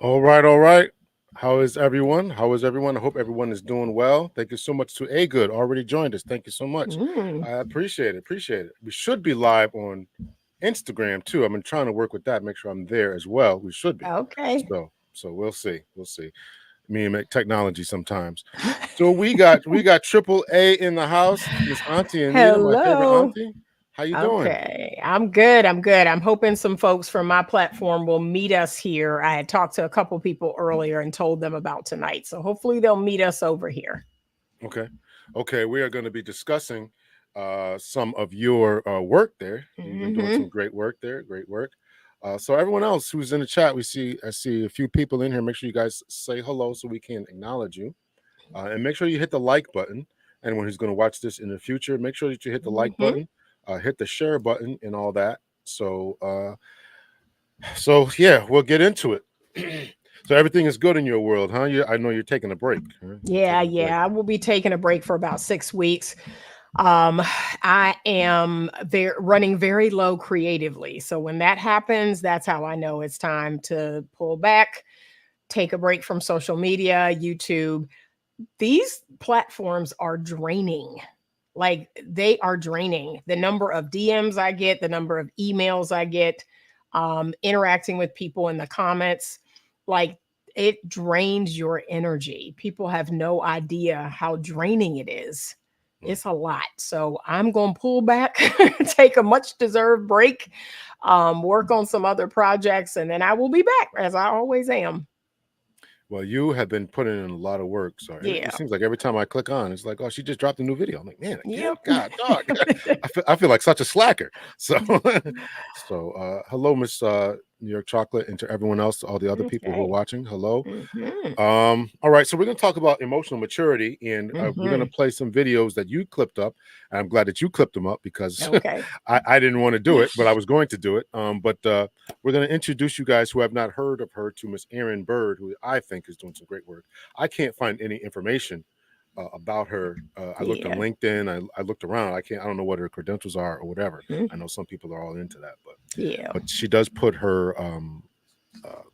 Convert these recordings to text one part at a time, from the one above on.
All right, all right. How is everyone? How is everyone? I hope everyone is doing well. Thank you so much to A Good already joined us. Thank you so much. Mm, I appreciate it. Appreciate it. We should be live on Instagram too. I've been trying to work with that, make sure I'm there as well. We should be. okay. So we'll see. We'll see. Me and technology sometimes. So we got triple A in the house. Miss Auntie Anita, my favorite Hello. auntie. How you doing? Okay. I'm good. I'm good. I'm hoping some folks from my platform will meet us here. I had talked to a couple people earlier and told them about tonight. So hopefully they'll meet us over here. Okay. Okay. We are going to be discussing some of your work there. You've been doing Hmm. some great work there. Great work. So everyone else who's in the chat, I see a few people in here. Make sure you guys say hello so we can acknowledge you. And make sure you hit the like button. Anyone who's going to watch this in the future, make sure that you hit the like Hmm. button, hit the share button, and all that. So yeah, we'll get into it. So everything is good in your world, huh? I know you're taking a break. Huh? You're Yeah, taking a break. yeah. I will be taking a break for about 6 weeks. Um, I am running very low creatively. So when that happens, that's how I know it's time to pull back, take a break from social media, YouTube. These platforms are draining. Like they are draining. The number of DMs I get, the number of emails I get, interacting with people in the comments, like it drains your energy. People have no idea how draining it is. Mm. It's a lot. So I'm going to pull back, take a much deserved break, work on some other projects, and then I will be back as I always am. Well, you have been putting in a lot of work, so it Yeah. seems like every time I click on, it's like, oh, she just dropped a new video. I'm like, man, again, Yep. God, dog. I feel like such a slacker. So, hello, Miss New York Chocolate, and to everyone else, to all the other people who are Okay. watching, hello. Hmm. All right, so we're going to talk about emotional maturity, and we're going to Hmm. play some videos that you clipped up. And I'm glad that you clipped them up because Okay. I didn't want to do it, but I was going to do it. But we're going to introduce you guys who have not heard of her to Miss Erin Bird, who I think is doing some great work. I can't find any information about her. I looked on Yeah. LinkedIn. I looked around. I don't know what her credentials are or whatever. Mm. I know some people are all into that, Yeah. but she does put her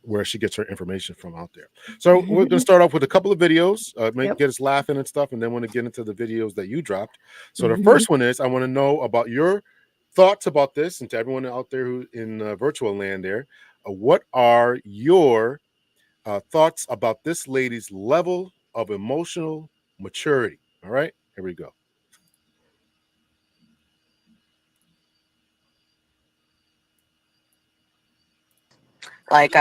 where she gets her information from out there. So we're going to start off with a couple of videos, Yep. get us laughing and stuff, and then want to get into the videos that you dropped. So the Hmm. first one is I want to know about your thoughts about this, and to everyone out there who in virtual land there, what are your thoughts about this lady's level of emotional maturity? All right, here we go. Like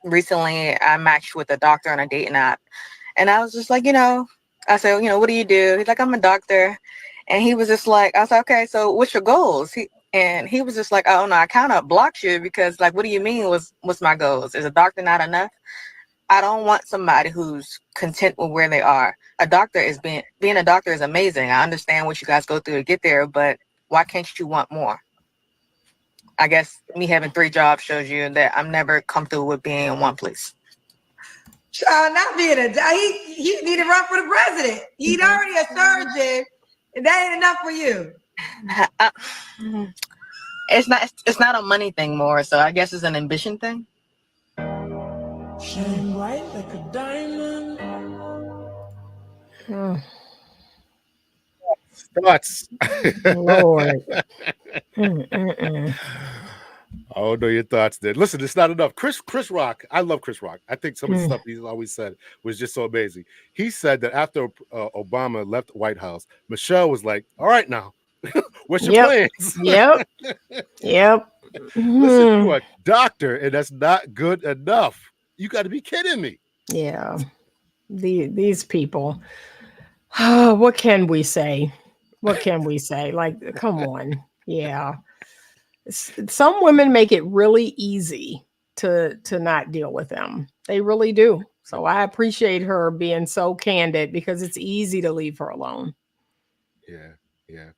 recently I matched with a doctor on a dating app and I was just like, I said, what do you do? He's like, I'm a doctor. And he was just like, I was like, okay, so what's your goals? He was just like, oh no, I kind of blocked you because like, what do you mean what's my goals? Is a doctor not enough? I don't want somebody who's content with where they are. A doctor is being a doctor is amazing. I understand what you guys go through to get there, but why can't you want more? I guess me having 3 jobs shows you that I'm never comfortable with being in one place. Not being he need to run for the president. He's already a surgeon, and that ain't enough for you. It's not a money thing more, so I guess it's an ambition thing. Shine bright like a diamond. Oh, Thoughts. Lord. Mm-mm-mm. Oh no, your thoughts there. Listen, it's not enough. Chris Rock, I love Chris Rock. I think some of the Mm. stuff he's always said was just so amazing. He said that after Obama left the White House, Michelle was like, "All right, now, what's your Yep. plans?" Yep. Yep. Listen, you Mhm. are a doctor, and that's not good enough. You got to be kidding me. Yeah. These people. What can we say? What can we say? Like, come on. Yeah. Some women make it really easy to not deal with them. They really do. So I appreciate her being so candid because it's easy to leave her alone. Yeah, yeah.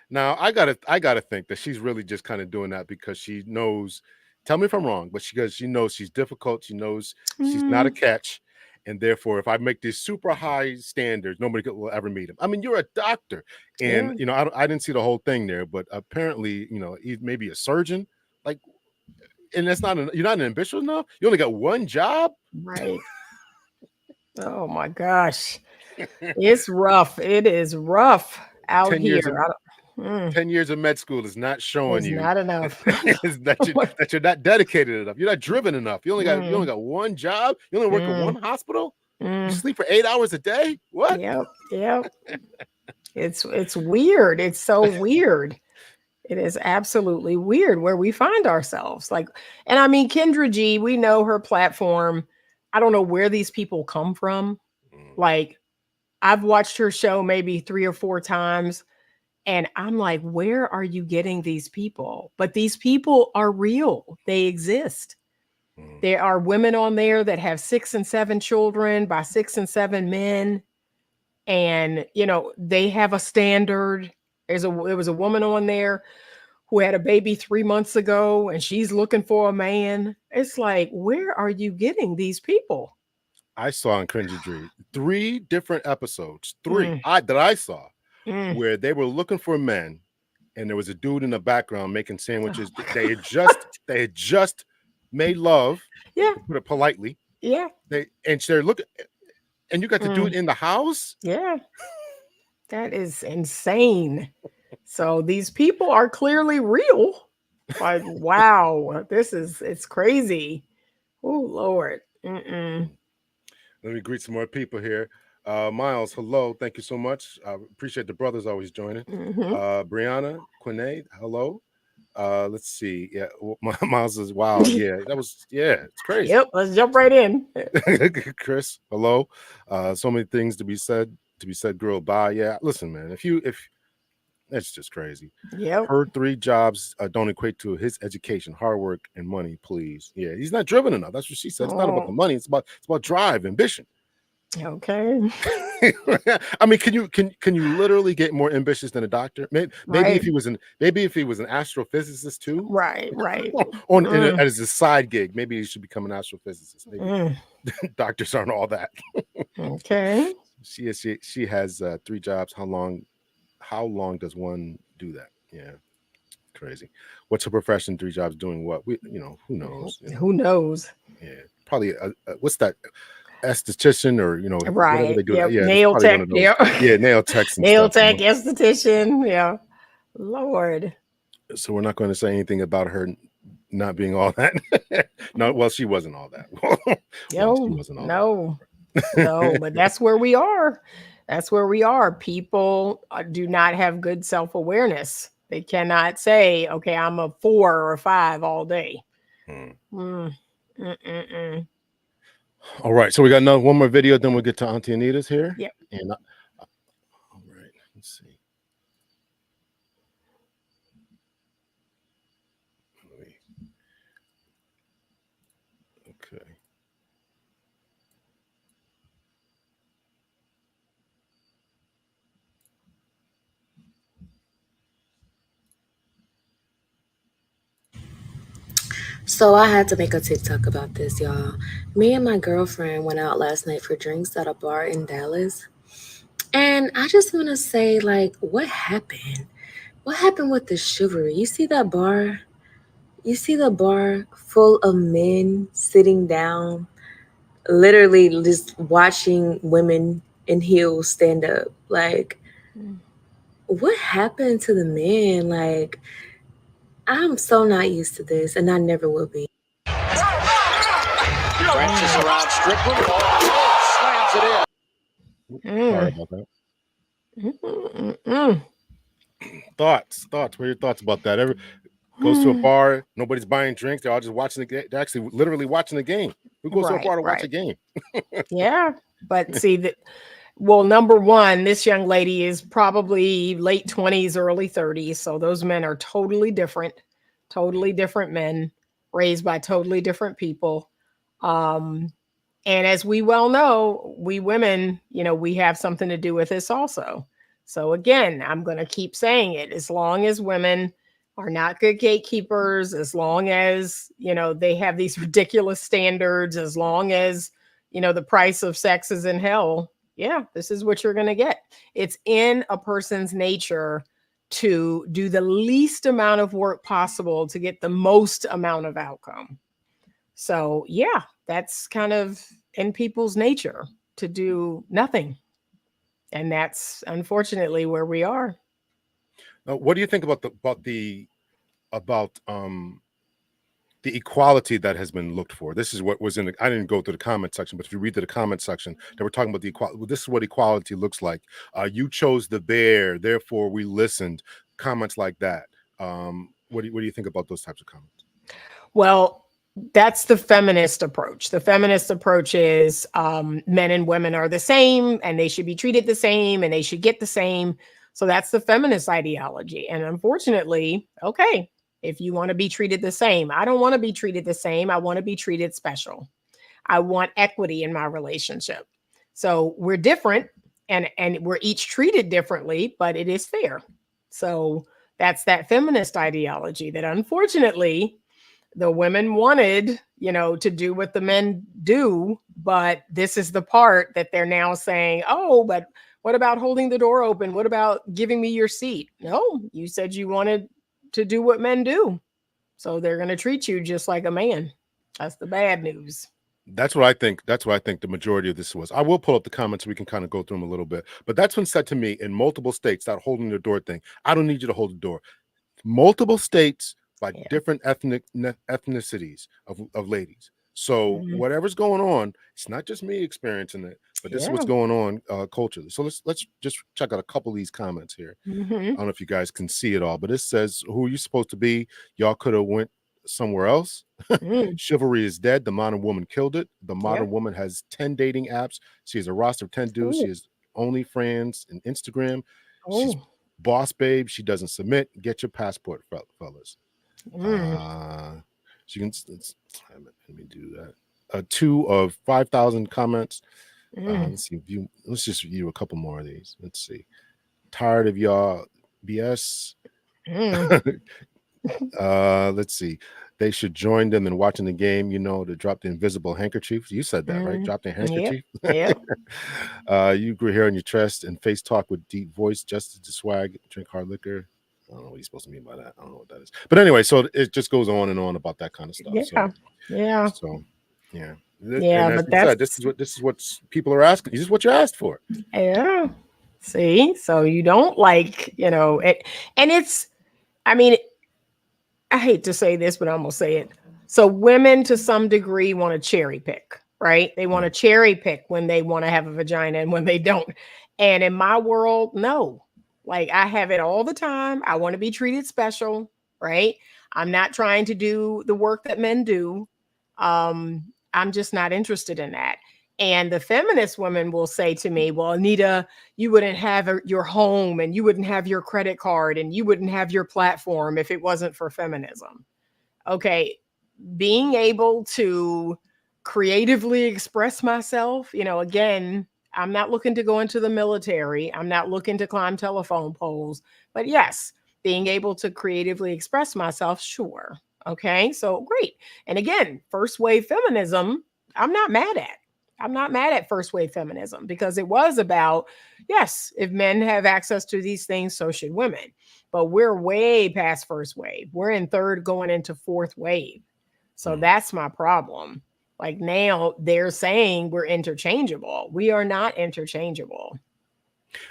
Now I gotta think that she's really just kind of doing that because she knows. Tell me if I'm wrong, but because she knows she's difficult, she knows she's not a Mm, catch, and therefore, if I make these super high standards, will ever meet him. I mean, you're a doctor, and yeah. I didn't see the whole thing there, but apparently, he's maybe a surgeon. Like, and that's not you're not ambitious enough. You only got one job. Right. Oh my gosh. It's rough. It is rough out 10 years of here. 10 years of med school is not showing It's you not enough. is that you're not dedicated enough. You're not driven enough. You only got one job. You only work in one hospital. You sleep for 8 hours a day. What? Yep. It's weird. It's so weird. It is absolutely weird where we find ourselves. Like, and I mean, Kendra G, we know her platform. I don't know where these people come from. Like, I've watched her show maybe 3 or 4 times, and I'm like, where are you getting these people? But these people are real. They exist. There are women on there that have 6 and 7 children by 6 and 7 men. And, they have a standard. There was a woman on there who had a baby 3 months ago, and she's looking for a man. It's like, where are you getting these people? I saw in Cringy Dream 3 different episodes, that I saw, where they were looking for men, and there was a dude in the background making sandwiches. They had just made love. Yeah. To put it politely. Yeah. They're looking, and you got to do it in the house. Yeah. That is insane. So these people are clearly real. Like, wow, it's crazy. Oh, Lord. Let me greet some more people here. Miles, hello. Thank you so much. I appreciate the brothers always joining. Brianna, Quine, hello. Let's see. Yeah, Miles says, wow. Yeah, it's crazy. Yep, let's jump right in. Chris, hello. So many things to be said, girl. Bye. Yeah, listen, man. If that's just crazy. Yep. Her 3 jobs don't equate to his education, hard work, and money. Please, yeah, he's not driven enough. That's what she said. It's not about the money. It's about drive, ambition. Okay. I mean, can you literally get more ambitious than a doctor? Maybe if he was an astrophysicist too. Right. As a side gig, maybe he should become an astrophysicist. Maybe doctors aren't all that. Okay. She has 3 jobs. How long does one do that? Yeah, crazy. What's her profession? 3 jobs doing what? Who knows? Who knows? Yeah, probably. What's that? Esthetician or right. Whatever they do. Yep. Yeah, nail tech. Yeah, nail techs. Nail tech, esthetician. Yeah. Lord. So we're not going to say anything about her not being all that. No, well, she wasn't all that. She wasn't all no, but that's where we are. That's where we are. People do not have good self-awareness. They cannot say, okay, I'm a 4 or a 5 all day. All right, so we got one more video, then we'll get to Auntie Anita's here. Yep. And all right, let's see. Okay. So I had to make a TikTok about this, y'all. Me and my girlfriend went out last night for drinks at a bar in Dallas. And I just want to say, like, what happened? What happened with the chivalry? You see that bar? You see the bar full of men sitting down, literally just watching women in heels stand up. Like, what happened to the men? Like, I'm so not used to this, and I never will be. Branches around Strickland. Slams it in. Sorry about that. Thoughts. What are your thoughts about that? Goes to a bar, nobody's buying drinks. They're all just watching the game. They're actually literally watching the game. Who goes to a bar to watch a game? Yeah, but see well, number one, this young lady is probably late 20s, early 30s. So those men are totally different men raised by totally different people. And as we well know, we women, we have something to do with this also. So again, I'm going to keep saying it. As long as women are not good gatekeepers, as long as, they have these ridiculous standards, as long as, the price of sex is in hell. Yeah, this is what you're going to get. It's in a person's nature to do the least amount of work possible to get the most amount of outcome. So, yeah, that's kind of in people's nature to do nothing. And that's unfortunately where we are. What do you think about the equality that has been looked for? This is what was in the, I didn't go through the comment section, but if you read the comment section, they were talking about the equality. This is what equality looks like. You chose the bear, therefore we listened. Comments like that. What do you think about those types of comments? Well, that's the feminist approach. The feminist approach is men and women are the same and they should be treated the same and they should get the same. So that's the feminist ideology. And unfortunately, okay, if you want to be treated the same, I don't want to be treated the same. I want to be treated special. I want equity in my relationship. So we're different and we're each treated differently, but it is fair. So that's that feminist ideology that unfortunately the women wanted, to do what the men do, but this is the part that they're now saying, oh, but what about holding the door open? What about giving me your seat? No, you said you wanted to do what men do. So they're going to treat you just like a man. That's the bad news. That's what I think. That's what I think the majority of this was. I will pull up the comments so we can kind of go through them a little bit. But that's been said to me in multiple states, that holding the door thing. I don't need you to hold the door. Multiple states, like different ethnicities of ladies. So whatever's going on, it's not just me experiencing it, but this is what's going on culturally. So let's just check out a couple of these comments here. I don't know if you guys can see it all, but it says, who are you supposed to be? Y'all could have went somewhere else. Chivalry is dead. The modern woman killed it. The modern woman has 10 dating apps. She has a roster of 10 dudes. She has OnlyFans and Instagram. She's boss babe. She doesn't submit. Get your passport, fellas. She can, let me do that. 2 of 5,000 comments. Let's see. Let's just view a couple more of these. Let's see. Tired of y'all BS. Let's see. They should join them in watching the game, to drop the invisible handkerchief. You said that, right? Drop the handkerchief. You grew hair on your chest and face talk with deep voice, just to swag, drink hard liquor. I don't know what he's supposed to mean by that. I don't know what that is. But anyway, so it just goes on and on about that kind of stuff. Yeah. So, yeah. Yeah, and but that's this is what people are asking. This is what you asked for. Yeah. See, so you don't like, it, and it's, I mean, I hate to say this, but I'm gonna say it. So women to some degree want to cherry pick, right? They want to cherry pick when they want to have a vagina and when they don't. And in my world, no. Like I have it all the time. I want to be treated special, right? I'm not trying to do the work that men do. I'm just not interested in that. And the feminist women will say to me, well, Anita, you wouldn't have your home and you wouldn't have your credit card and you wouldn't have your platform if it wasn't for feminism. Okay. Being able to creatively express myself, again, I'm not looking to go into the military. I'm not looking to climb telephone poles, but yes, being able to creatively express myself. Sure. Okay. So great. And again, first wave feminism, I'm not mad at. I'm not mad at first wave feminism because it was about, yes, if men have access to these things, so should women. But we're way past first wave. We're in third going into fourth wave. So that's my problem. Like now they're saying we're interchangeable. We are not interchangeable.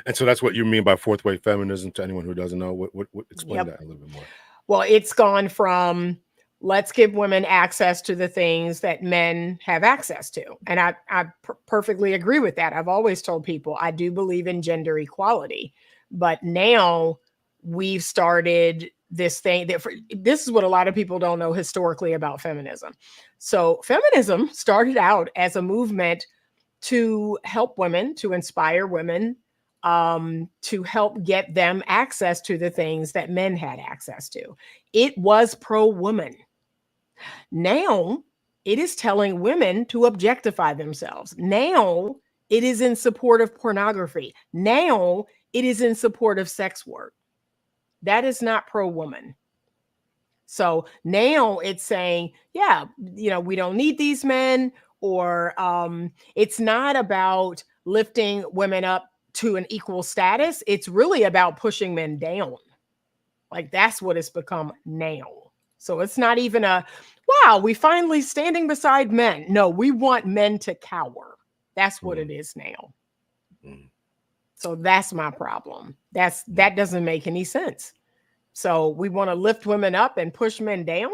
And so that's what you mean by fourth wave feminism to anyone who doesn't know. What explain that a little bit more. Well, it's gone from let's give women access to the things that men have access to. And I perfectly agree with that. I've always told people I do believe in gender equality. But now we've started this thing this is what a lot of people don't know historically about feminism. So feminism started out as a movement to help women, to inspire women, to help get them access to the things that men had access to. It was pro-woman. Now it is telling women to objectify themselves. Now it is in support of pornography. Now it is in support of sex work. That is not pro-woman. So now it's saying, yeah, we don't need these men, or it's not about lifting women up to an equal status. It's really about pushing men down. Like that's what it's become now. So it's not even a, wow, we finally standing beside men. No, we want men to cower. That's what it is now. So that's my problem. That doesn't make any sense. So we want to lift women up and push men down.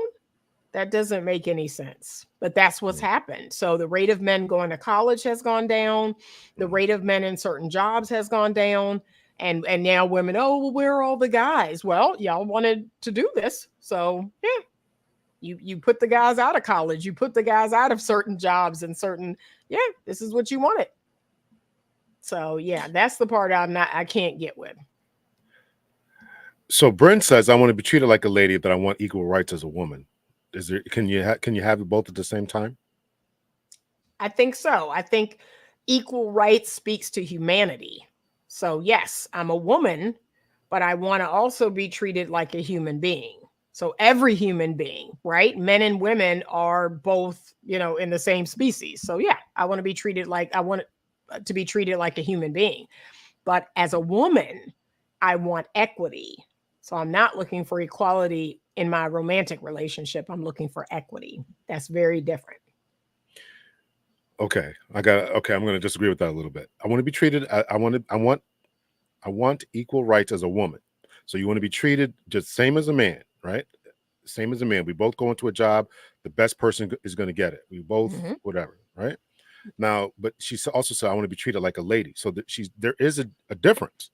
That doesn't make any sense. But that's what's happened. So the rate of men going to college has gone down. The rate of men in certain jobs has gone down. And now women, oh, well, where are all the guys? Well, y'all wanted to do this. So yeah. You put the guys out of college, you put the guys out of certain jobs and certain, yeah, this is what you wanted. So yeah, that's the part I can't get with. So Brent says, I want to be treated like a lady, but I want equal rights as a woman. Can you have it both at the same time? I think so. I think equal rights speaks to humanity. So yes, I'm a woman, but I want to also be treated like a human being. So every human being, right? Men and women are both, in the same species. So yeah, I want to be treated like to be treated like a human being. But as a woman, I want equity. So I'm not looking for equality in my romantic relationship. I'm looking for equity. That's very different. Okay, I'm going to disagree with that a little bit. I want to be treated. I want equal rights as a woman. So you want to be treated just same as a man, right? Same as a man. We both go into a job. The best person is going to get it. We both, whatever, right? Now, but she also said, I want to be treated like a lady. So that there is a difference.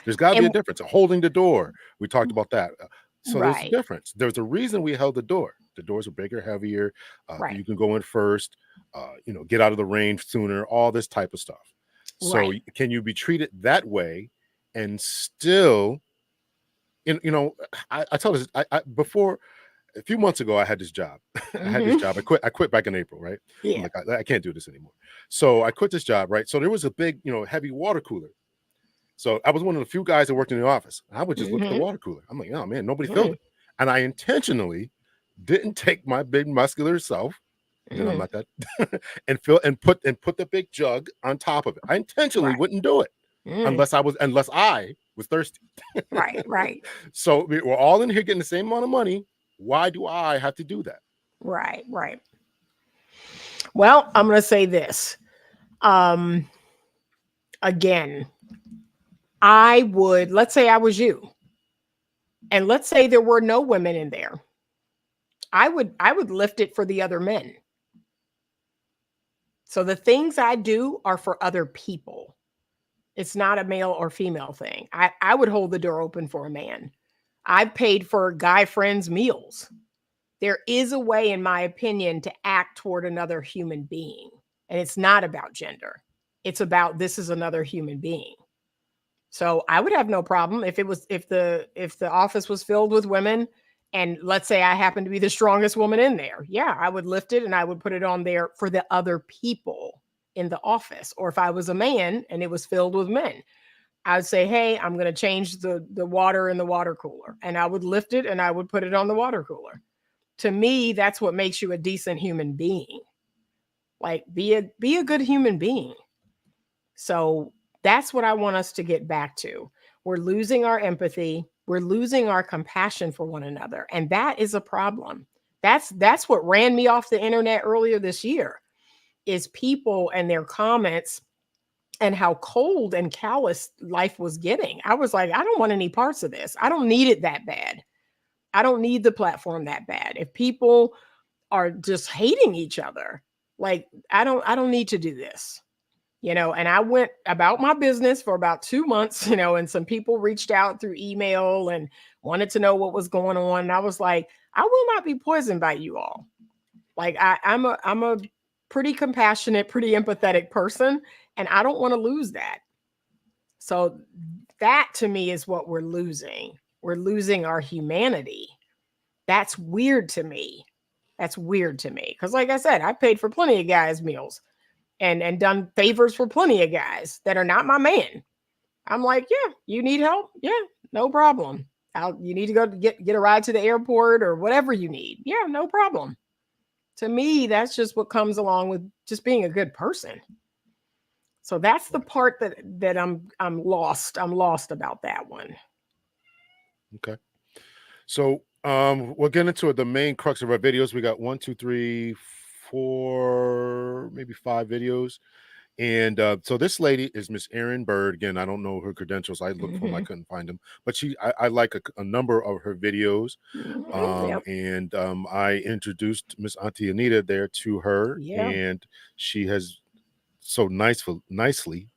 There's got to be a difference. Holding the door. We talked about that. So there's a difference. There's a reason we held the door. The doors are bigger, heavier. You can go in first, get out of the range sooner, all this type of stuff. So can you be treated that way and still, I tell this, I before, a few months ago, I had this job. I had this job. I quit back in April, right? Yeah. I'm like, I can't do this anymore. So I quit this job, right? So there was a big, heavy water cooler. So I was one of the few guys that worked in the office. I would just look at the water cooler. I'm like, oh man, nobody filled it. And I intentionally didn't take my big muscular self, I'm not that, and put the big jug on top of it. I intentionally wouldn't do it unless I was thirsty. Right. So we're all in here getting the same amount of money. Why do I have to do that? Right. Well, I'm going to say this. Again, let's say I was you, and let's say there were no women in there. I would lift it for the other men. So the things I do are for other people. It's not a male or female thing. I would hold the door open for a man. I've paid for guy friends' meals. There is a way, in my opinion, to act toward another human being. And it's not about gender. It's about, this is another human being. So I would have no problem if the office was filled with women, and let's say I happen to be the strongest woman in there. Yeah, I would lift it and I would put it on there for the other people in the office. Or if I was a man and it was filled with men, I would say, hey, I'm going to change the water in the water cooler, and I would lift it and I would put it on the water cooler. To me, that's what makes you a decent human being. Like, be a good human being. So that's what I want us to get back to. We're losing our empathy. We're losing our compassion for one another. And that is a problem. That's what ran me off the internet earlier this year, is people and their comments and how cold and callous life was getting. I was like, I don't want any parts of this. I don't need it that bad. I don't need the platform that bad. If people are just hating each other, like, I don't need to do this. And I went about my business for about 2 months, and some people reached out through email and wanted to know what was going on. And I was like, I will not be poisoned by you all. Like, I'm a pretty compassionate, pretty empathetic person, and I don't want to lose that. So that, to me, is what we're losing. We're losing our humanity. That's weird to me. Because like I said, I paid for plenty of guys' meals and done favors for plenty of guys that are not my man. I'm like, yeah, you need help? Yeah, no problem. You need to go get a ride to the airport or whatever you need. Yeah, no problem. To me, that's just what comes along with just being a good person. So that's the part that I'm lost. I'm lost about that one. Okay. So we'll get into the main crux of our videos. We got 1, 2, 3, 4, maybe 5 videos. And so this lady is Miss Erin Bird. Again, I don't know her credentials. I looked for them, I couldn't find them. But I like a number of her videos. Yep. And I introduced Miss Auntie Anita there to her, Yeah. and she has so nicely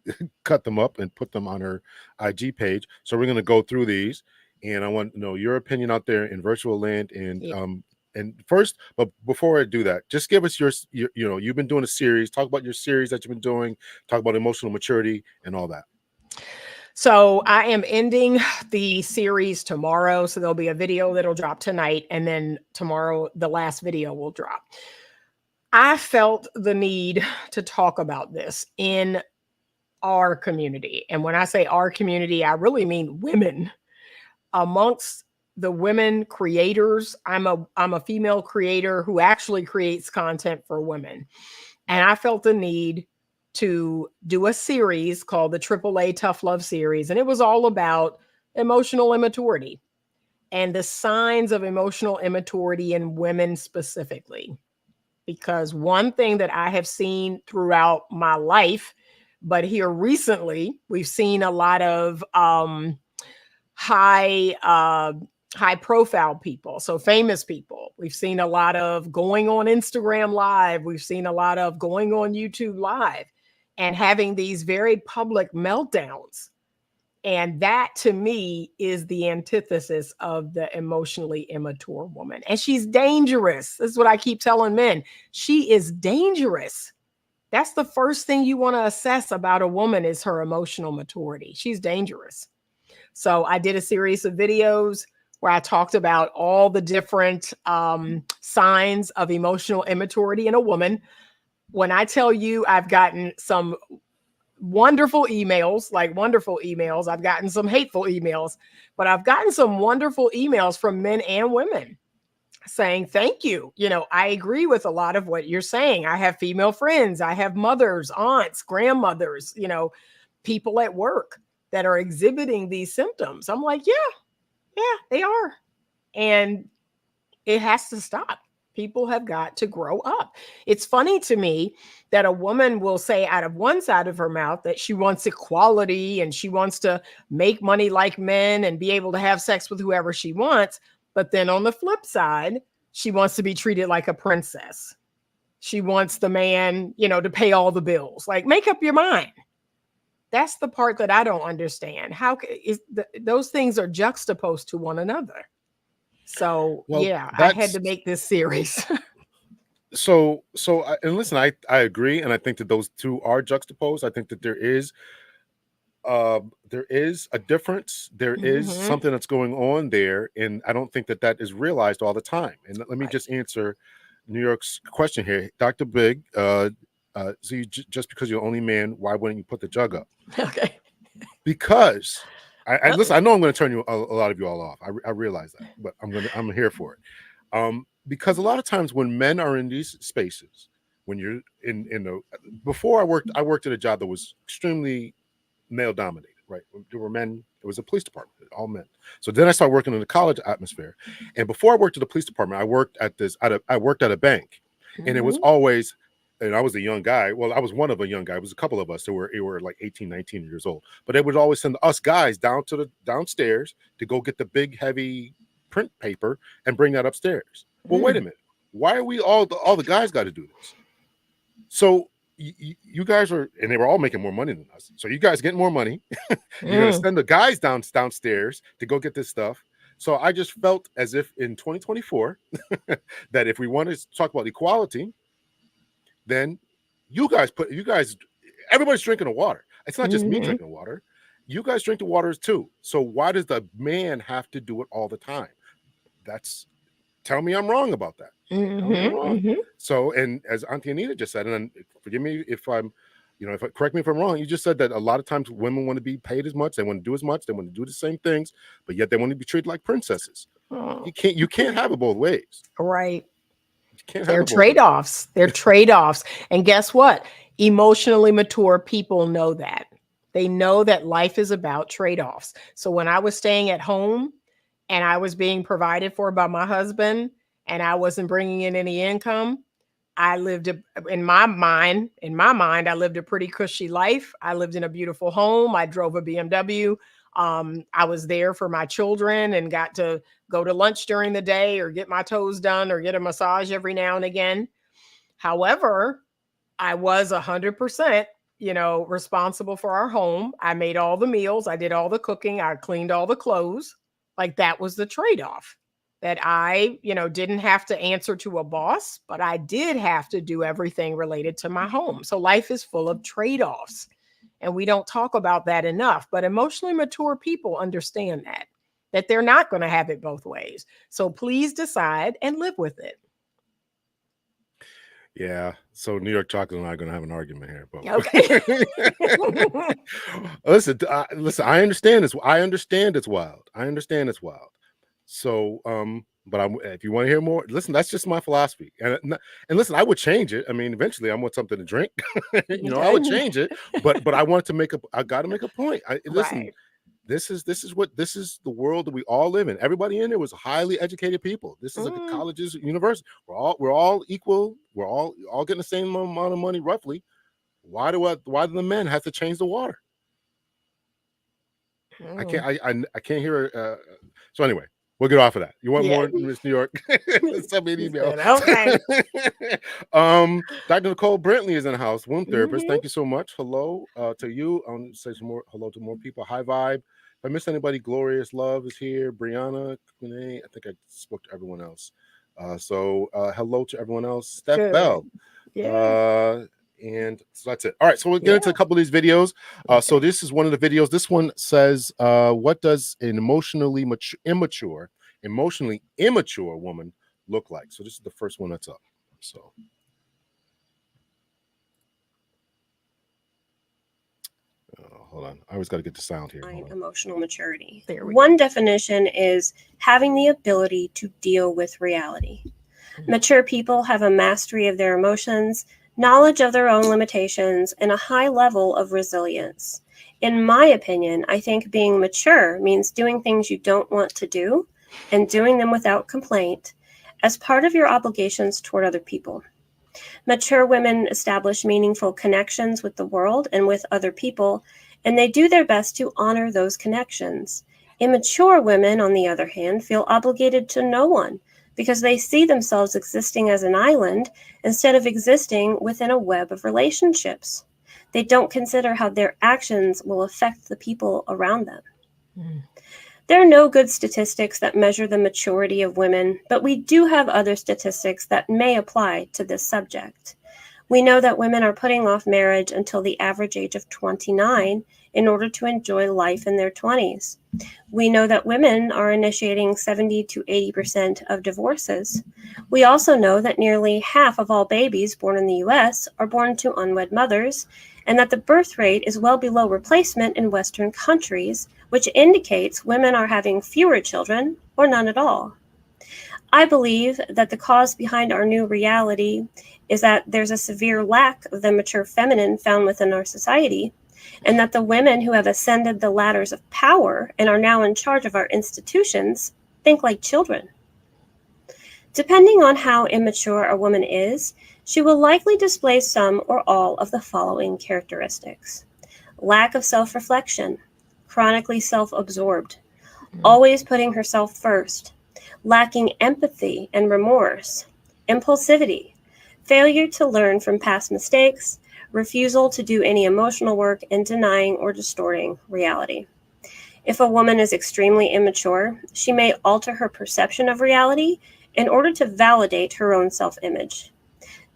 cut them up and put them on her IG page. So we're going to go through these, and I want to know your opinion out there in virtual land. And first, but before I do that, just give us your you've been doing a series. Talk about your series that you've been doing. Talk about emotional maturity and all that. So I am ending the series tomorrow. So there'll be a video that'll drop tonight, and then tomorrow the last video will drop. I felt the need to talk about this in our community. And when I say our community, I really mean women. Amongst the women creators, I'm a female creator who actually creates content for women. And I felt the need to do a series called the AAA Tough Love series. And it was all about emotional immaturity and the signs of emotional immaturity in women specifically. Because one thing that I have seen throughout my life, but here recently, we've seen a lot of high profile people, so famous people. We've seen a lot of going on Instagram Live. We've seen a lot of going on YouTube Live and having these very public meltdowns. And that to me is the antithesis of the emotionally immature woman. And she's dangerous. This is what I keep telling men. She is dangerous. That's the first thing you want to assess about a woman is her emotional maturity. She's dangerous. So I did a series of videos where I talked about all the different signs of emotional immaturity in a woman. When I tell you I've gotten some wonderful emails, I've gotten some hateful emails, but I've gotten some wonderful emails from men and women saying, thank you. I agree with a lot of what you're saying. I have female friends. I have mothers, aunts, grandmothers, people at work that are exhibiting these symptoms. I'm like, yeah, they are. And it has to stop. People have got to grow up. It's funny to me that a woman will say out of one side of her mouth that she wants equality and she wants to make money like men and be able to have sex with whoever she wants. But then on the flip side, she wants to be treated like a princess. She wants the man, to pay all the bills. Like, make up your mind. That's the part that I don't understand. How is those things are juxtaposed to one another? So I had to make this series. So and listen, I agree, and I think that those two are juxtaposed. I think that there is a difference. There is something that's going on there, and I don't think that is realized all the time. And let me just answer New York's question here, Dr. Big. So just because you're the only man, why wouldn't you put the jug up? Okay. Because I listen. I know I'm going to turn a lot of you all off. I realize that, but I'm here for it. Because a lot of times when men are in these spaces, when you're before I worked at a job that was extremely male dominated, right? There were men. It was a police department, all men. So then I started working in the college atmosphere, and before I worked at the police department, I worked at a bank, and it was always. And I was a young guy. Well, I was one of a young guy. It was a couple of us that were like 18, 19 years old. But they would always send us guys down to the downstairs to go get the big, heavy print paper and bring that upstairs. Well, wait a minute. Why are we all the guys got to do this? So you guys are, and they were all making more money than us. So you guys get more money. You're going to send the guys downstairs to go get this stuff. So I just felt as if in 2024 that if we wanted to talk about equality, then everybody's drinking the water. It's not just me drinking water. You guys drink the waters too. So why does the man have to do it all the time? Tell me I'm wrong about that. Tell me I'm wrong. So, and as Auntie Anita just said, and forgive me if I'm, correct me if I'm wrong, you just said that a lot of times women want to be paid as much, they want to do as much, they want to do the same things, but yet they want to be treated like princesses. You can't have it both ways. Right. They're trade-offs. They're trade-offs. And guess what? Emotionally mature people know that. They know that life is about trade-offs. So when I was staying at home and I was being provided for by my husband and I wasn't bringing in any income, I lived in my mind, I lived a pretty cushy life. I lived in a beautiful home. I drove a BMW. I was there for my children and got to go to lunch during the day or get my toes done or get a massage every now and again. However, I was 100%, responsible for our home. I made all the meals. I did all the cooking. I cleaned all the clothes. Like that was the trade-off, that I, didn't have to answer to a boss, but I did have to do everything related to my home. So life is full of trade-offs, and we don't talk about that enough. But emotionally mature people understand that they're not going to have it both ways. So please decide and live with it. Yeah. So New York Chocolate and I are going to have an argument here, but Okay. listen. I understand this. I understand it's wild. So, but if you want to hear more, listen. That's just my philosophy, and listen, I would change it. I mean, eventually, I want something to drink. I would change it, but I wanted to I got to make a point. Listen. Right. This is the world that we all live in. Everybody in there was highly educated people. This is like a colleges, university. We're all equal. We're all getting the same amount of money roughly. Why do the men have to change the water? I can't hear. So anyway, we'll get off of that. You want more, Miss New York? Send me an email. Okay. Dr. Nicole Brantley is in the house, womb therapist. Thank you so much. Hello to you. I'll say some more hello to more people. High vibe. If I missed anybody, Glorious Love is here. Brianna, I think I spoke to everyone else. So hello to everyone else. Steph Bell. Yeah. And so that's it. All right, so we'll get into a couple of these videos. So this is one of the videos. This one says, what does an emotionally immature woman look like? So this is the first one that's up. So hold on. I always got to get the sound here. Emotional maturity. One definition is having the ability to deal with reality. Mature people have a mastery of their emotions, knowledge of their own limitations, and a high level of resilience. In my opinion, I think being mature means doing things you don't want to do and doing them without complaint as part of your obligations toward other people. Mature women establish meaningful connections with the world and with other people, and they do their best to honor those connections. Immature women, on the other hand, feel obligated to no one because they see themselves existing as an island instead of existing within a web of relationships. They don't consider how their actions will affect the people around them. There are no good statistics that measure the maturity of women, but we do have other statistics that may apply to this subject. We know that women are putting off marriage until the average age of 29 in order to enjoy life in their 20s. We know that women are initiating 70 to 80% of divorces. We also know that nearly half of all babies born in the U.S. are born to unwed mothers, and that the birth rate is well below replacement in Western countries, which indicates women are having fewer children or none at all. I believe that the cause behind our new reality is that there's a severe lack of the mature feminine found within our society, and that the women who have ascended the ladders of power and are now in charge of our institutions think like children. Depending on how immature a woman is, she will likely display some or all of the following characteristics: lack of self-reflection, chronically self-absorbed, always putting herself first, lacking empathy and remorse, impulsivity, failure to learn from past mistakes, refusal to do any emotional work, and denying or distorting reality. If a woman is extremely immature, she may alter her perception of reality in order to validate her own self-image.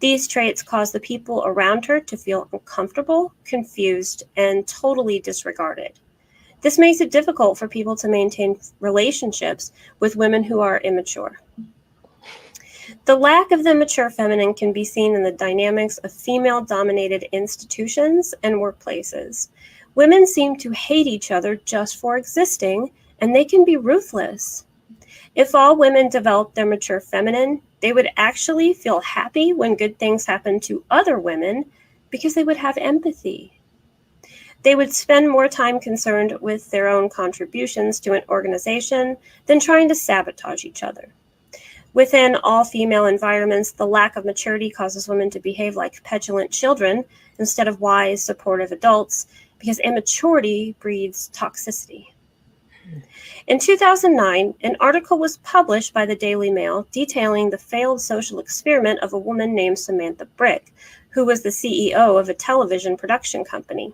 These traits cause the people around her to feel uncomfortable, confused, and totally disregarded. This makes it difficult for people to maintain relationships with women who are immature. The lack of the mature feminine can be seen in the dynamics of female-dominated institutions and workplaces. Women seem to hate each other just for existing, and they can be ruthless. If all women developed their mature feminine, they would actually feel happy when good things happen to other women because they would have empathy. They would spend more time concerned with their own contributions to an organization than trying to sabotage each other. Within all-female environments, the lack of maturity causes women to behave like petulant children instead of wise, supportive adults, because immaturity breeds toxicity. In 2009, an article was published by the Daily Mail detailing the failed social experiment of a woman named Samantha Brick, who was the CEO of a television production company.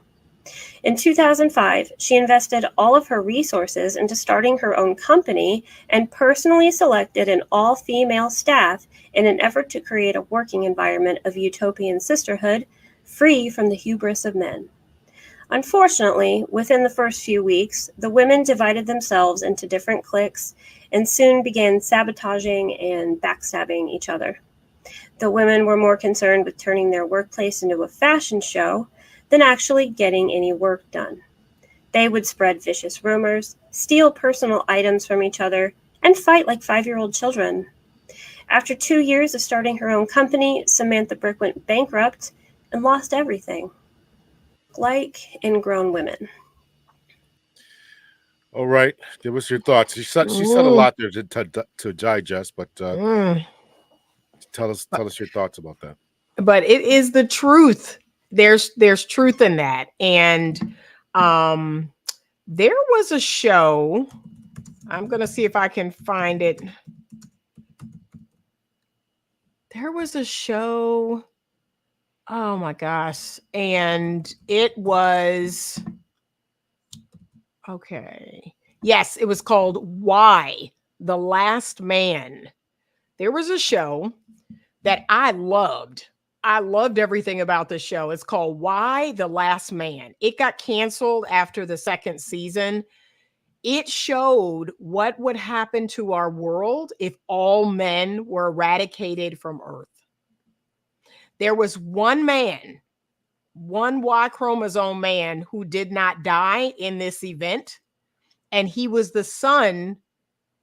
In 2005, she invested all of her resources into starting her own company and personally selected an all-female staff in an effort to create a working environment of utopian sisterhood, free from the hubris of men. Unfortunately, within the first few weeks, the women divided themselves into different cliques and soon began sabotaging and backstabbing each other. The women were more concerned with turning their workplace into a fashion show than actually getting any work done. They would spread vicious rumors, steal personal items from each other, and fight like 5-year-old children. After 2 years of starting her own company, Samantha Brick went bankrupt and lost everything. Like ingrown women. All right, give us your thoughts. She said a lot there to digest, but tell us your thoughts about that. But it is the truth. There's truth in that. And there was a show. I'm gonna see if I can find it. There was a show. Oh my gosh. And it was okay. Yes, it was called Why the Last Man. There was a show that I loved. I loved everything about the show. It's called Why the Last Man. It got canceled after the second season. It showed what would happen to our world if all men were eradicated from Earth. There was one man, one Y chromosome man who did not die in this event, and he was the son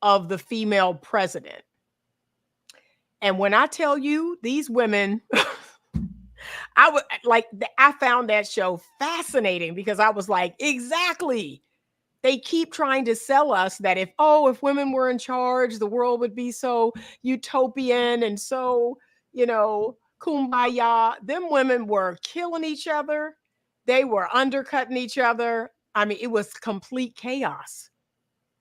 of the female president. And when I tell you, these women, I found that show fascinating because I was like, exactly. They keep trying to sell us that if women were in charge, the world would be so utopian and so, kumbaya. Them women were killing each other. They were undercutting each other. I mean, it was complete chaos.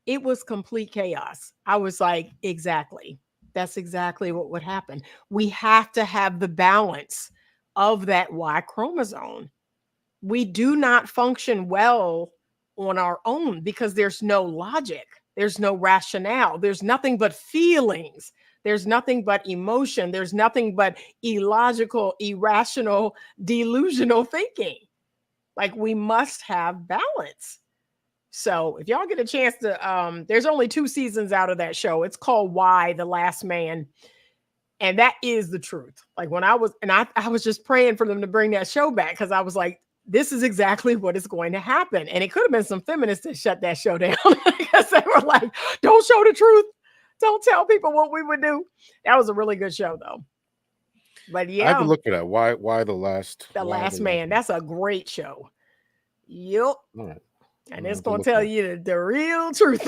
It was complete chaos. I was like, exactly. That's exactly what would happen. We have to have the balance of that Y chromosome. We do not function well on our own because there's no logic. There's no rationale. There's nothing but feelings. There's nothing but emotion. There's nothing but illogical, irrational, delusional thinking. Like, we must have balance. So if y'all get a chance to, there's only 2 seasons out of that show. It's called Why the Last Man. And that is the truth. Like, when I was just praying for them to bring that show back because I was like, this is exactly what is going to happen. And it could have been some feminists that shut that show down because they were like, don't show the truth. Don't tell people what we would do. That was a really good show, though. But yeah. I have to look at that. Why the last man? That's a great show. Yep. All right. And it's going to tell you the real truth.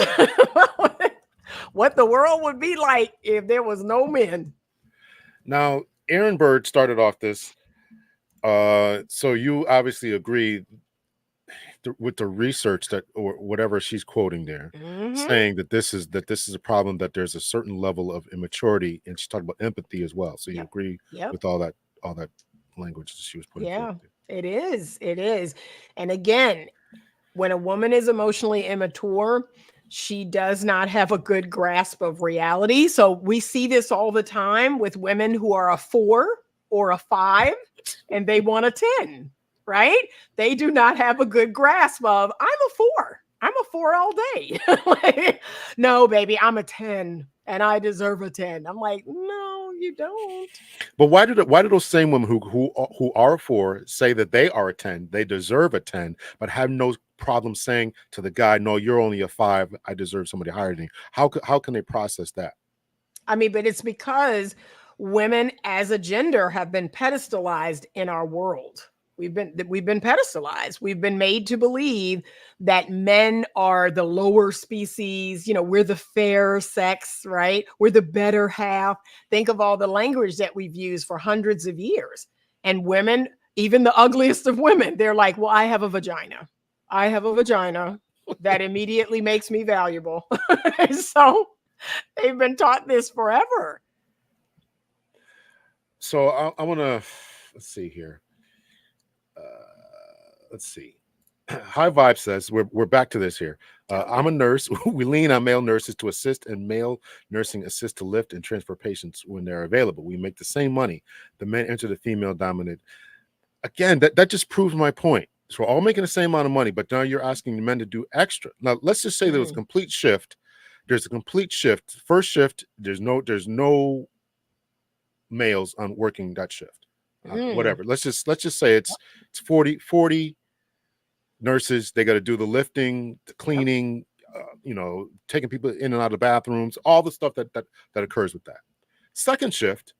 What the world would be like if there was no men. Now, Aaron Bird started off this. So you obviously agree with the research that, or whatever she's quoting there, saying that this is a problem, that there's a certain level of immaturity, and she talked about empathy as well. So you agree with all that language that she was putting forth there. It is. And again, when a woman is emotionally immature, she does not have a good grasp of reality. So we see this all the time with women who are a 4 or a 5 and they want a 10, right? They do not have a good grasp of, I'm a 4. I'm a 4 all day. Like, no, baby, I'm a 10 and I deserve a 10. I'm like, no, you don't. But why do those same women who are a 4 say that they are a 10, they deserve a 10, but have no problem saying to the guy, no, you're only a 5, I deserve somebody higher than you? How can they process that? I mean, but it's because women as a gender have been pedestalized in our world. We've been pedestalized. We've been made to believe that men are the lower species. We're the fair sex, right? We're the better half. Think of all the language that we've used for hundreds of years. And women, even the ugliest of women, they're like, well, I have a vagina. I have a vagina. That immediately makes me valuable. So they've been taught this forever. So I want to, let's see here. Let's see. High Vibe says, we're back to this here. I'm a nurse. We lean on male nurses to assist, and male nursing assist to lift and transfer patients when they're available. We make the same money. The men enter the female dominant. Again, that just proves my point. So we're all making the same amount of money, but now you're asking the men to do extra. Now let's just say there was a complete shift. There's a complete shift. First shift, there's no males on working that shift. Whatever. Let's just say it's 40 nurses. They got to do the lifting, the cleaning, taking people in and out of the bathrooms, all the stuff that occurs with that. Second shift.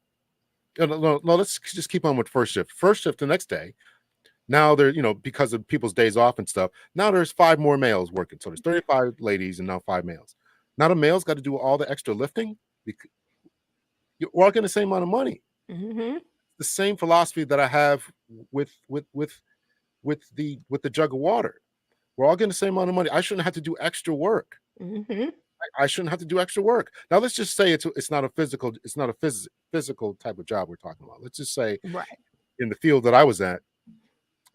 No, let's just keep on with first shift. First shift the next day. Now there, because of people's days off and stuff, now there's 5 more males working. So there's 35 ladies and now 5 males. Now the males got to do all the extra lifting. We're all getting the same amount of money. Mm-hmm. The same philosophy that I have with the jug of water. We're all getting the same amount of money. I shouldn't have to do extra work. Mm-hmm. I shouldn't have to do extra work. Now let's just say it's not a physical type of job we're talking about. Let's just say right in the field that I was at.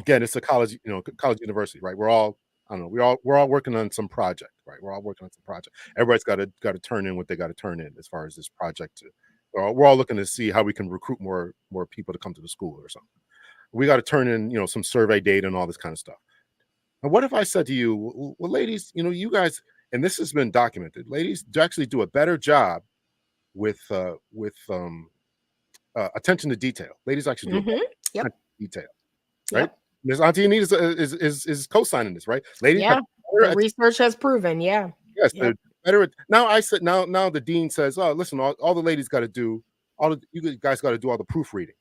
Again, it's a college university, right? We're all working on some project, right? We're all working on some project. Everybody's got to turn in what they got to turn in as far as this project. We're all looking to see how we can recruit more people to come to the school or something. We got to turn in, some survey data and all this kind of stuff. Now, what if I said to you, well, ladies, you guys, and this has been documented, ladies actually do a better job with attention to detail. Ladies actually do a better attention to detail, right? Yep. Ms. Auntie Anita is co-signing this, right? Ladies, yeah, the research has proven, yeah. Yes, they're better. Now I said, now the dean says, oh, listen, all the ladies got to do, you guys got to do all the proofreading.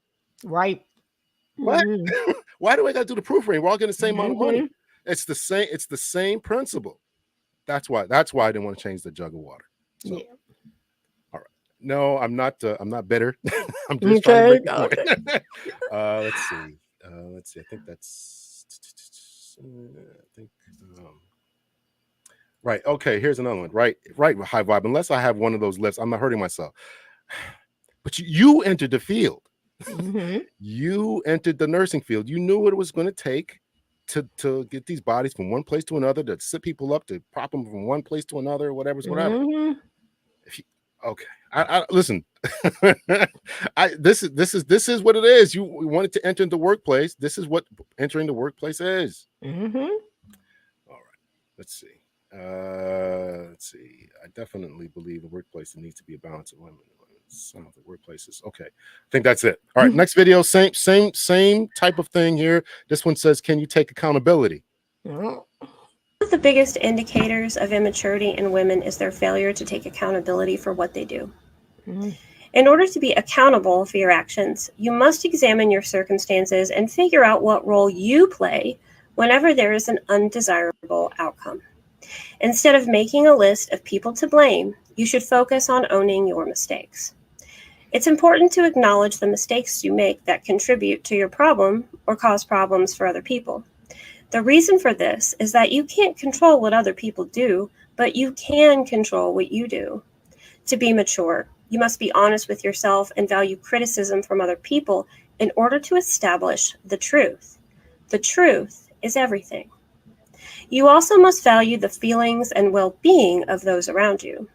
Right. What? Mm-hmm. Why do I got to do the proofreading? We're all getting the same amount of money. It's the same principle. That's why I didn't want to change the jug of water. So, yeah. All right. No, I'm not bitter. I'm just trying to make a point. Let's see. I think that's. Right. Okay. Here's another one. Right. High Vibe. Unless I have one of those lifts, I'm not hurting myself. But you entered the field. Mm-hmm. You entered the nursing field. You knew what it was going to take to get these bodies from one place to another, to sit people up, to prop them from one place to another, whatever. Mm-hmm. Okay. I listen. This is what it is. You wanted to enter the workplace. This is what entering the workplace is. Mm-hmm. All right. Let's see. I definitely believe the workplace needs to be a balance of women. Some of the workplaces. Okay, I think that's it. All right, next video. Same type of thing here. This one says, "Can you take accountability?" One of the biggest indicators of immaturity in women is their failure to take accountability for what they do. Mm-hmm. In order to be accountable for your actions, you must examine your circumstances and figure out what role you play whenever there is an undesirable outcome. Instead of making a list of people to blame, you should focus on owning your mistakes. It's important to acknowledge the mistakes you make that contribute to your problem or cause problems for other people. The reason for this is that you can't control what other people do, but you can control what you do. To be mature, you must be honest with yourself and value criticism from other people in order to establish the truth. The truth is everything. You also must value the feelings and well-being of those around you.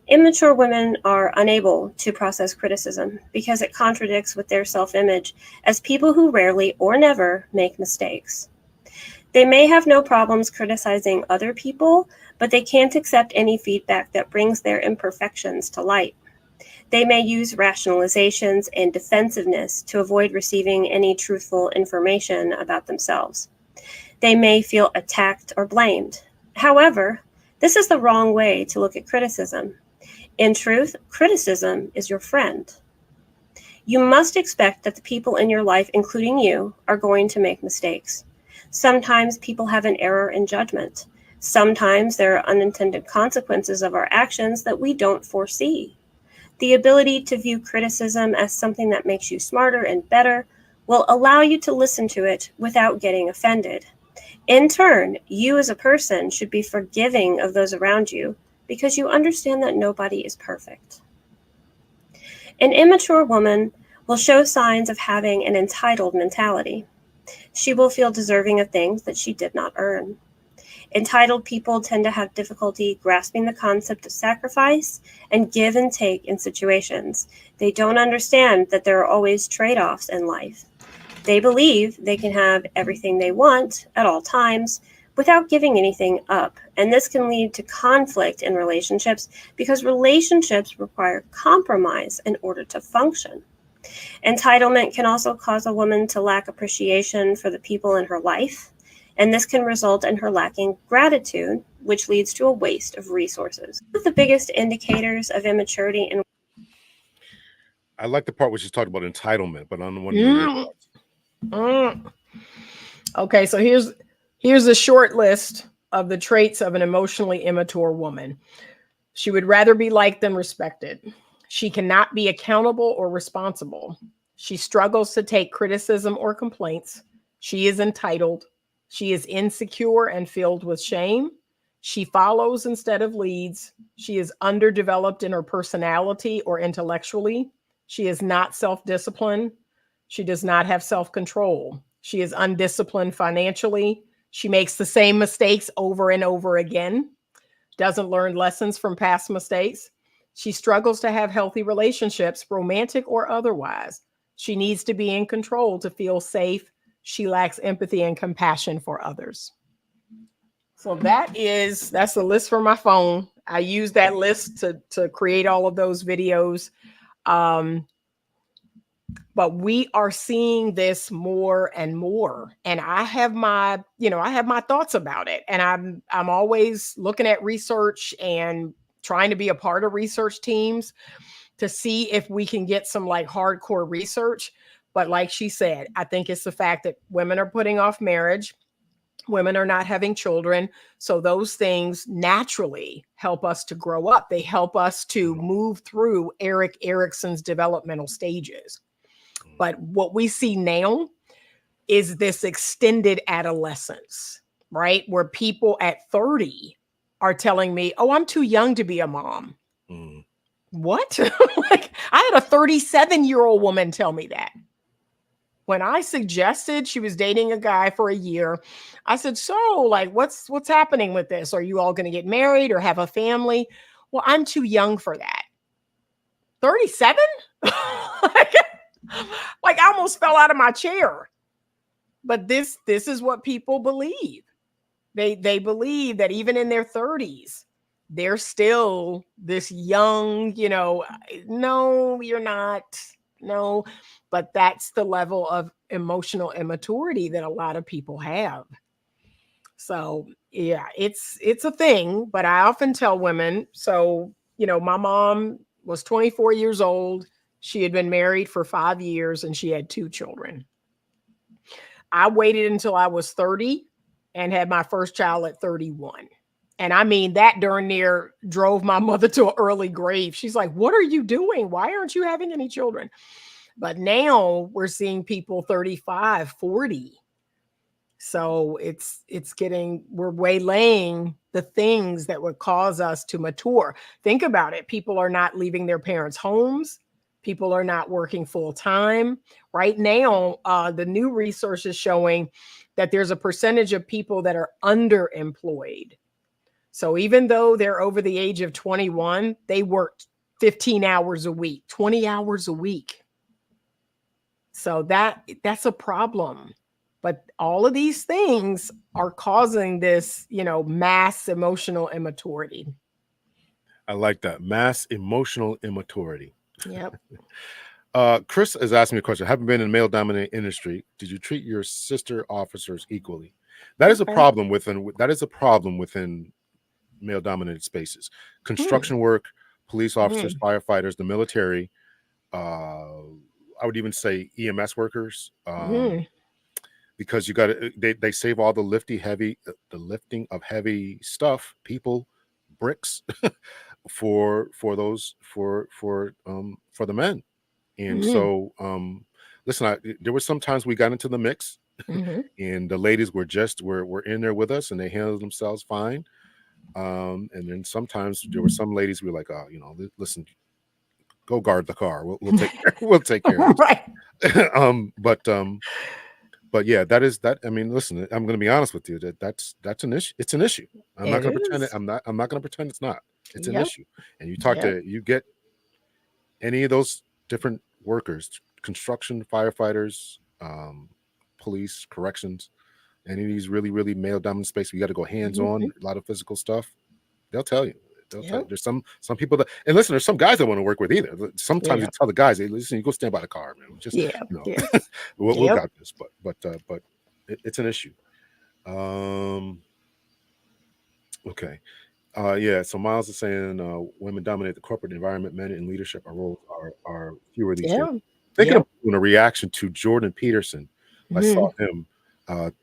Immature women are unable to process criticism because it contradicts with their self-image as people who rarely or never make mistakes. They may have no problems criticizing other people, but they can't accept any feedback that brings their imperfections to light. They may use rationalizations and defensiveness to avoid receiving any truthful information about themselves. They may feel attacked or blamed. However, this is the wrong way to look at criticism. In truth, criticism is your friend. You must expect that the people in your life, including you, are going to make mistakes. Sometimes people have an error in judgment. Sometimes there are unintended consequences of our actions that we don't foresee. The ability to view criticism as something that makes you smarter and better will allow you to listen to it without getting offended. In turn, you as a person should be forgiving of those around you because you understand that nobody is perfect. An immature woman will show signs of having an entitled mentality. She will feel deserving of things that she did not earn. Entitled people tend to have difficulty grasping the concept of sacrifice and give and take in situations. They don't understand that there are always trade-offs in life. They believe they can have everything they want at all times without giving anything up. And this can lead to conflict in relationships because relationships require compromise in order to function. Entitlement can also cause a woman to lack appreciation for the people in her life, and this can result in her lacking gratitude, which leads to a waste of resources. One of the biggest indicators of immaturity in I like the part where she talked about entitlement, but I don't want to hear your thoughts. Okay, so here's a short list of the traits of an emotionally immature woman. She would rather be liked than respected. She cannot be accountable or responsible. She struggles to take criticism or complaints. She is entitled. She is insecure and filled with shame. She follows instead of leads. She is underdeveloped in her personality or intellectually. She is not self-disciplined. She does not have self-control. She is undisciplined financially. She makes the same mistakes over and over again. Doesn't learn lessons from past mistakes. She struggles to have healthy relationships, romantic or otherwise. She needs to be in control to feel safe. She lacks empathy and compassion for others. So that's the list for my phone. I use that list to create all of those videos. But we are seeing this more and more, and I have my thoughts about it, and I'm always looking at research and trying to be a part of research teams to see if we can get some like hardcore research. But like she said, I think it's the fact that women are putting off marriage, women are not having children, so those things naturally help us to grow up. They help us to move through Erik Erikson's developmental stages. But what we see now is this extended adolescence, right? Where people at 30 are telling me, oh, I'm too young to be a mom. What? Like, I had a 37-year-old woman tell me that. When I suggested she was dating a guy for a year, I said, so like, what's happening with this? Are you all going to get married or have a family? Well, I'm too young for that. 37? Like I almost fell out of my chair. But this is what people believe. They believe that even in their 30s, they're still this young, no, you're not. No, but that's the level of emotional immaturity that a lot of people have. So, yeah, it's a thing, but I often tell women, so, my mom was 24 years old. She had been married for 5 years and she had 2 children. I waited until I was 30 and had my first child at 31. And I mean, that darn near drove my mother to an early grave. She's like, what are you doing? Why aren't you having any children? But now we're seeing people 35, 40. So we're waylaying the things that would cause us to mature. Think about it. People are not leaving their parents' homes. People are not working full time. Right now, the new research is showing that there's a percentage of people that are underemployed. So even though they're over the age of 21, they work 15 hours a week, 20 hours a week. So that's a problem. But all of these things are causing this, mass emotional immaturity. I like that. Mass emotional immaturity. Yep. Chris is asking me a question. Having been in a male-dominated industry, did you treat your sister officers equally? That is a problem within male-dominated spaces. Construction work, police officers, firefighters, the military. I would even say EMS workers, Mhm. because you got to they save all the lifting of heavy stuff, people, bricks for those for the men. And Mhm. so listen, there were some times we got into the mix, Mhm. and the ladies were in there with us, and they handled themselves fine. And then sometimes there were some ladies who were like, oh, listen, go guard the car. We'll take we'll take care of Right. this. But yeah, that is that. I mean, listen, I'm going to be honest with you. That's an issue. It's an issue. I'm not It going to pretend it. is. I'm not going to pretend it's not. It's an Yep. issue. And Yep. you get any of those different workers, construction, firefighters, police, corrections, any of these really, really male dominant space, we got to go hands on, Mhm. a lot of physical stuff. They'll tell you. They'll tell you. Yep. There's some people that, and listen, there's some guys that want to work with either. Sometimes you Yeah. tell the guys, hey, listen, you go stand by the car, man. Just Yeah. Yeah. we'll Yep. got this. But it's an issue. Okay. Yeah. So Miles is saying women dominate the corporate environment. Men in leadership roles are fewer these days. Yeah. Thinking Yep. of doing a reaction to Jordan Peterson, I saw Mhm. him.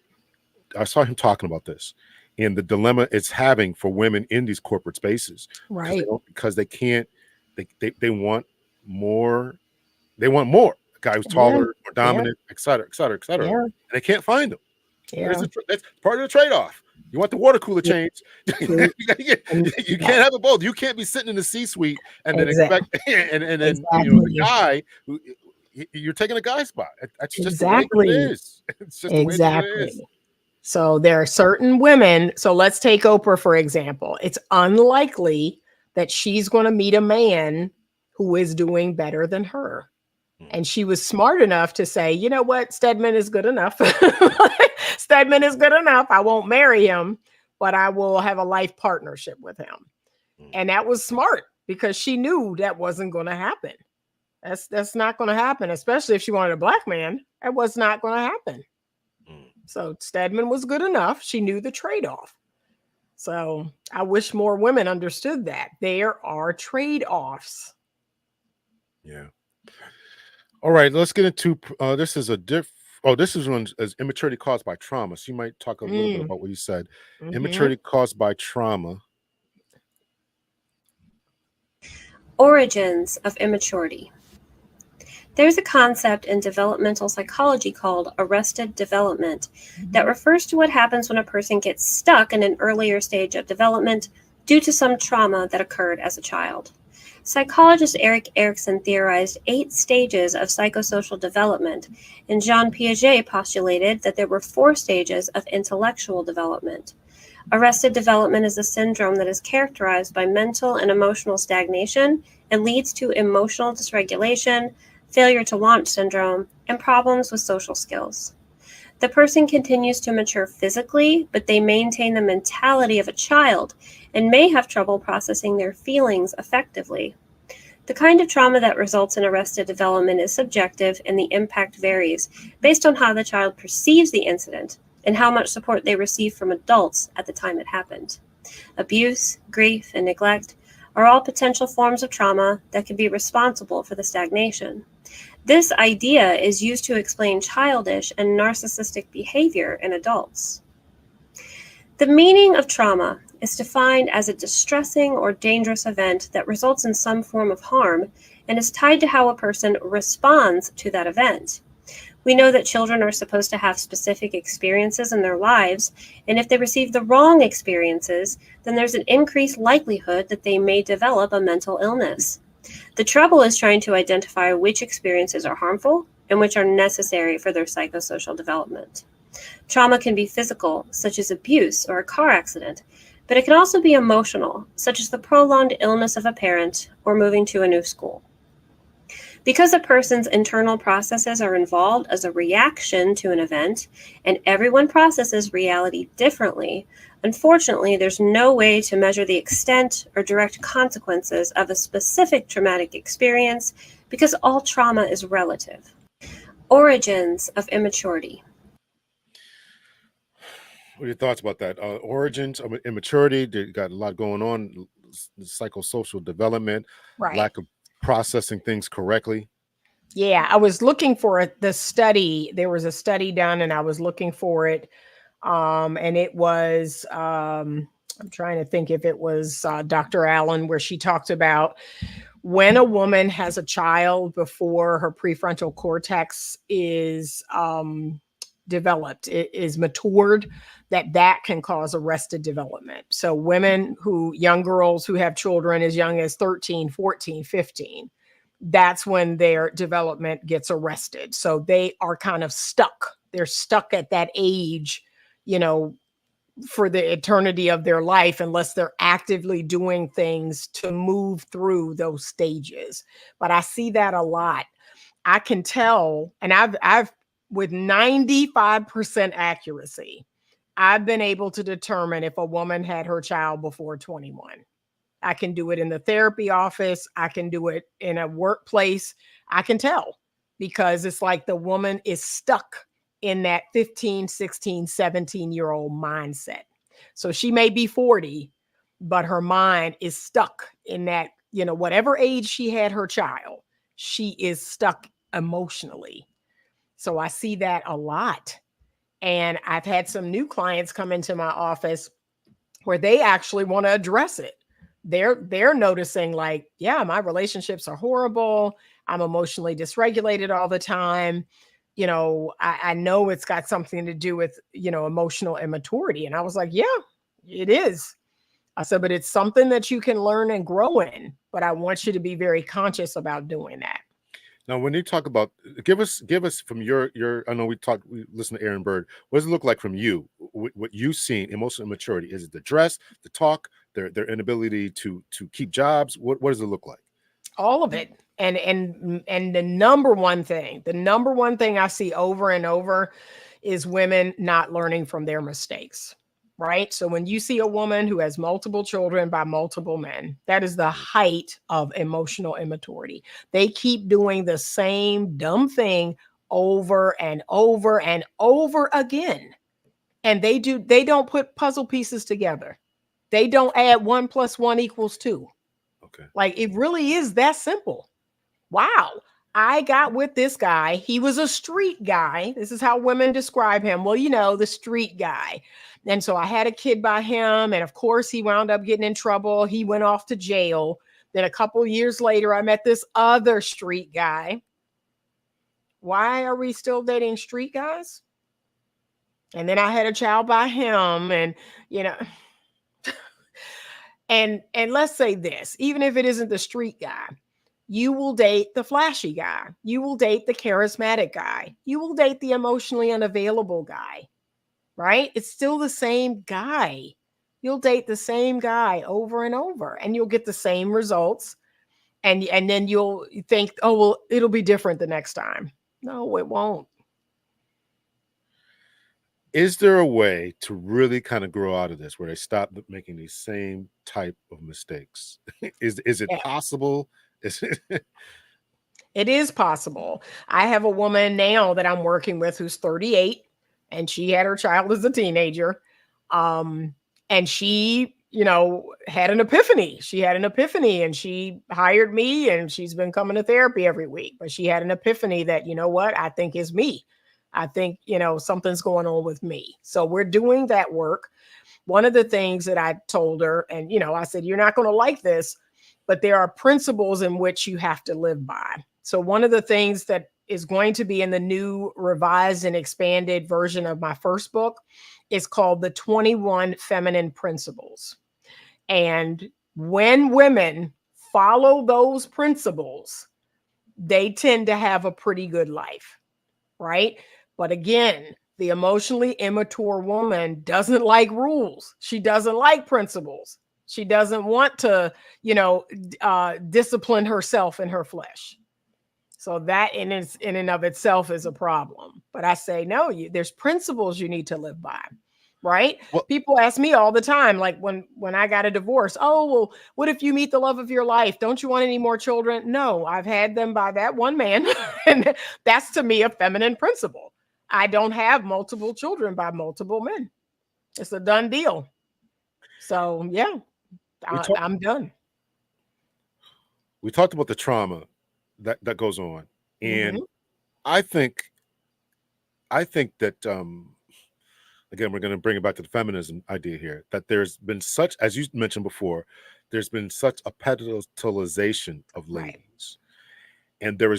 I saw him talking about this and the dilemma it's having for women in these corporate spaces Right. because they can't. They want more. They want more. A guy who's Yeah. taller, more Yeah. dominant, et cetera, et cetera, et cetera. Yeah. And they can't find them. Yeah. That's part of the trade-off. You want the water cooler Yeah. change. True. And You yeah. can't have it both. You can't be sitting in the C-suite and then Exactly. expect and then the Exactly. guy who you're taking a guy spot. That's just the way that it Exactly. is. It's just the way that it is. Exactly. So there are certain women. So let's take Oprah, for example. It's unlikely that she's going to meet a man who is doing better than her. And she was smart enough to say, you know what? Stedman is good enough. Stedman is good enough. I won't marry him, but I will have a life partnership with him. And that was smart because she knew that wasn't going to happen. That's not going to happen, especially if she wanted a black man. That was not going to happen. So Stedman was good enough. She knew the trade-off. So I wish more women understood that. There are trade-offs. Yeah. All right, let's get into this is a this is one as immaturity caused by trauma. So you might talk a little bit about what you said. Mhm. Immaturity caused by trauma. Origins of immaturity. There's a concept in developmental psychology called arrested development that refers to what happens when a person gets stuck in an earlier stage of development due to some trauma that occurred as a child. Psychologist Erik Erikson theorized 8 stages of psychosocial development, and Jean Piaget postulated that there were 4 stages of intellectual development. Arrested development is a syndrome that is characterized by mental and emotional stagnation and leads to emotional dysregulation, failure to launch syndrome, and problems with social skills. The person continues to mature physically, but they maintain the mentality of a child and may have trouble processing their feelings effectively. The kind of trauma that results in arrested development is subjective, and the impact varies based on how the child perceives the incident and how much support they receive from adults at the time it happened. Abuse, grief, and neglect are all potential forms of trauma that can be responsible for the stagnation. This idea is used to explain childish and narcissistic behavior in adults. The meaning of trauma is defined as a distressing or dangerous event that results in some form of harm and is tied to how a person responds to that event. We know that children are supposed to have specific experiences in their lives, and if they receive the wrong experiences, then there's an increased likelihood that they may develop a mental illness. The trouble is trying to identify which experiences are harmful and which are necessary for their psychosocial development. Trauma can be physical, such as abuse or a car accident, but it can also be emotional, such as the prolonged illness of a parent or moving to a new school. Because a person's internal processes are involved as a reaction to an event, and everyone processes reality differently, unfortunately, there's no way to measure the extent or direct consequences of a specific traumatic experience because all trauma is relative. Origins of immaturity. What are your thoughts about that? Origins of immaturity. They got a lot going on. Psychosocial development, Right. lack of processing things correctly. Yeah, I was looking for the study. There was a study done, and I was looking for it. And it was, I'm trying to think if it was Dr. Allen, where she talked about when a woman has a child before her prefrontal cortex is developed, it is matured, that can cause arrested development. So women young girls who have children as young as 13, 14, 15, that's when their development gets arrested. So they are kind of stuck. They're stuck at that age, you know, for the eternity of their life, unless they're actively doing things to move through those stages. But I see that a lot. I can tell, and I've with 95% accuracy, I've been able to determine if a woman had her child before 21. I can do it in the therapy office. I can do it in a workplace. I can tell, because it's like the woman is stuck in that 15, 16, 17-year-old mindset. So she may be 40, but her mind is stuck in that, whatever age she had her child, she is stuck emotionally. So I see that a lot. And I've had some new clients come into my office where they actually want to address it. They're noticing, like, yeah, my relationships are horrible. I'm emotionally dysregulated all the time. I know it's got something to do with, emotional immaturity. And I was like, yeah, it is. I said, but it's something that you can learn and grow in. But I want you to be very conscious about doing that. Now, when you talk about, give us from your, I know we listen to Aaron Bird. What does it look like from you? What you've seen, emotional immaturity? Is it the dress, the talk, their inability to keep jobs? What does it look like? All of it. And the number one thing I see over and over is women not learning from their mistakes. Right? So when you see a woman who has multiple children by multiple men, that is the height of emotional immaturity. They keep doing the same dumb thing over and over and over again. And they don't put puzzle pieces together. They don't add 1 + 1 = 2. Okay. Like, it really is that simple. Wow. I got with this guy. He was a street guy. This is how women describe him. Well, the street guy. And so I had a kid by him. And of course, he wound up getting in trouble. He went off to jail. Then a couple years later, I met this other street guy. Why are we still dating street guys? And then I had a child by him. And, and let's say this, even if it isn't the street guy, you will date the flashy guy. You will date the charismatic guy. You will date the emotionally unavailable guy, right? It's still the same guy. You'll date the same guy over and over, and you'll get the same results. And then you'll think, oh, well, it'll be different the next time. No, it won't. Is there a way to really kind of grow out of this, where they stop making these same type of mistakes? Is it possible? It is possible. I have a woman now that I'm working with who's 38, and she had her child as a teenager. And she, had an epiphany. She had an epiphany, and she hired me, and she's been coming to therapy every week. But she had an epiphany that, you know what, I think is me. I think, something's going on with me. So we're doing that work. One of the things that I told her, and, I said, you're not going to like this, but there are principles in which you have to live by. So one of the things that is going to be in the new revised and expanded version of my first book is called the 21 Feminine Principles. And when women follow those principles, they tend to have a pretty good life, right? But again, the emotionally immature woman doesn't like rules. She doesn't like principles. She doesn't want to, discipline herself in her flesh. So that in and of itself is a problem. But I say, no, there's principles you need to live by, right? Well, people ask me all the time, like when I got a divorce, oh, well, what if you meet the love of your life? Don't you want any more children? No, I've had them by that one man. And that's, to me, a feminine principle. I don't have multiple children by multiple men. It's a done deal. So, yeah, I'm done. We talked about the trauma that goes on And I think that again, we're going to bring it back to the feminism idea here, that there's been such, as you mentioned before, there's been such a pedestalization of Right. ladies, and there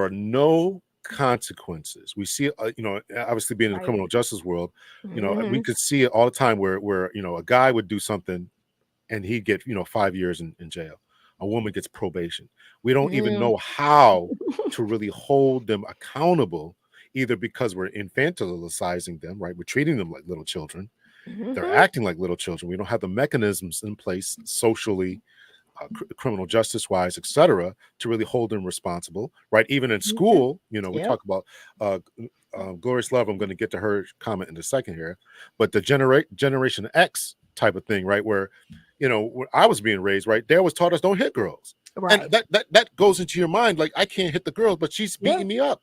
are no consequences. We see, obviously being in the Right. criminal justice world, we could see it all the time where a guy would do something and he'd get 5 years in jail. A woman gets probation. We don't even know how to really hold them accountable, either because we're infantilizing them, right? We're treating them like little children. They're acting like little children. We don't have the mechanisms in place socially, criminal justice wise, etc., to really hold them responsible, right? Even in school, we talk about Glorious Love. I'm going to get to her comment in a second here, but the Generation X type of thing, right? Where, when I was being raised, right, they always taught us don't hit girls, Right. and that goes into your mind, like, I can't hit the girls, but she's beating me up.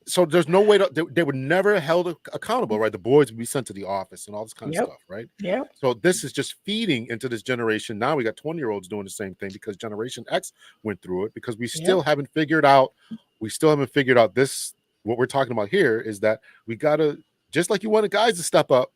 So there's no way they were never held accountable, right? The boys would be sent to the office and all this kind of stuff, right? Yeah. So this is just feeding into this generation. Now we got 20-year-olds doing the same thing because Generation X went through it, because we still haven't figured out this. What we're talking about here is that we gotta, just like you wanted guys to step up,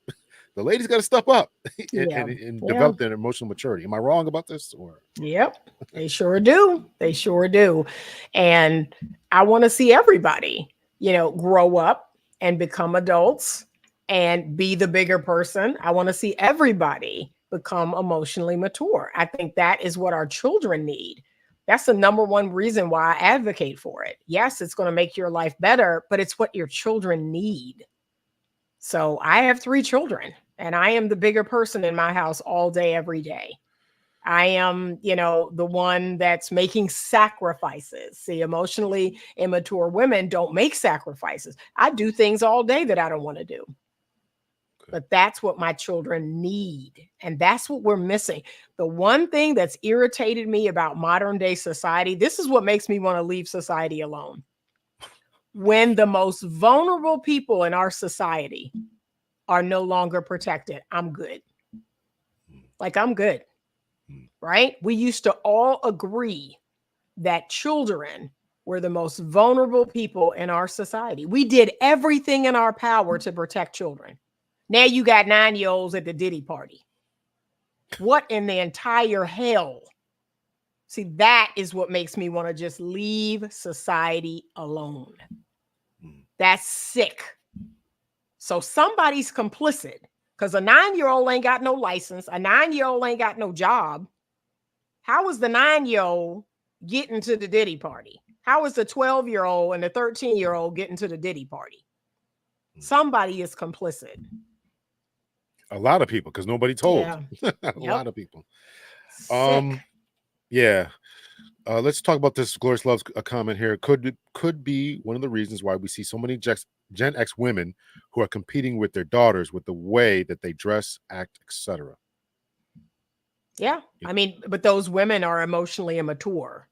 the ladies got to step up and develop their emotional maturity. Am I wrong about this? Or Yep, they sure do. They sure do. And I want to see everybody, grow up and become adults and be the bigger person. I want to see everybody become emotionally mature. I think that is what our children need. That's the number one reason why I advocate for it. Yes, it's going to make your life better, but it's what your children need. So I have 3 children, and I am the bigger person in my house all day, every day. I am, the one that's making sacrifices. See, emotionally immature women don't make sacrifices. I do things all day that I don't want to do. But that's what my children need. And that's what we're missing. The one thing that's irritated me about modern day society, this is what makes me want to leave society alone. When the most vulnerable people in our society are no longer protected, I'm good. Like, I'm good. Right? We used to all agree that children were the most vulnerable people in our society. We did everything in our power to protect children. Now you got 9-year-olds at the Diddy party. What in the entire hell? See, that is what makes me want to just leave society alone. That's sick. So somebody's complicit, because a 9-year-old ain't got no license. A 9-year-old ain't got no job. How is the 9-year-old getting to the Diddy party? How is the 12-year-old and the 13-year-old getting to the Diddy party? Somebody is complicit. A lot of people, because nobody told. Yeah. A lot of people. Sick. Yeah. Let's talk about this. Glorious Love's a comment here. Could be one of the reasons why we see so many Gen X women who are competing with their daughters with the way that they dress, act, etc. Yeah. I mean, but those women are emotionally immature,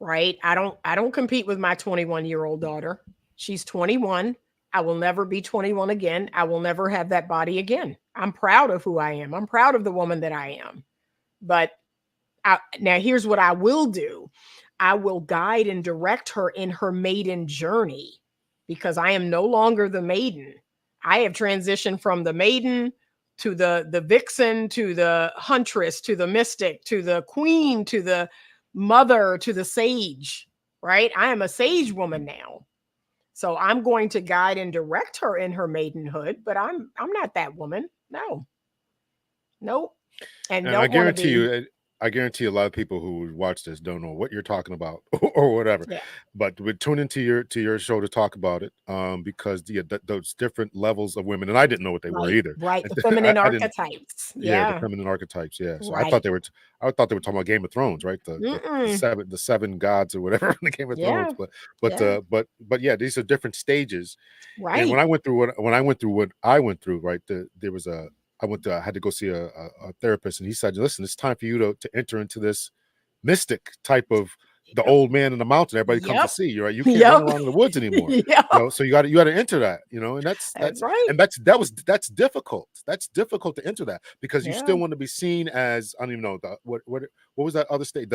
right? I don't compete with my 21-year-old daughter. She's 21. I will never be 21 again. I will never have that body again. I'm proud of who I am. I'm proud of the woman that I am. But now here's what I will do. I will guide and direct her in her maiden journey, because I am no longer the maiden. I have transitioned from the maiden to the vixen, to the huntress, to the mystic, to the queen, to the mother, to the sage, right? I am a sage woman now. So I'm going to guide and direct her in her maidenhood, but I'm not that woman. No. Nope. And I guarantee a lot of people who watch this don't know what you're talking about or whatever. Yeah. But we tune into your show to talk about it, because those different levels of women, and I didn't know what they were either. Right, the feminine archetypes. The feminine archetypes. Yeah. So Right. I thought they were talking about Game of Thrones, right? The seven gods or whatever in the Game of Thrones. But yeah, these are different stages. Right. And when I went through what I went through, right, I had to go see a therapist, and he said, listen, it's time for you to enter into this mystic type of the old man in the mountain. Everybody comes to see you, right? You can't run around in the woods anymore. So you got to enter that, and that's right. And that's difficult. That's difficult to enter that, because you still want to be seen as, I don't even know what was that other state,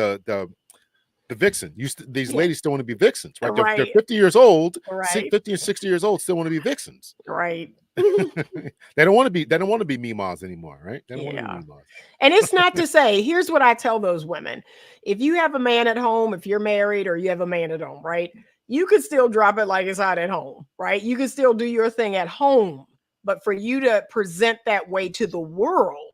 the vixen. These Yeah. ladies still want to be vixens, right? They're Right. 50 years old, Right. 50 or 60 years old, still want to be vixens. Right. They don't want to be memas anymore, right? They don't want to be Yeah. memas. And it's not to say, here's what I tell those women. If you have a man at home, if you're married or you have a man at home, right? You could still drop it like it's hot at home, right? You can still do your thing at home. But for you to present that way to the world,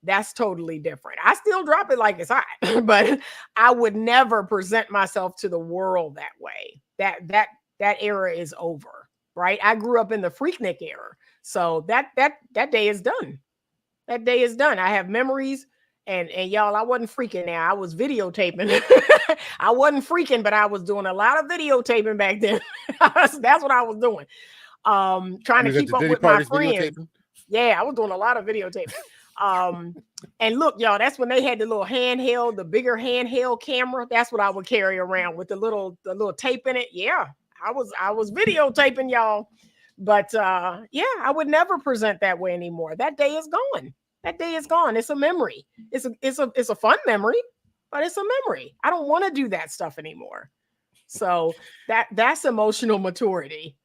that's totally different. I still drop it like it's hot, but I would never present myself to the world that way. That era is over, right? I grew up in the Freaknik era. So that day is done. That day is done. I have memories, and y'all, I wasn't freaking now. I was videotaping. I wasn't freaking, but I was doing a lot of videotaping back then. That's what I was doing. Trying to keep up with my friends. Yeah, I was doing a lot of videotaping. And look, y'all, that's when they had the little handheld, the bigger handheld camera. That's what I would carry around with the little tape in it. Yeah, I was videotaping, y'all. But yeah, I would never present that way anymore. That day is gone. That day is gone. It's a memory. It's a fun memory, but it's a memory. I don't want to do that stuff anymore. So that's emotional maturity.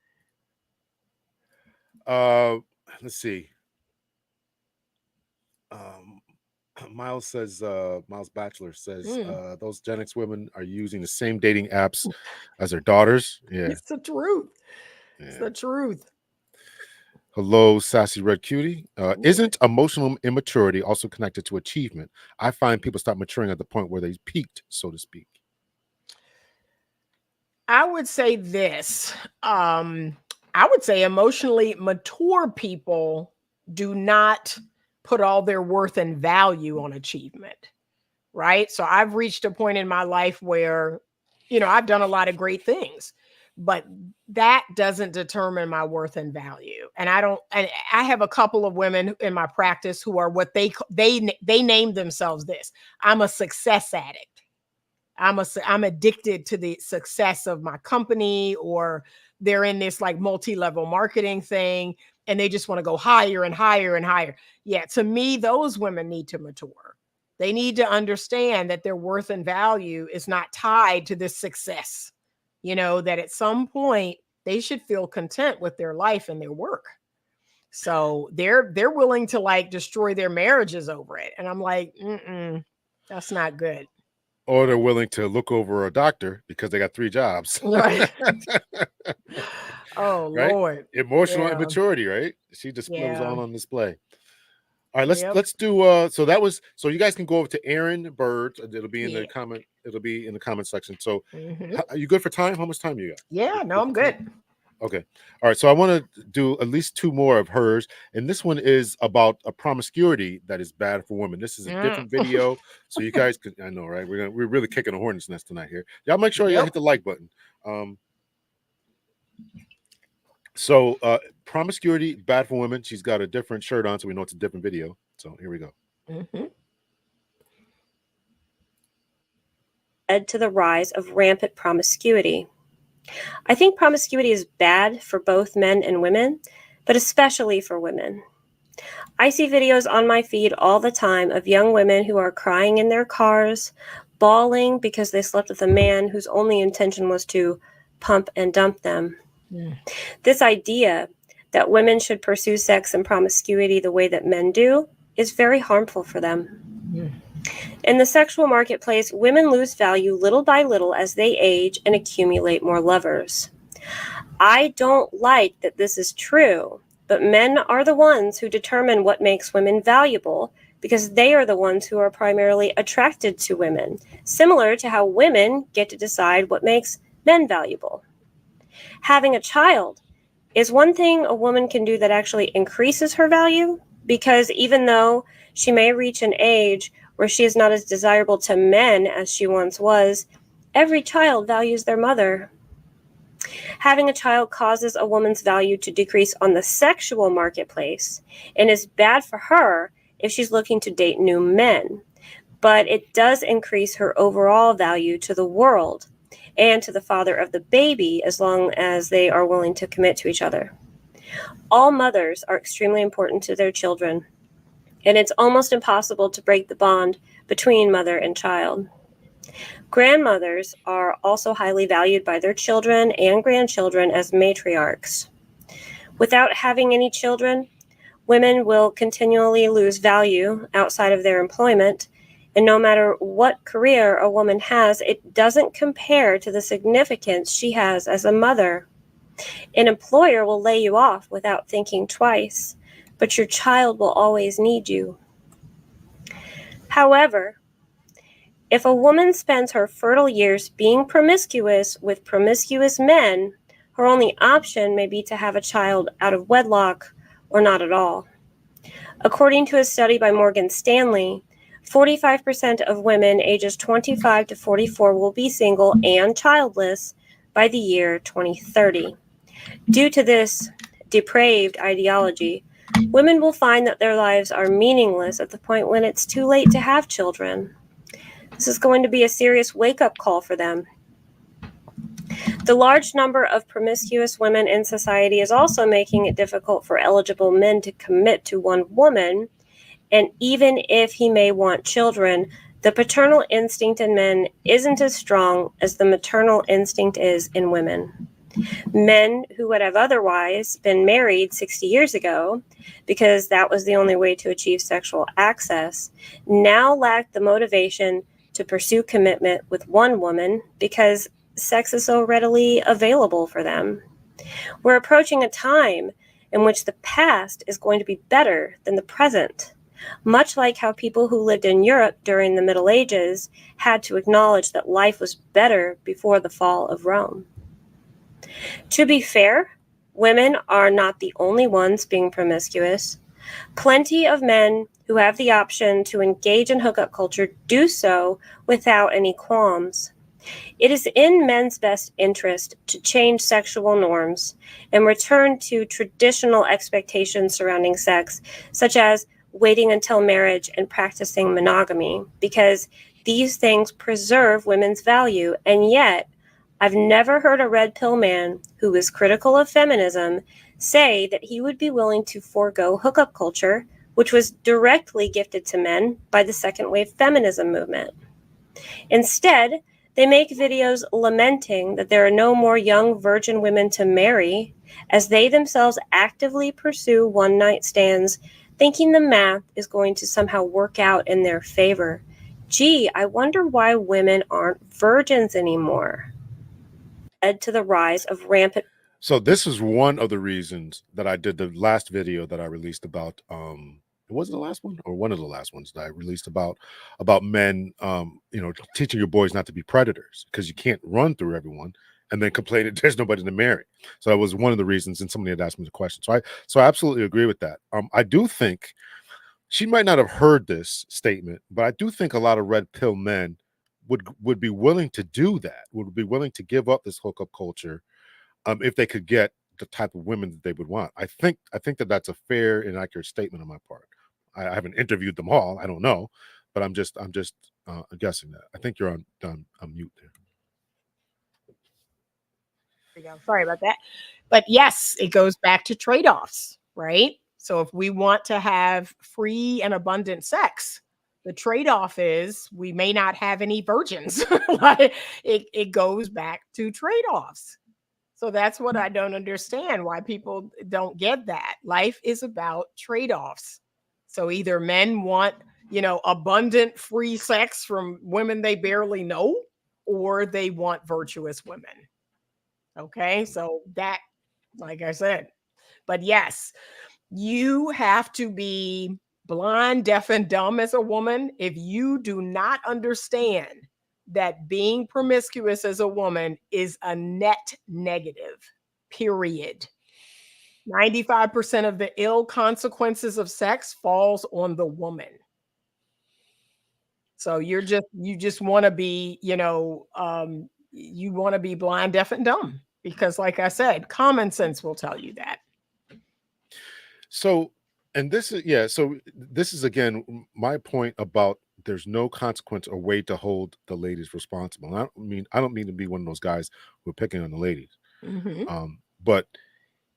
Let's see. Miles Bachelor says those Gen X women are using the same dating apps as their daughters. Yeah, it's the truth. Yeah. It's the truth. Hello, Sassy Red Cutie. Isn't emotional immaturity also connected to achievement? I find people stop maturing at the point where they peaked, so to speak. I would say this. I would say emotionally mature people do not put all their worth and value on achievement, right? So I've reached a point in my life where, I've done a lot of great things, but that doesn't determine my worth and value. And I have a couple of women in my practice who are what they named themselves this. I'm a success addict. I'm addicted to the success of my company, or they're in this like multi-level marketing thing and they just want to go higher and higher and higher. Yeah, to me, those women need to mature. They need to understand that their worth and value is not tied to this success. That at some point they should feel content with their life and their work. So they're willing to like destroy their marriages over it. And I'm like, that's not good. Or they're willing to look over a doctor because they got 3 jobs. Right. Oh, right? Lord. Emotional immaturity, right? She just was all on display. All right, let's do so you guys can go over to Aaron Bird. It'll be in the comment. It'll be in the comment section. So are you good for time? How much time you got? Yeah, no, I'm good. Okay. All right. So I want to do at least 2 more of hers. And this one is about a promiscuity that is bad for women. This is a different video. So you guys can, I know, right? We're really kicking a hornet's nest tonight here. Y'all make sure y'all hit the like button. So promiscuity, bad for women. She's got a different shirt on, so we know it's a different video. So here we go. Led to the rise of rampant promiscuity. I think promiscuity is bad for both men and women, but especially for women. I see videos on my feed all the time of young women who are crying in their cars, bawling because they slept with a man whose only intention was to pump and dump them. This idea that women should pursue sex and promiscuity the way that men do is very harmful for them. In the sexual marketplace, women lose value little by little as they age and accumulate more lovers. I don't like that this is true, but men are the ones who determine what makes women valuable because they are the ones who are primarily attracted to women, similar to how women get to decide what makes men valuable. Having a child is one thing a woman can do that actually increases her value, because even though she may reach an age where she is not as desirable to men as she once was, every child values their mother. Having a child causes a woman's value to decrease on the sexual marketplace and is bad for her if she's looking to date new men. But it does increase her overall value to the world and to the father of the baby as long as they are willing to commit to each other. All mothers are extremely important to their children, and it's almost impossible to break the bond between mother and child. Grandmothers are also highly valued by their children and grandchildren as matriarchs. Without having any children, women will continually lose value outside of their employment, and no matter what career a woman has, it doesn't compare to the significance she has as a mother. An employer will lay you off without thinking twice, but your child will always need you. However, if a woman spends her fertile years being promiscuous with promiscuous men, her only option may be to have a child out of wedlock or not at all. According to a study by Morgan Stanley, 45% of women ages 25 to 44 will be single and childless by the year 2030. Due to this depraved ideology, women will find that their lives are meaningless at the point when it's too late to have children. This is going to be a serious wake-up call for them. The large number of promiscuous women in society is also making it difficult for eligible men to commit to one woman, and even if he may want children, the paternal instinct in men isn't as strong as the maternal instinct is in women. Men who would have otherwise been married 60 years ago, because that was the only way to achieve sexual access, now lack the motivation to pursue commitment with one woman because sex is so readily available for them. We're approaching a time in which the past is going to be better than the present, much like how people who lived in Europe during the Middle Ages had to acknowledge that life was better before the fall of Rome. To be fair, women are not the only ones being promiscuous. Plenty of men who have the option to engage in hookup culture do so without any qualms. It is in men's best interest to change sexual norms and return to traditional expectations surrounding sex, such as waiting until marriage and practicing monogamy, because these things preserve women's value. And yet, I've never heard a red pill man who is critical of feminism say that he would be willing to forego hookup culture, which was directly gifted to men by the second wave feminism movement. Instead, they make videos lamenting that there are no more young virgin women to marry, as they themselves actively pursue one-night stands, thinking the math is going to somehow work out in their favor. Gee, I wonder why women aren't virgins anymore. Led to the rise of rampant. So this is one of the reasons that I did the last video that I released about it wasn't the last one or one of the last ones that I released about men teaching your boys not to be predators, because you can't run through everyone and then complain that there's nobody to marry. So that was one of the reasons, and somebody had asked me the question. So I absolutely agree with that. I do think she might not have heard this statement, but I do think a lot of red pill men would be willing to do that, would be willing to give up this hookup culture if they could get the type of women that they would want. I think that that's a fair and accurate statement on my part. I haven't interviewed them all. I don't know, but I'm just guessing that. I think you're on mute there. There you go. Sorry about that. But yes, it goes back to trade-offs, right? So if we want to have free and abundant sex, the trade-off is we may not have any virgins. Like, it goes back to trade-offs. So that's what I don't understand, why people don't get that. Life is about trade-offs. So either men want, abundant free sex from women they barely know, or they want virtuous women. Okay, so that, like I said, but yes, you have to be blind, deaf, and dumb as a woman if you do not understand that being promiscuous as a woman is a net negative, period. 95% of the ill consequences of sex falls on the woman. So you just want to be, you want to be blind, deaf, and dumb, because like I said, common sense will tell you that. So, and this is again my point about there's no consequence or way to hold the ladies responsible. I don't mean to be one of those guys who are picking on the ladies. Mhm. But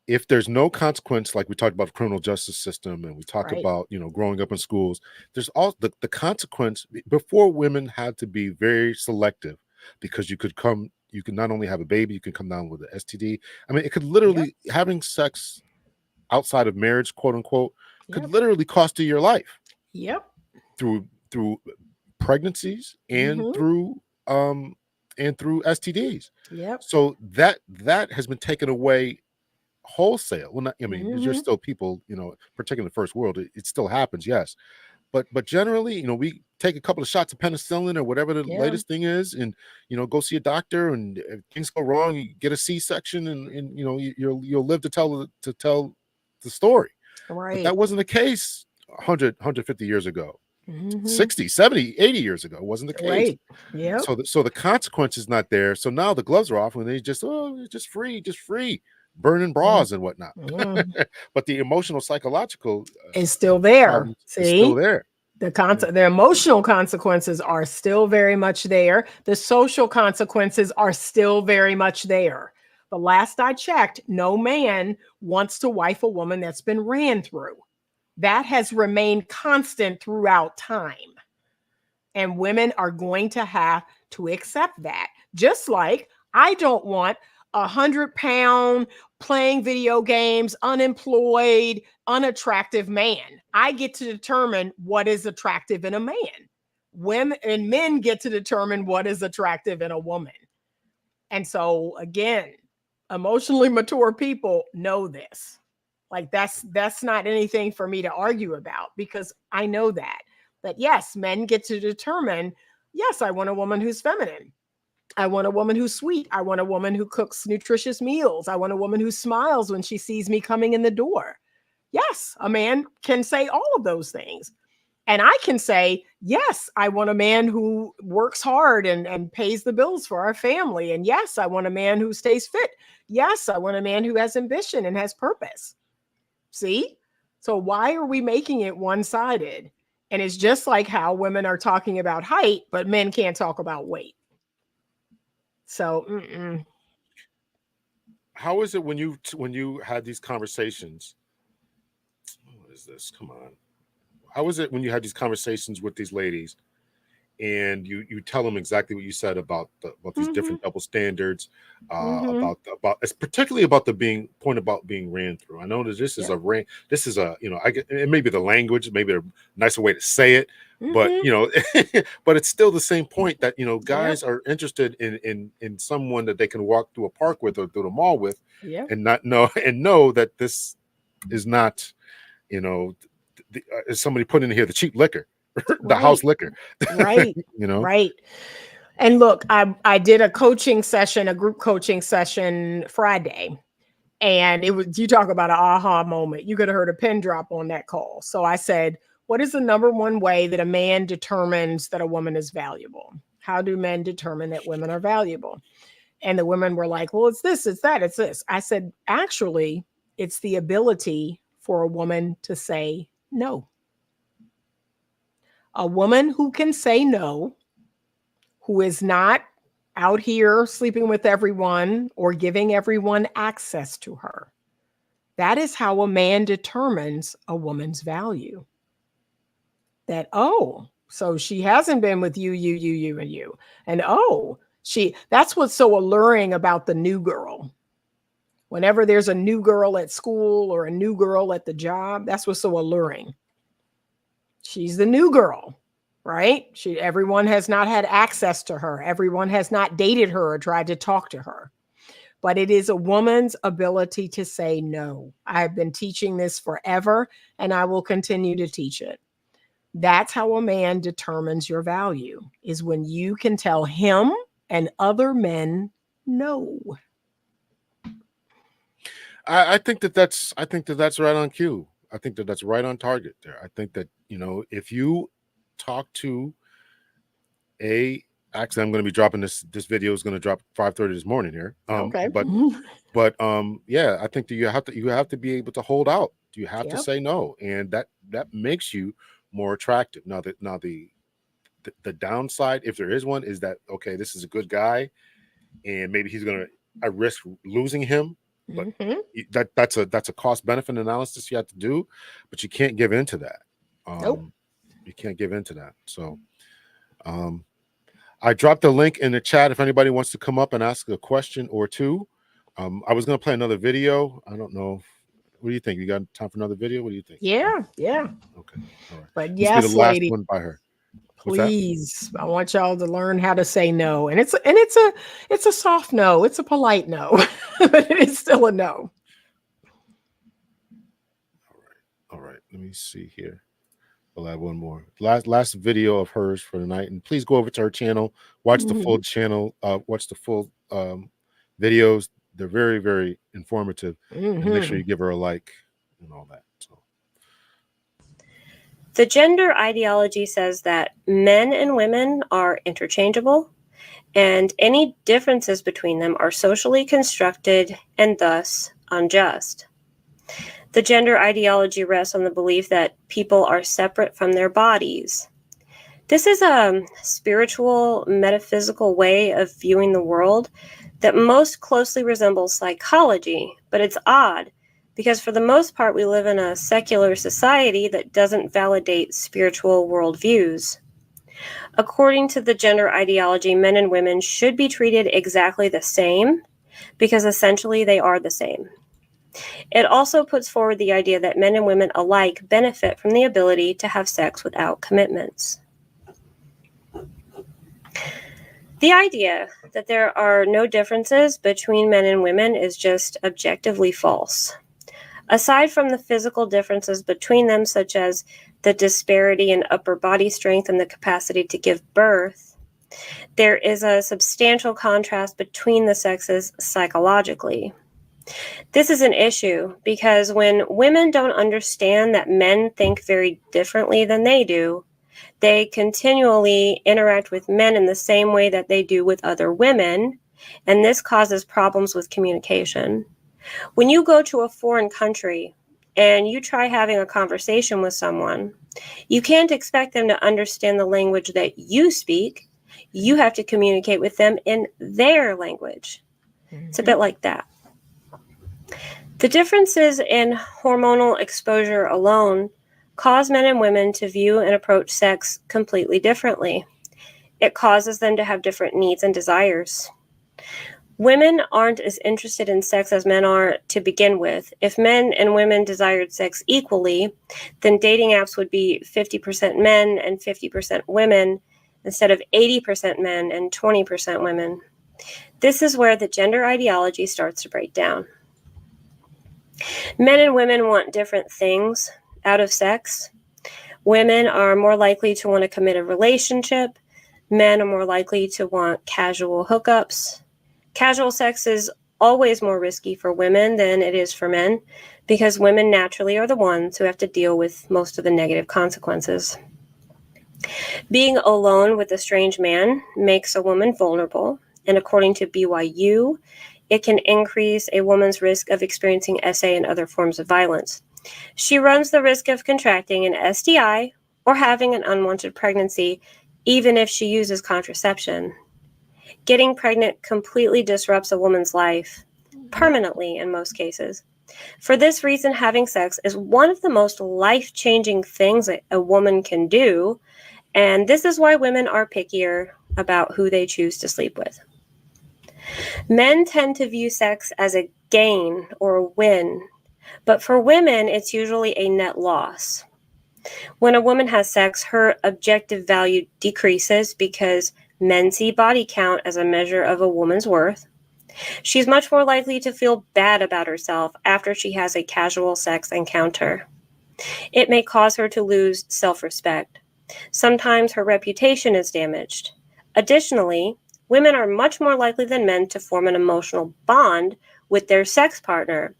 if there's no consequence, like we talked about the criminal justice system, and we talked Right. about, you know, growing up in schools, there's all the consequence. Before, women had to be very selective because you could not only have a baby, you could come down with an STD. I mean, it could Yep. literally, having sex outside of marriage, quote unquote, could Yep. literally cost you your life Yep. through pregnancies Mm-hmm. and through STDs. Yep. So that has been taken away wholesale. Well, not, I mean, there's Mm-hmm. still people, you know, particularly in the first world, it still happens, yes. But generally, you know, we take a couple of shots of penicillin or whatever the Yeah. latest thing is, and, you know, go see a doctor, and if things go wrong, you get a C-section, and you know, you'll live to tell the story. But Right. that wasn't the case 150 years ago. Mm-hmm. 60, 70, 80 years ago. It wasn't the case. Right. Yep. So the consequence is not there. So now the gloves are off, and they just, oh, it's just free, burning bras and whatnot. Mm. But the emotional, psychological It's still there. problems is See? still there. The emotional consequences are still very much there. The social consequences are still very much there. The last I checked, no man wants to wife a woman that's been ran through. That has remained constant throughout time. And women are going to have to accept that. Just like I don't want 100-pound playing video games, unemployed, unattractive man. I get to determine what is attractive in a man. Women and men get to determine what is attractive in a woman. And so again, emotionally mature people know this. Like that's not anything for me to argue about, because I know that. But yes, men get to determine, yes, I want a woman who's feminine. I want a woman who's sweet. I want a woman who cooks nutritious meals. I want a woman who smiles when she sees me coming in the door. Yes, a man can say all of those things. And I can say, yes, I want a man who works hard and pays the bills for our family. And yes, I want a man who stays fit. Yes, I want a man who has ambition and has purpose. See? So why are we making it one-sided? And it's just like how women are talking about height, but men can't talk about weight. So, How is it when you had these conversations? What is this? Come on. How is it when you had these conversations with these ladies, and you tell them exactly what you said about these different double standards, about it's particularly about the point about being ran through. I know that this is you know, it may be the language, maybe a nicer way to say it, but you know, but it's still the same point that, you know, guys are interested in someone that they can walk through a park with or through the mall with, and know that this is not, you know, is somebody put in here the cheap liquor. The house liquor. Right. You know, right. And look, I did a group coaching session Friday, and it was, you talk about an aha moment. You could have heard a pin drop on that call. So I said, what is the number one way that a man determines that a woman is valuable? How do men determine that women are valuable? And the women were like, well, it's this, it's that, it's this. I said, actually, it's the ability for a woman to say no. A woman who can say no, who is not out here sleeping with everyone or giving everyone access to her. That is how a man determines a woman's value. That, oh, so she hasn't been with you, and you. And oh, that's what's so alluring about the new girl. Whenever there's a new girl at school or a new girl at the job, that's what's so alluring. She's the new girl, right? Everyone has not had access to her. Everyone has not dated her or tried to talk to her. But it is a woman's ability to say no. I've been teaching this forever, and I will continue to teach it. That's how a man determines your value, is when you can tell him and other men no. I think that's right on cue. I think that's right on target there. I think that, you know, if you talk to actually, I'm going to be dropping this video is going to drop 5:30 this morning here. Okay. But yeah, I think that you have to be able to hold out. You have to say no, and that makes you more attractive. Now the downside, if there is one, is that, okay, this is a good guy, and maybe he's going to, I risk losing him But that's a cost benefit analysis you have to do, but you can't give into that. Nope. You can't give into that. So I dropped the link in the chat if anybody wants to come up and ask a question or two. I was going to play another video. I don't know. What do you think? You got time for another video? What do you think? Yeah. Okay. All right. But This will be yes, the last lady, one by her. What's that? please, I want y'all to learn how to say no. And it's a soft no. It's a polite no, but it is still a no. All right. Let me see here. I'll add one more. Last video of hers for the night. And please go over to her channel, watch the full channel, watch the full videos. They're very, very informative. And make sure you give her a like and all that. So The gender ideology says that men and women are interchangeable, and any differences between them are socially constructed and thus unjust. The gender ideology rests on the belief that people are separate from their bodies. This is a spiritual, metaphysical way of viewing the world that most closely resembles psychology, but it's odd because for the most part we live in a secular society that doesn't validate spiritual worldviews. According to the gender ideology, men and women should be treated exactly the same because essentially they are the same. It also puts forward the idea that men and women alike benefit from the ability to have sex without commitments. The idea that there are no differences between men and women is just objectively false. Aside from the physical differences between them, such as the disparity in upper body strength and the capacity to give birth, there is a substantial contrast between the sexes psychologically. This is an issue because when women don't understand that men think very differently than they do, they continually interact with men in the same way that they do with other women, and this causes problems with communication. When you go to a foreign country and you try having a conversation with someone, you can't expect them to understand the language that you speak. You have to communicate with them in their language. It's a bit like that. The differences in hormonal exposure alone cause men and women to view and approach sex completely differently. It causes them to have different needs and desires. Women aren't as interested in sex as men are to begin with. If men and women desired sex equally, then dating apps would be 50% men and 50% women instead of 80% men and 20% women. This is where the gender ideology starts to break down. Men and women want different things out of sex. Women are more likely to want to commit a relationship. Men are more likely to want casual hookups. Casual sex is always more risky for women than it is for men because women naturally are the ones who have to deal with most of the negative consequences. Being alone with a strange man makes a woman vulnerable, and according to BYU, it can increase a woman's risk of experiencing SA and other forms of violence. She runs the risk of contracting an STI or having an unwanted pregnancy, even if she uses contraception. Getting pregnant completely disrupts a woman's life, permanently in most cases. For this reason, having sex is one of the most life-changing things that a woman can do, and this is why women are pickier about who they choose to sleep with. Men tend to view sex as a gain or a win, but for women, it's usually a net loss. When a woman has sex, her objective value decreases because men see body count as a measure of a woman's worth. She's much more likely to feel bad about herself after she has a casual sex encounter. It may cause her to lose self-respect. Sometimes her reputation is damaged. Additionally, women are much more likely than men to form an emotional bond with their sex partner.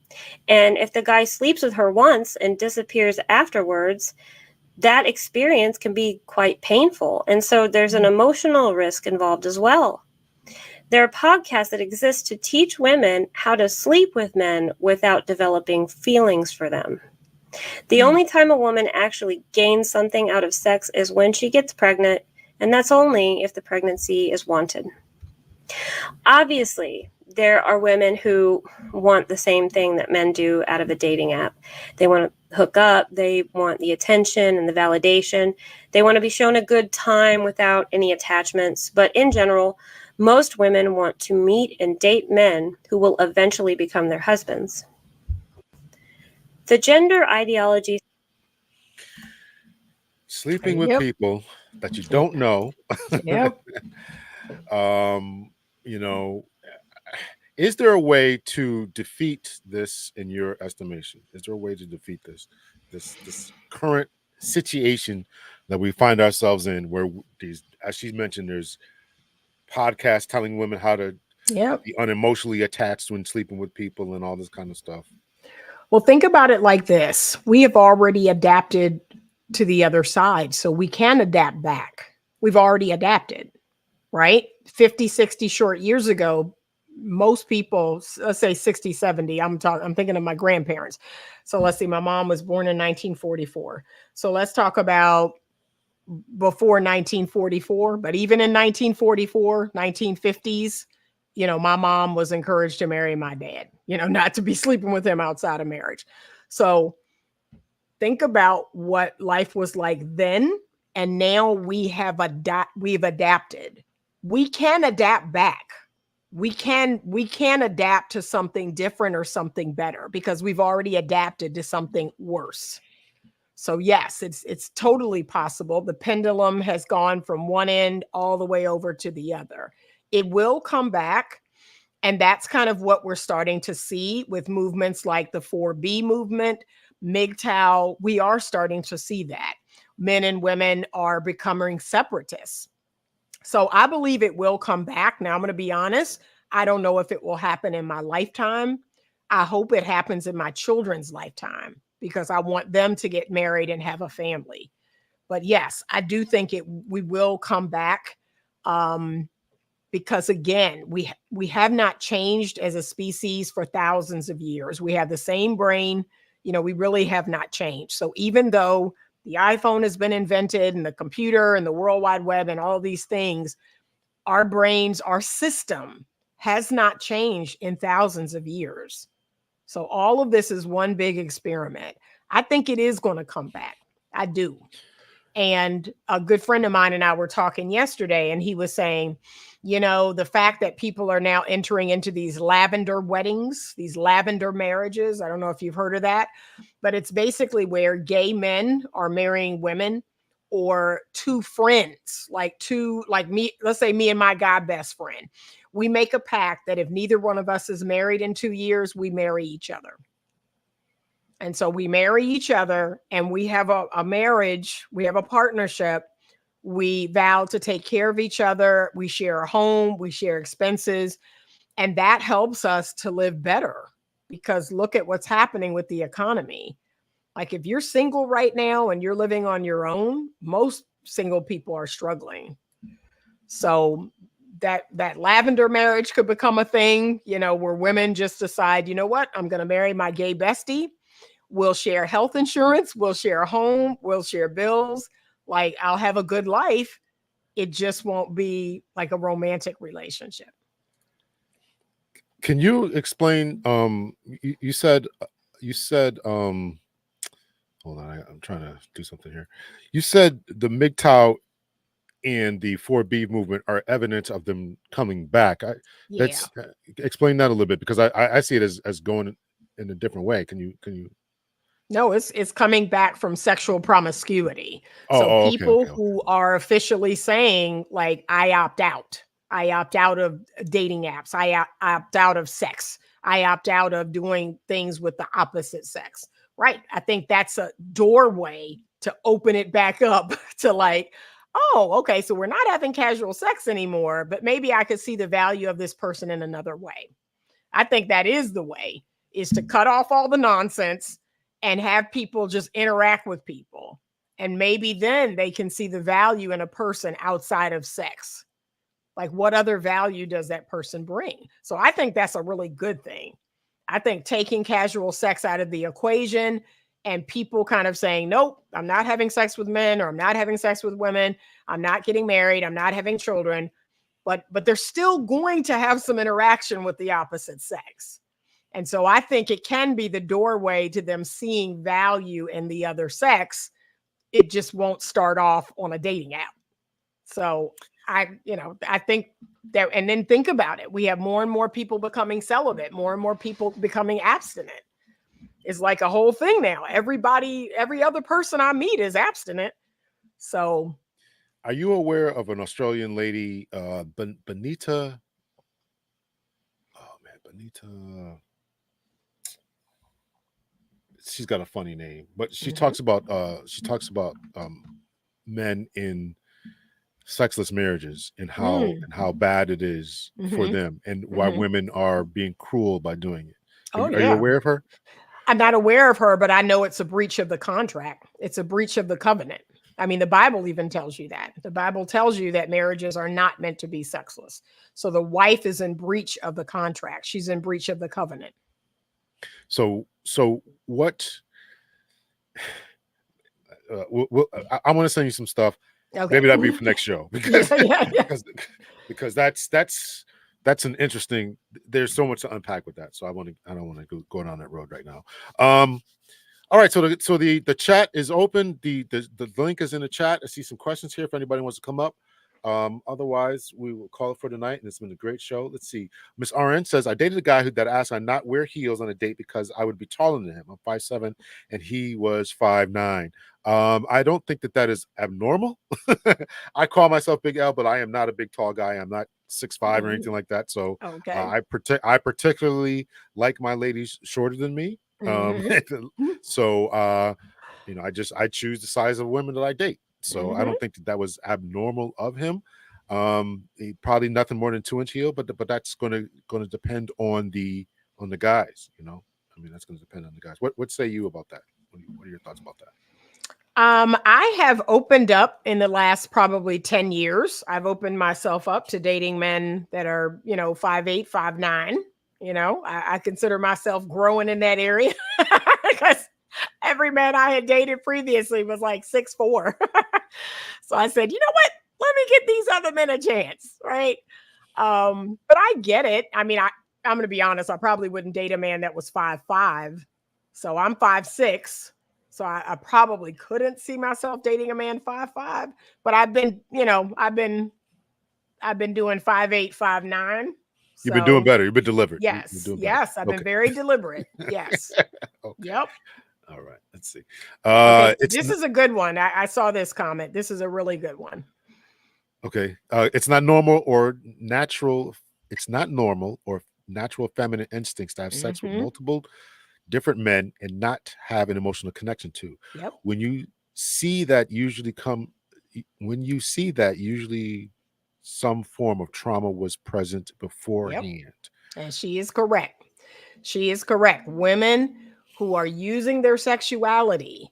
And if the guy sleeps with her once and disappears afterwards, that experience can be quite painful. And so there's an emotional risk involved as well. There are podcasts that exist to teach women how to sleep with men without developing feelings for them. The only time a woman actually gains something out of sex is when she gets pregnant, and that's only if the pregnancy is wanted. Obviously, there are women who want the same thing that men do out of a dating app. They want to hook up. They want the attention and the validation. They want to be shown a good time without any attachments. But in general, most women want to meet and date men who will eventually become their husbands. The gender ideology. Sleeping with Yep. people that you don't know. Yep. You know, is there a way to defeat this in your estimation? Is there a way to defeat this current situation that we find ourselves in, where these, as she's mentioned, there's podcasts telling women how to Yep. be unemotionally attached when sleeping with people and all this kind of stuff? Well, think about it like this. We have already adapted to the other side, so we can adapt back. We've already adapted, right? 50, 60 short years ago, most people, let's say 60, 70, I'm thinking of my grandparents. So let's see, my mom was born in 1944. So let's talk about before 1944, but even in 1944, 1950s, you know, my mom was encouraged to marry my dad, you know, not to be sleeping with him outside of marriage. So think about what life was like then, and now we've adapted. We can adapt back. We can adapt to something different or something better because we've already adapted to something worse. So yes, it's totally possible. The pendulum has gone from one end all the way over to the other. It will come back. And that's kind of what we're starting to see with movements like the 4B movement, MGTOW. We are starting to see that. Men and women are becoming separatists. So I believe it will come back. Now, I'm going to be honest. I don't know if it will happen in my lifetime. I hope it happens in my children's lifetime because I want them to get married and have a family. But yes, I do think we will come back. Because again, we have not changed as a species for thousands of years. We have the same brain. You know, we really have not changed. So even though the iPhone has been invented and the computer and the World Wide Web and all these things, our brains, our system has not changed in thousands of years. So all of this is one big experiment. I think it is going to come back. I do. And a good friend of mine and I were talking yesterday, and he was saying, you know, the fact that people are now entering into these lavender weddings, these lavender marriages. I don't know if you've heard of that, but it's basically where gay men are marrying women, or two friends, like me, let's say me and my guy best friend. We make a pact that if neither one of us is married in 2 years, we marry each other. And so we marry each other and we have a marriage, we have a partnership. We vow to take care of each other. We share a home, we share expenses, and that helps us to live better because look at what's happening with the economy. Like if you're single right now and you're living on your own, most single people are struggling. So that lavender marriage could become a thing, you know, where women just decide, you know what, I'm going to marry my gay bestie. We'll share health insurance. We'll share a home. We'll share bills. Like I'll have a good life. It just won't be like a romantic relationship. Can you explain? You said, hold on, I'm trying to do something here. You said the MGTOW and the 4B movement are evidence of them coming back. Let's explain that a little bit because I see it as going in a different way. Can you? No, it's coming back from sexual promiscuity. So Okay, people who are officially saying like, I opt out. I opt out of dating apps. I opt out of sex. I opt out of doing things with the opposite sex. Right. I think that's a doorway to open it back up to like, oh, okay, so we're not having casual sex anymore, but maybe I could see the value of this person in another way. I think that is the way, is to cut off all the nonsense and have people just interact with people. And maybe then they can see the value in a person outside of sex. Like what other value does that person bring? So I think that's a really good thing. I think taking casual sex out of the equation and people kind of saying, nope, I'm not having sex with men or I'm not having sex with women. I'm not getting married. I'm not having children. but they're still going to have some interaction with the opposite sex. And so I think it can be the doorway to them seeing value in the other sex. It just won't start off on a dating app. So I think that, and then think about it. We have more and more people becoming celibate, more and more people becoming abstinent. It's like a whole thing now. Every other person I meet is abstinent. So are you aware of an Australian lady, Benita? Oh man, Benita. She's got a funny name, but she talks about men in sexless marriages and how bad it is for them, and why women are being cruel by doing it. Are you aware of her? I'm not aware of her, but I know it's a breach of the contract. It's a breach of the covenant. I mean, the Bible even tells you that. The Bible tells you that marriages are not meant to be sexless. So the wife is in breach of the contract. She's in breach of the covenant. So what? I want to send you some stuff. Okay. Maybe that'll be for next show because that's an interesting. There's so much to unpack with that. So I don't want to go down that road right now. All right. So the chat is open. The link is in the chat. I see some questions here if anybody wants to come up. Otherwise, we will call it for tonight, and it's been a great show. Let's see. Miss RN says, I dated a guy that asked I not wear heels on a date because I would be taller than him. I'm 5'7", and he was 5'9". I don't think that is abnormal. I call myself Big L, but I am not a big tall guy. I'm not 6'5" or anything like that. So I particularly like my ladies shorter than me. So I choose the size of women that I date. So I don't think that was abnormal of him. Probably nothing more than 2-inch heel, but that's going to depend on the guys. I mean, that's going to depend on the guys. What say you about that? What are your thoughts about that? I have opened up in the last probably 10 years. I've opened myself up to dating men that are 5'8", 5'9". I consider myself growing in that area because every man I had dated previously was like 6'4". So I said, you know what? Let me get these other men a chance, right? But I get it. I mean, I'm going to be honest. I probably wouldn't date a man that was 5'5". So I'm 5'6". So I probably couldn't see myself dating a man 5'5". But I've been doing 5'8", 5'9". You've been doing better. You've been delivered. Yes. Yes. I've been very deliberate. Yes. Okay. Yep. All right. Let's see. This is a good one. I saw this comment. This is a really good one. Okay. It's not normal or natural. It's not normal or natural feminine instincts to have sex with multiple different men and not have an emotional connection to. Yep. When you see that, usually some form of trauma was present beforehand. Yep. And she is correct. She is correct. Women who are using their sexuality,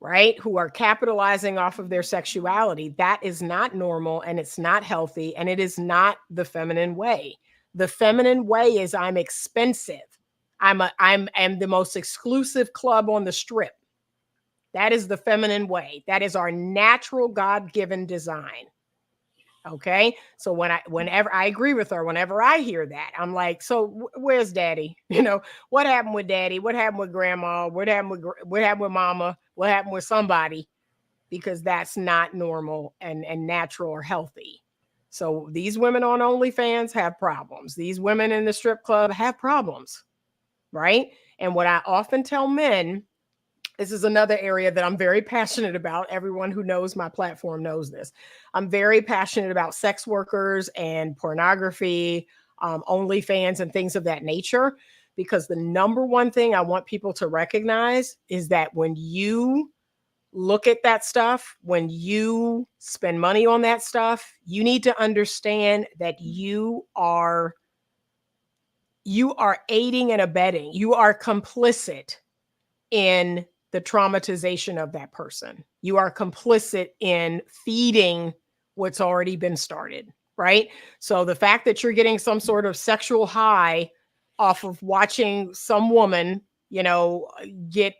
right? Who are capitalizing off of their sexuality, that is not normal, and it's not healthy, and it is not the feminine way. The feminine way is I'm expensive. I'm the most exclusive club on the strip. That is the feminine way. That is our natural God-given design. Okay. So whenever I agree with her, whenever I hear that, I'm like, so where's daddy? What happened with daddy? What happened with grandma? What happened with mama? What happened with somebody? Because that's not normal and natural or healthy. So these women on OnlyFans have problems. These women in the strip club have problems. Right. And what I often tell men, this is another area that I'm very passionate about. Everyone who knows my platform knows this. I'm very passionate about sex workers and pornography, OnlyFans and things of that nature, because the number one thing I want people to recognize is that when you look at that stuff, when you spend money on that stuff, you need to understand that you are aiding and abetting. You are complicit in the traumatization of that person. You are complicit in feeding what's already been started, right? So the fact that you're getting some sort of sexual high off of watching some woman, get,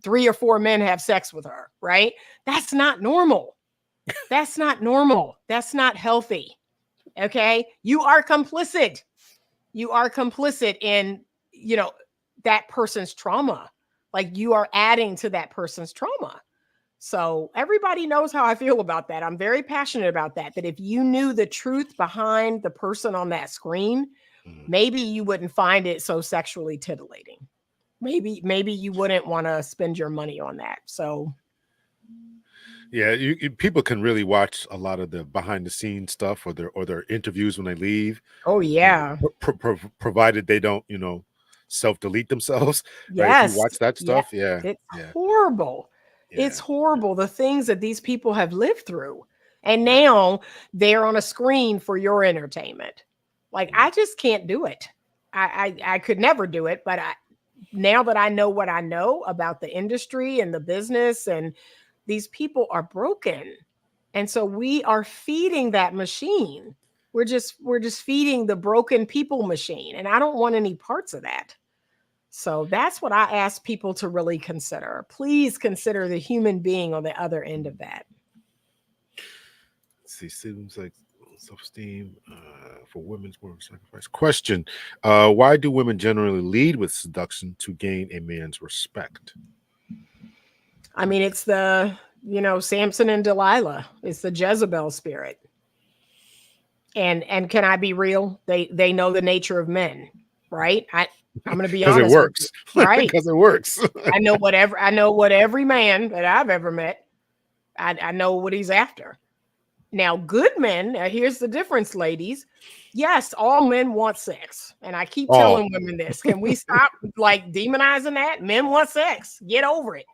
3 or 4 men have sex with her, right? That's not normal. That's not normal. That's not healthy. Okay. You are complicit. You are complicit in, that person's trauma. Like you are adding to that person's trauma. So everybody knows how I feel about that. I'm very passionate about that. That if you knew the truth behind the person on that screen, maybe you wouldn't find it so sexually titillating. Maybe you wouldn't want to spend your money on that. So Yeah, people can really watch a lot of the behind the scenes stuff or their interviews when they leave. oh yeah. Provided they don't, self delete themselves. Right? If you Yes. watch that Yeah. stuff, yeah, It's yeah, horrible. yeah. It's horrible. The things that these people have lived through. And now they're on a screen for your entertainment. Like I just can't do it. I could never do it. But now that I know what I know about the industry and the business, and these people are broken. And so we are feeding that machine. We're just feeding the broken people machine. And I don't want any parts of that. So that's what I ask people to really consider. Please consider the human being on the other end of that. Let's see, seems like self-esteem for women's more of a sacrifice. Question: why do women generally lead with seduction to gain a man's respect? I mean, it's the, Samson and Delilah. It's the Jezebel spirit. And can I be real? They know the nature of men, right? I'm going to be Because honest it works, with you, right? Because it works. I know what every man that I've ever met, I know what he's after. Now, good men, here's the difference, ladies. Yes, all men want sex. And I keep telling women this. Can we stop like demonizing that? Men want sex. Get over it.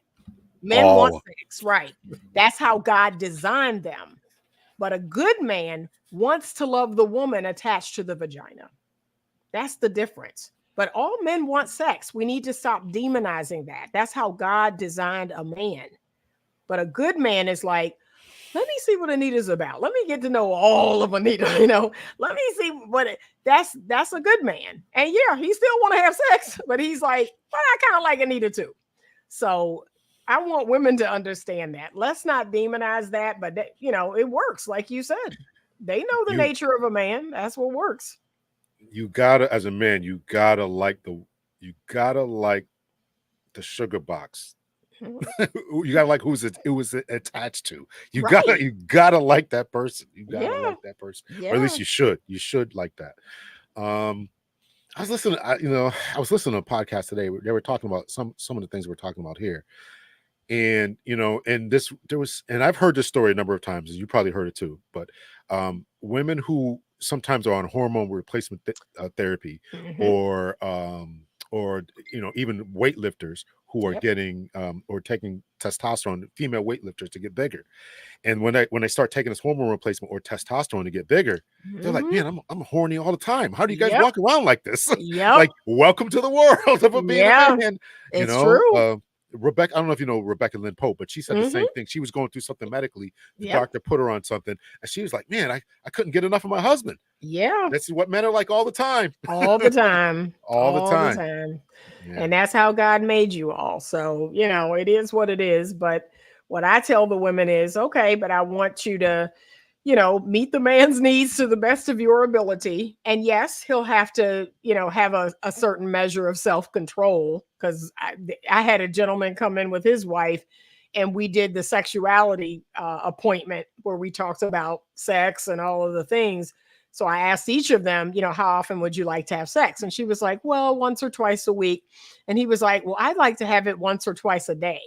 Men want sex, right? That's how God designed them. But a good man wants to love the woman attached to the vagina. That's the difference. But all men want sex. We need to stop demonizing that. That's how God designed a man. But a good man is like, let me see what Anita's about. Let me get to know all of Anita. Let me see that's a good man. And yeah, he still want to have sex, but he's like, but I kind of like Anita too. So I want women to understand that. Let's not demonize that, but it works. Like you said, they know the nature of a man. That's what works. You gotta, as a man, you gotta like the sugar box. You gotta like who it was attached to. You gotta like that person. You gotta like that person, or at least you should. You should like that. I was listening. I was listening to a podcast today. They were talking about some of the things we're talking about here, and and I've heard this story a number of times, and you probably heard it too. But women who sometimes are on hormone replacement therapy, or even weightlifters who are getting or taking testosterone, female weightlifters, to get bigger. And when they start taking this hormone replacement or testosterone to get bigger, they're like, man, I'm horny all the time. How do you guys walk around like this? Like, welcome to the world of being a man. It's true. Rebecca, I don't know if you know Rebecca Lynn Pope, but she said the same thing. She was going through something medically. The doctor put her on something, and she was like, man, I couldn't get enough of my husband. Yeah. That's what men are like all the time. All the time. all the time. Yeah. And that's how God made you all. So, it is what it is. But what I tell the women is, okay, but I want you to, meet the man's needs to the best of your ability. And yes, he'll have to, have a certain measure of self-control. Because I had a gentleman come in with his wife, and we did the sexuality appointment where we talked about sex and all of the things. So I asked each of them, how often would you like to have sex? And she was like, well, once or twice a week. And he was like, well, I'd like to have it once or twice a day.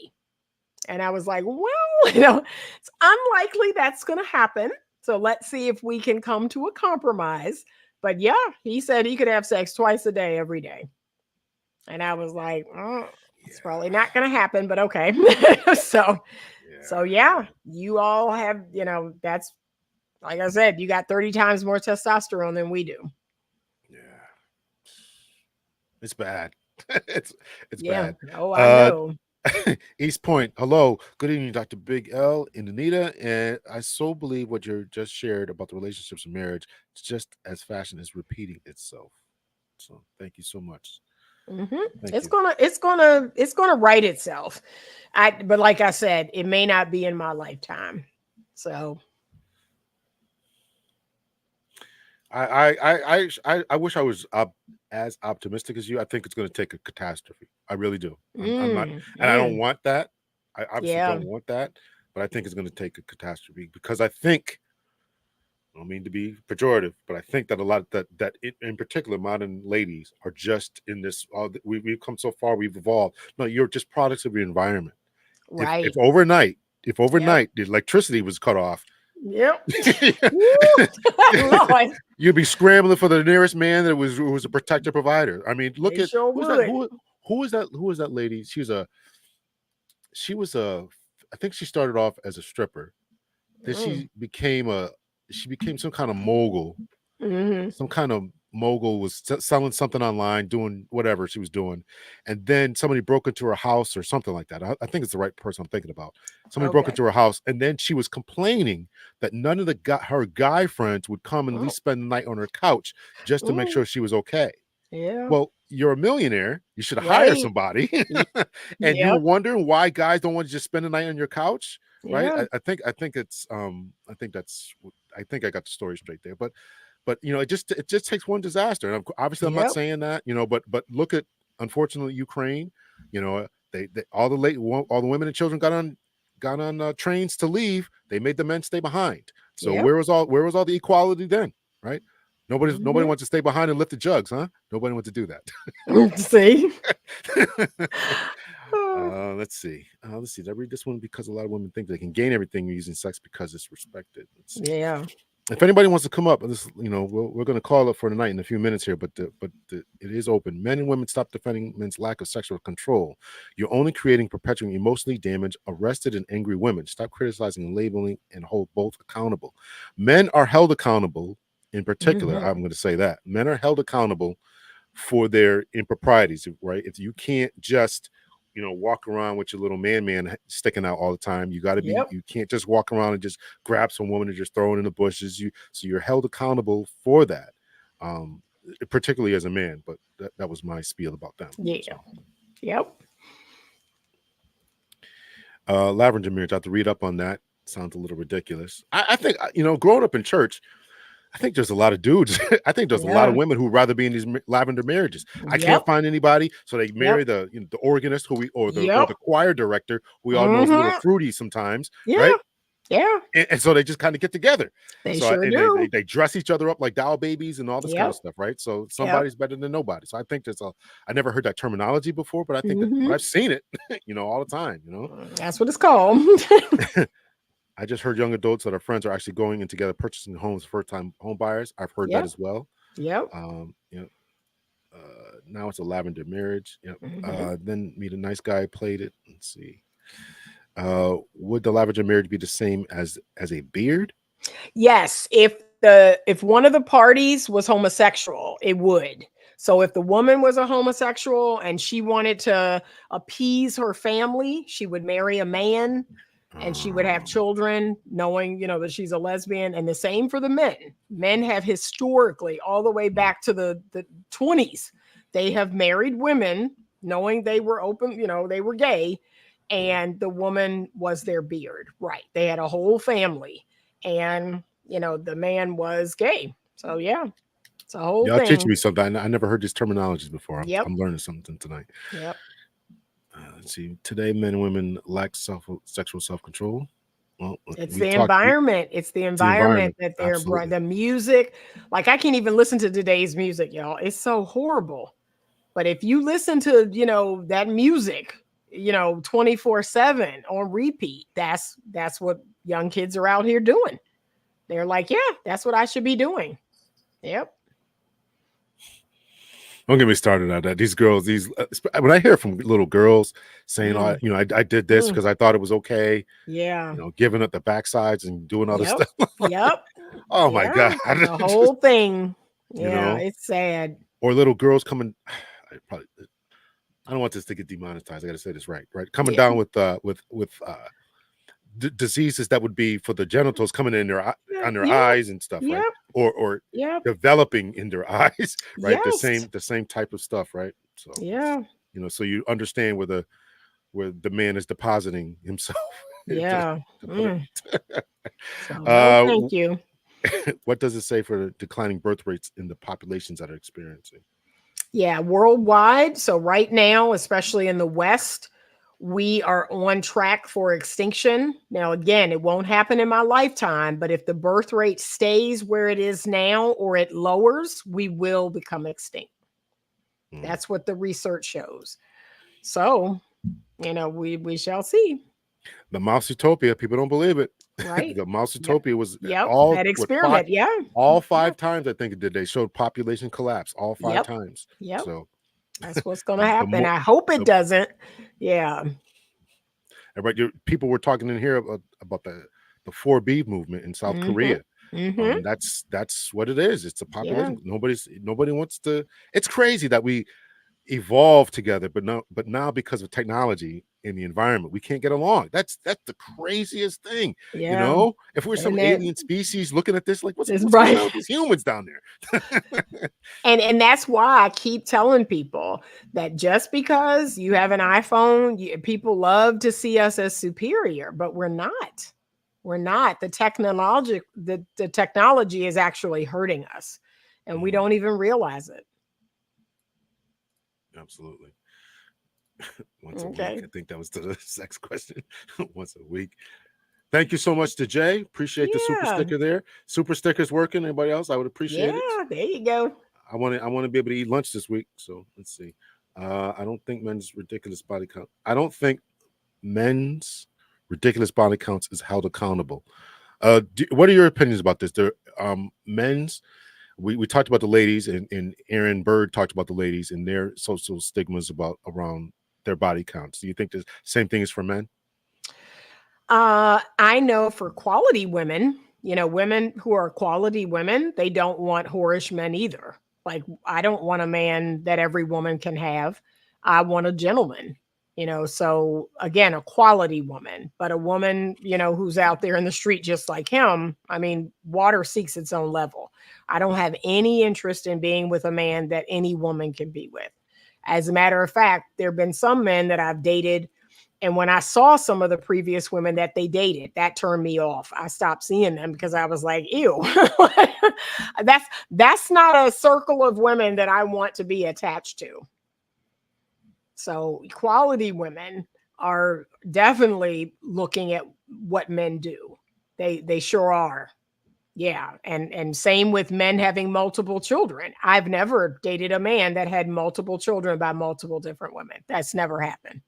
And I was like, well, it's unlikely that's going to happen. So let's see if we can come to a compromise. But yeah, he said he could have sex twice a day, every day. And I was like, it's probably not going to happen, but okay. So yeah, you all have, that's, like I said, you got 30 times more testosterone than we do. Yeah. It's bad. It's bad. Oh, I know. East Point. Hello. Good evening, Dr. Big L and Anita. And I so believe what you just shared about the relationships and marriage, just as fashion is repeating itself. So thank you so much. It's gonna right itself. But like I said, it may not be in my lifetime. So I wish I was as optimistic as you. I think it's going to take a catastrophe. I really do. I'm not, and I don't want that. I obviously yeah, don't want that, but I think it's going to take a catastrophe because I think. I don't mean to be pejorative, but I think that a lot of that in particular, modern ladies are just in this. We've come so far, we've evolved. No, you're just products of your environment. If right. overnight, Yep. the electricity was cut off, Yep. Woo! Lord, you'd be scrambling for the nearest man that was a protector provider. I mean, look they at sure who's that? would. Who was that lady? She was a. I think she started off as a stripper. Then she became some kind of mogul. Mm-hmm. Some kind of mogul was selling something online, doing whatever she was doing, and then somebody broke into her house or something like that. I think it's the right person I'm thinking about. Somebody broke Okay. into her house, and then she was complaining that none of her guy friends would come and at Oh, least spend the night on her couch just to make mm, sure she was okay. yeah. Well, you're a millionaire. You should hire Right. somebody. Y- And you're Yep. wondering why guys don't want to just spend the night on your couch, right? Yeah. I think it's I think I got the story straight there. But it just takes one disaster. And obviously I'm not Yep. saying that, but look at, unfortunately, Ukraine. They all the women and children got on trains to leave. They made the men stay behind. So Yep. where was all the equality then, right? Nobody Mhm. wants to stay behind and lift the jugs, huh? Nobody wants to do that. See. Let's see. Did I read this one? Because a lot of women think they can gain everything using sex because it's respected. Let's see. Yeah. If anybody wants to come up, we're going to call up for the night in a few minutes here, but it is open. Men and women, stop defending men's lack of sexual control. You're only creating, perpetuating emotionally damaged, arrested, and angry women. Stop criticizing and labeling and hold both accountable. Men are held accountable. In particular, Mhm. I'm going to say that men are held accountable for their improprieties, right? If you can't just walk around with your little man sticking out all the time. You Yep. can't just walk around and just grab some woman and just throw it in the bushes. So you're held accountable for that, um, particularly as a man. But that was my spiel about them. Yeah. So, Yep. lavender marriage, I have to read up on that. Sounds a little ridiculous. I think, growing up in church, I think there's a lot of dudes. I think there's a lot Yeah. of women who'd rather be in these lavender marriages. I can't Yep. find anybody, so they marry Yep. the organist or Yep. the choir director, who we all know is a little Mhm. fruity sometimes, Yeah. right? Yeah. And so they just kind of get together. They So sure and do. they dress each other up like doll babies and all this kind of Yep. stuff, right? So Yep. somebody's better than nobody. So I think I never heard that terminology before, but I think but Mhm. I've seen it, all the time. That's what it's called. I just heard young adults that are friends are actually going in together, purchasing homes, first time home buyers. I've heard that Yep. as well. Yep. Now it's a lavender marriage. Mhm. Then meet a nice guy, played it. Let's see. Would the lavender marriage be the same as a beard? Yes, if one of the parties was homosexual, it would. So if the woman was a homosexual and she wanted to appease her family, she would marry a man and she would have Um, children knowing, that she's a lesbian. And the same for the men. Men have historically, all the way back to the 20s, they have married women knowing they were open, they were gay, and the woman was their beard. Right. They had a whole family, and the man was gay. So yeah, it's a whole Y'all teaching thing. me something. I never heard these terminologies before. Yep. I'm learning something tonight. Yep. Let's see. Today, men and women lack sexual self control. Well, It's we've the talked. environment. It's the It's the environment environment. that Absolutely. the music. Like, I can't even listen to today's music, y'all. It's so horrible. But if you listen to, that music, 24/7 on repeat, that's what young kids are out here doing. They're like, yeah, that's what I should be doing. Yep. Don't get me started on that. These girls, when I hear from little girls saying, Mm, I did this mm, because I thought it was okay, yeah. giving up the backsides and doing all this Yep. stuff. Yep. Oh my Yeah. God. The whole thing. you Yeah, know, it's sad. or little girls coming. I don't want this to get demonetized. I got to say this right. Coming Yeah. down with diseases that would be for the genitals coming in on their Yep. eyes and stuff, right? Yep. Or Yep. developing in their eyes, right? The Yes. same type of stuff, right? So Yeah. so you understand where the man is depositing himself. Yeah. To put it. So no, thank you. What does it say for the declining birth rates in the populations that are experiencing? Yeah, worldwide. So right now, especially in the West, we are on track for extinction. Now, again, it won't happen in my lifetime, but if the birth rate stays where it is now or it lowers, we will become extinct. That's what the research shows. So, we shall see. The Mouse Utopia, people don't believe it. Right. The Mouse Utopia was Yep. all That what, experiment. Yeah. all five times I think it did. They showed population collapse all five Yep. times. Yep. So that's what's going to happen. I hope it doesn't. Yeah. But people were talking in here about the 4B movement in South Korea. That's what it is. It's a population. Yeah. Nobody wants to. It's crazy that we evolve together, but now because of technology in the environment, we can't get along. That's the craziest thing. Yeah. If we're some alien species looking at this, like what's right. going on with these humans down there? and that's why I keep telling people that just because you have an iPhone, people love to see us as superior, but we're not. We're not. The technology is actually hurting us, and we don't even realize it. Absolutely. Once a week. I think that was the sex question. Once a week. Thank you so much to Jay. Appreciate the super sticker there. Super sticker's working. Anybody else? I would appreciate it. Yeah, there you go. I want to be able to eat lunch this week. So let's see. I don't think men's ridiculous body count. I don't think men's ridiculous body counts is held accountable. What are your opinions about this? Men's. We talked about the ladies, and Aaron Bird talked about the ladies and their social stigmas around their body counts. Do you think the same thing is for men? I know for quality women, women who are quality women, they don't want whorish men either. Like, I don't want a man that every woman can have. I want a gentleman, so again, a quality woman, but a woman, who's out there in the street just like him. I mean, water seeks its own level. I don't have any interest in being with a man that any woman can be with. As a matter of fact, there have been some men that I've dated, and when I saw some of the previous women that they dated, that turned me off. I stopped seeing them because I was like, ew. That's not a circle of women that I want to be attached to. So quality women are definitely looking at what men do. They sure are. Yeah. And same with men having multiple children. I've never dated a man that had multiple children by multiple different women. That's never happened.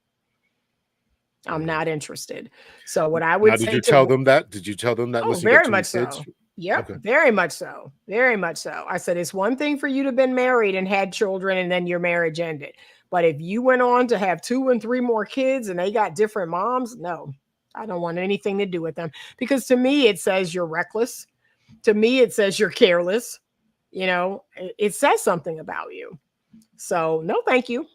I'm not interested. So what I would say, did you tell them that? Did you tell them that? Oh, very much so. Yep, okay. Very much so. Very much so. I said, it's one thing for you to have been married and had children and then your marriage ended. But if you went on to have 2 and 3 more kids and they got different moms, no, I don't want anything to do with them. Because to me, it says you're reckless. To me, it says you're careless. It says something about you. So no, thank you.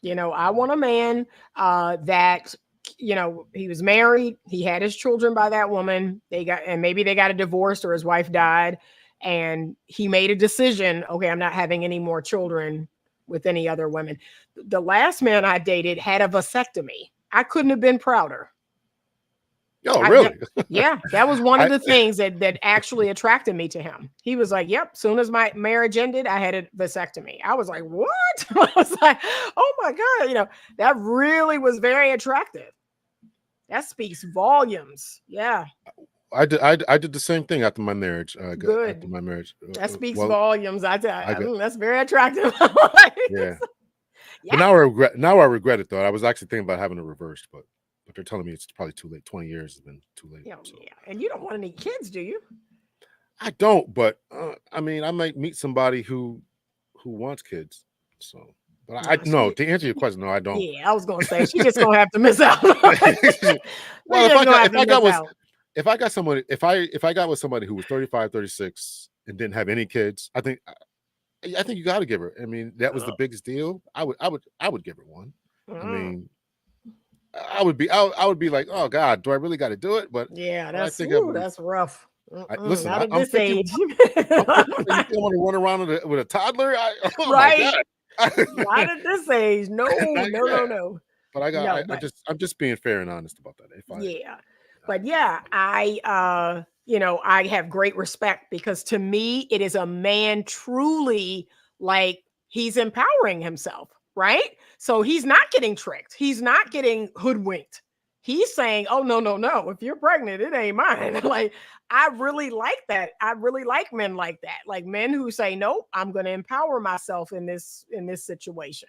I want a man that, he was married. He had his children by that woman. Maybe they got a divorce or his wife died. And he made a decision. Okay, I'm not having any more children with any other women. The last man I dated had a vasectomy. I couldn't have been prouder. Oh, really? Yeah, that was one of the things that actually attracted me to him. He was like, yep, soon as my marriage ended, I had a vasectomy. I was like, what? I was like, oh my God, that really was very attractive. That speaks volumes. Yeah. I did the same thing after my marriage. Good. After my marriage. That speaks volumes. That's very attractive. Yeah. But now I regret it though. I was actually thinking about having it reversed, but they're telling me it's probably too late. 20 years has been too late. Yeah. And you don't want any kids, do you? I don't, but I might meet somebody who wants kids. So, but to answer your question, no, I don't. Yeah, I was gonna say she's just gonna have to miss out. Well, if I got with somebody who was 35, 36 and didn't have any kids, I think you got to give her. I mean, that was the biggest deal. I would give her one. I mean, I would be like, oh God, do I really got to do it? But yeah, that's rough. Listen, not at I'm this age. You want to run around with a toddler? Right. Not at this age. No. But I'm just being fair and honest about that. But yeah, I I have great respect, because to me, it is a man truly, like, he's empowering himself, right? So he's not getting tricked. He's not getting hoodwinked. He's saying, "Oh, no, no, no. If you're pregnant, it ain't mine." Like, I really like that. I really like men like that. Like men who say, "Nope, I'm going to empower myself in this situation.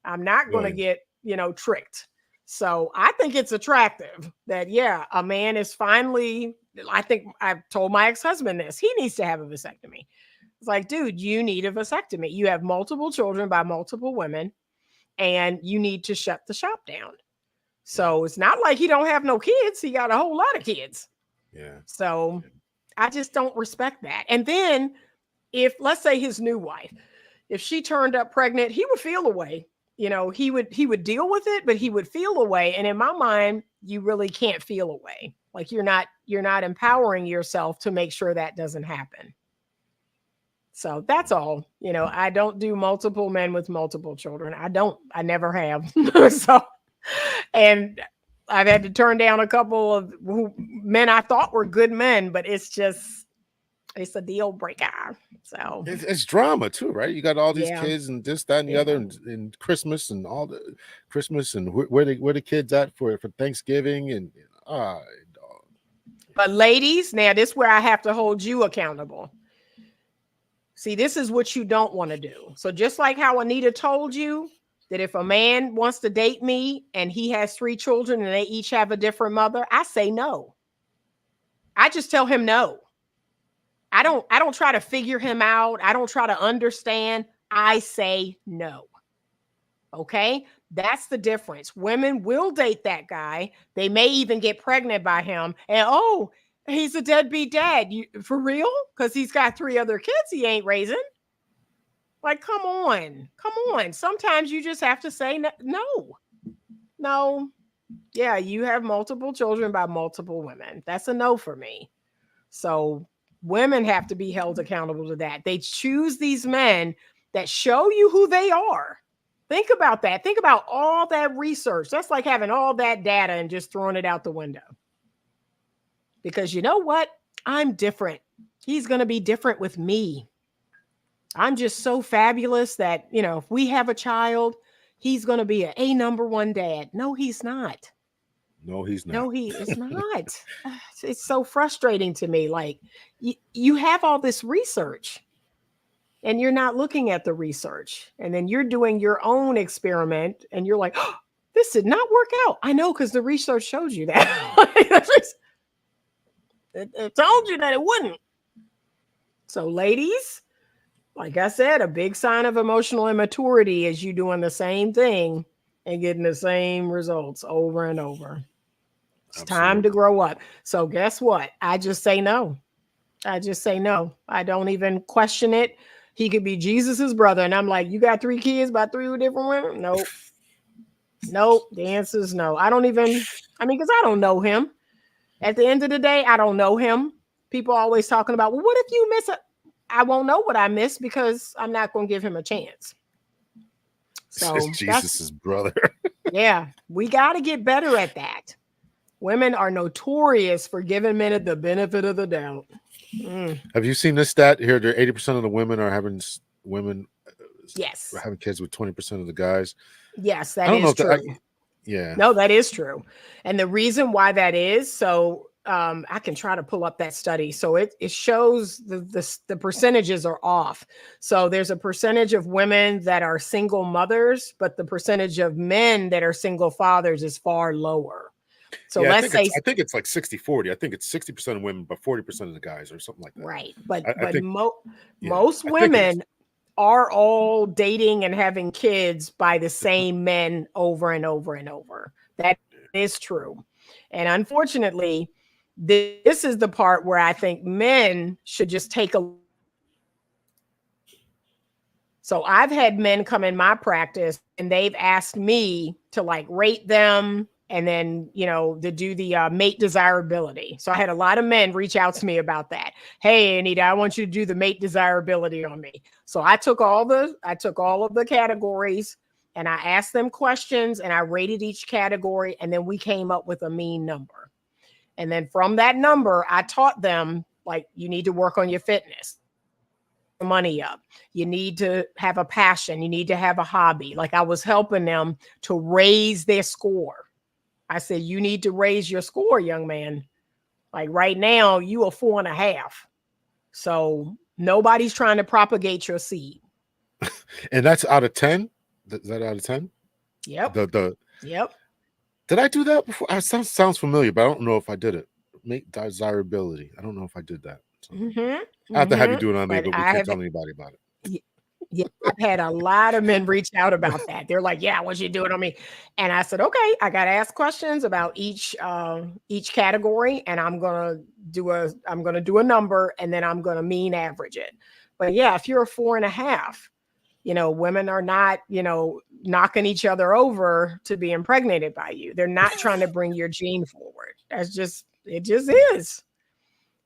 I'm not going to Really. get, tricked." So I think it's attractive that, yeah, a man is finally, I think I've told my ex-husband this, he needs to have a vasectomy. It's like, dude, you need a vasectomy. You have multiple children by multiple women, and you need to shut the shop down. So it's not like he don't have no kids. He got a whole lot of kids. Yeah. So I just don't respect that. And then if, let's say, his new wife, if she turned up pregnant, he would feel a way. He would deal with it, but he would feel a way. And in my mind, you really can't feel a way. Like you're not empowering yourself to make sure that doesn't happen. So that's all. I don't do multiple men with multiple children. I never have. So, and I've had to turn down a couple of men I thought were good men, but it's a deal breaker. So It's drama too, right? You got all these yeah. kids and this, that, and the other, and Christmas and all the Christmas and where the kids at for Thanksgiving and But ladies, now this is where I have to hold you accountable. See, this is what you don't want to do. So just like how Anita told you that if a man wants to date me and he has 3 children and they each have a different mother, I say no. I just tell him no. I don't try to figure him out. I don't try to understand. I say no. Okay? That's the difference. Women will date that guy. They may even get pregnant by him. And he's a deadbeat dad. For real? Because he's got 3 other kids he ain't raising. Like, come on. Come on. Sometimes you just have to say no. No. Yeah, you have multiple children by multiple women. That's a no for me. So women have to be held accountable to that. They choose these men that show you who they are. Think about that. Think about all that research. That's like having all that data and just throwing it out the window. Because you know what? I'm different. He's going to be different with me. I'm just so fabulous that, if we have a child, he's going to be a number 1 dad. No, he's not. No, he's not. No, he is not. It's so frustrating to me. Like, you have all this research and you're not looking at the research. And then you're doing your own experiment and you're like, oh, this did not work out. I know, because the research shows you that. It told you that it wouldn't. So ladies, like I said, a big sign of emotional immaturity is you doing the same thing and getting the same results over and over. It's time to grow up. So guess what? I just say no. I just say no. I don't even question it. He could be Jesus's brother. And I'm like, you got 3 kids by 3 different women? Nope. Nope. The answer is no. Because I don't know him. At the end of the day, I don't know him. People are always talking about, well, what if you miss it? I won't know what I missed because I'm not going to give him a chance. So it's Jesus's brother. Yeah, we got to get better at that. Women are notorious for giving men the benefit of the doubt. Have you seen this stat here? 80% of the women are having Yes, having kids with 20% of the guys. Yes, that is true. Yeah. No, that is true. And the reason why that is, so I can try to pull up that study. So it shows the percentages are off. So there's a percentage of women that are single mothers, but the percentage of men that are single fathers is far lower. So I think it's like 60-40. I think it's 60% of women, but 40% of the guys or something like that. Right. But most women are all dating and having kids by the same men over and over and over. That is true. And unfortunately, this is the part where I think men should just take a. So I've had men come in my practice and they've asked me to like rate them and then, to do the mate desirability. So I had a lot of men reach out to me about that. Hey, Anita, I want you to do the mate desirability on me. So I took all of the categories and I asked them questions and I rated each category and then we came up with a mean number. And then from that number, I taught them, like, you need to work on your fitness, money up. You need to have a passion. You need to have a hobby. Like, I was helping them to raise their score. I said, you need to raise your score, young man. Like, right now, you are 4.5. So nobody's trying to propagate your seed. And that's out of 10? Is that out of 10? Yep. Yep. Did I do that before? It sounds familiar, but I don't know if I did it. Make desirability. I don't know if I did that. So I have to have you do it on me, but we can't tell anybody about it. Yeah, I've had a lot of men reach out about that. They're like, yeah, I want you to do it on me. And I said, okay, I got to ask questions about each category, and I'm going to do a number, and then I'm going to mean average it. But yeah, if you're a 4.5, women are not, knocking each other over to be impregnated by you. They're not trying to bring your gene forward. It just is.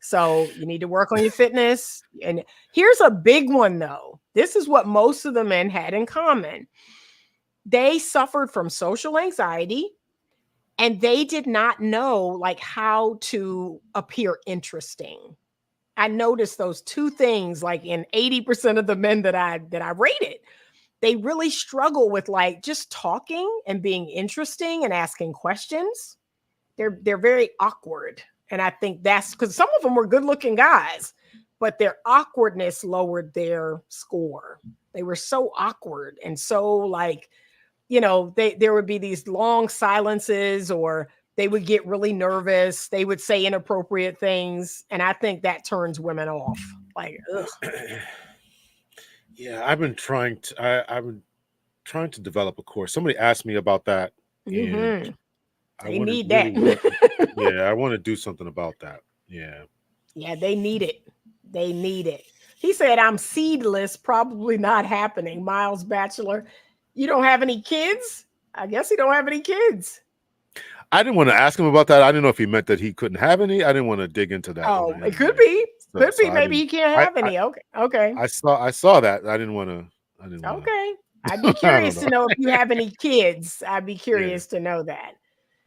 So you need to work on your fitness. And here's a big one, though. This is what most of the men had in common. They suffered from social anxiety, and they did not know, like, how to appear interesting. I noticed those two things, like, in 80% of the men that I rated. They really struggle with, like, just talking and being interesting and asking questions. They're very awkward. And I think that's because some of them were good looking guys, but their awkwardness lowered their score. They were so awkward and so, like, there would be these long silences, or they would get really nervous. They would say inappropriate things. And I think that turns women off. Like, ugh. Yeah, I've been trying to develop a course. Somebody asked me about that. And they need that. Yeah, I want to do something about that. Yeah. Yeah, they need it. They need it. He said, I'm seedless, probably not happening. Miles Bachelor, you don't have any kids? I guess he don't have any kids. I didn't want to ask him about that. I didn't know if he meant that he couldn't have any. I didn't want to dig into that. Oh, it could be. Could be. Maybe he can't have any. Okay. I saw that. I didn't want to. Okay. I'd be curious to know if you have any kids. I'd be curious to know that.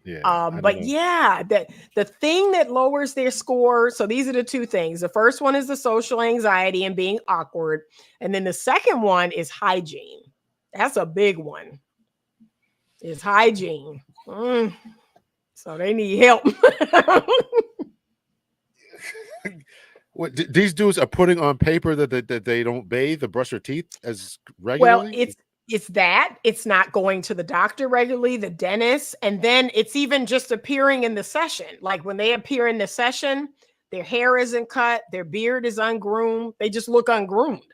Yeah. But yeah, the thing that lowers their score. So these are the two things. The first one is the social anxiety and being awkward. And then the second one is hygiene. That's a big one. Is hygiene. So they need help. What these dudes are putting on paper that they don't bathe or brush their teeth as regularly? Well, it's that. It's not going to the doctor regularly, the dentist, and then it's even just appearing in the session. Like, when they appear in the session, their hair isn't cut, their beard is ungroomed. They just look ungroomed.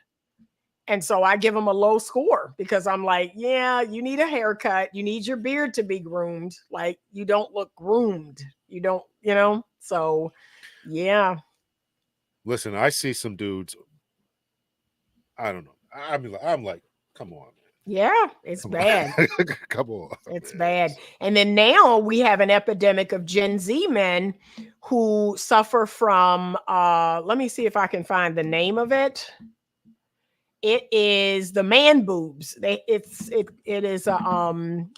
And so I give them a low score because I'm like, yeah, you need a haircut. You need your beard to be groomed. Like, you don't look groomed. You don't, so yeah. Listen, I see some dudes. I don't know. I'm like, come on. Yeah, it's bad. Come on. It's bad. And then now we have an epidemic of Gen Z men who suffer from, let me see if I can find the name of it. It is the man boobs. It is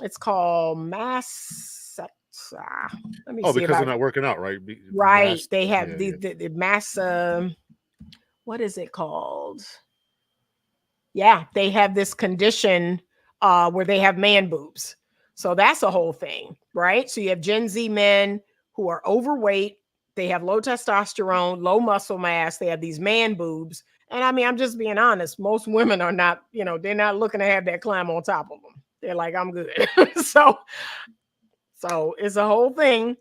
it's called mass. Let me see. Because they're not working out, right? Right. They have the mass. What is it called? Yeah, they have this condition where they have man boobs. So that's a whole thing, right? So you have Gen Z men who are overweight. They have low testosterone, low muscle mass. They have these man boobs. And I mean, I'm just being honest. Most women are not, they're not looking to have that climb on top of them. They're like, I'm good. So it's a whole thing.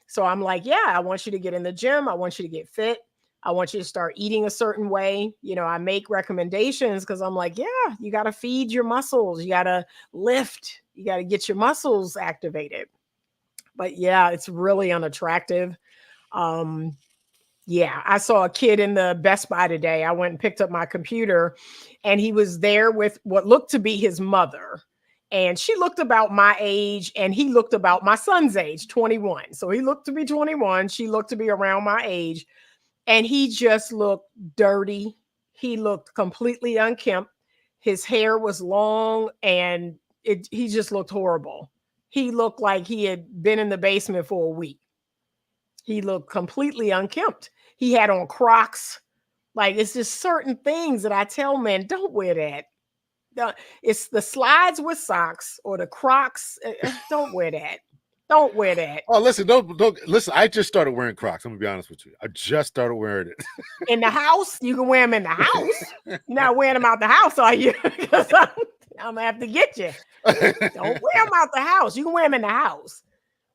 So I'm like, yeah, I want you to get in the gym. I want you to get fit. I want you to start eating a certain way. I make recommendations because I'm like, yeah, you got to feed your muscles. You got to lift. You got to get your muscles activated. But yeah, it's really unattractive. Yeah, I saw a kid in the Best Buy today. I went and picked up my computer, and he was there with what looked to be his mother. And she looked about my age, and he looked about my son's age, 21. So he looked to be 21. She looked to be around my age. And he just looked dirty. He looked completely unkempt. His hair was long, and he just looked horrible. He looked like he had been in the basement for a week. He looked completely unkempt. He had on Crocs. Like, it's just certain things that I tell men, don't wear that. It's the slides with socks or the Crocs. Don't wear that. Don't wear that. Oh, listen, don't listen. I just started wearing Crocs. I'm gonna be honest with you. I just started wearing it. In the house, you can wear them in the house. You're not wearing them out the house, are you? Because I'm gonna have to get you. Don't wear them out the house. You can wear them in the house.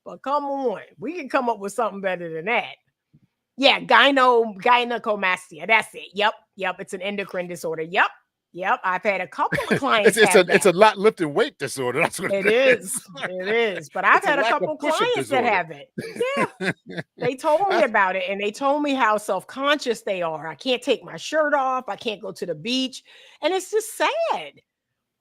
But come on, we can come up with something better than that. Yeah, gynecomastia. That's it. Yep. It's an endocrine disorder. Yep. I've had a couple of clients. It's a lot lifting weight disorder. That's what it is. It is. But I've had a couple clients that have it. Yeah. They told me about it, and they told me how self-conscious they are. I can't take my shirt off. I can't go to the beach. And it's just sad.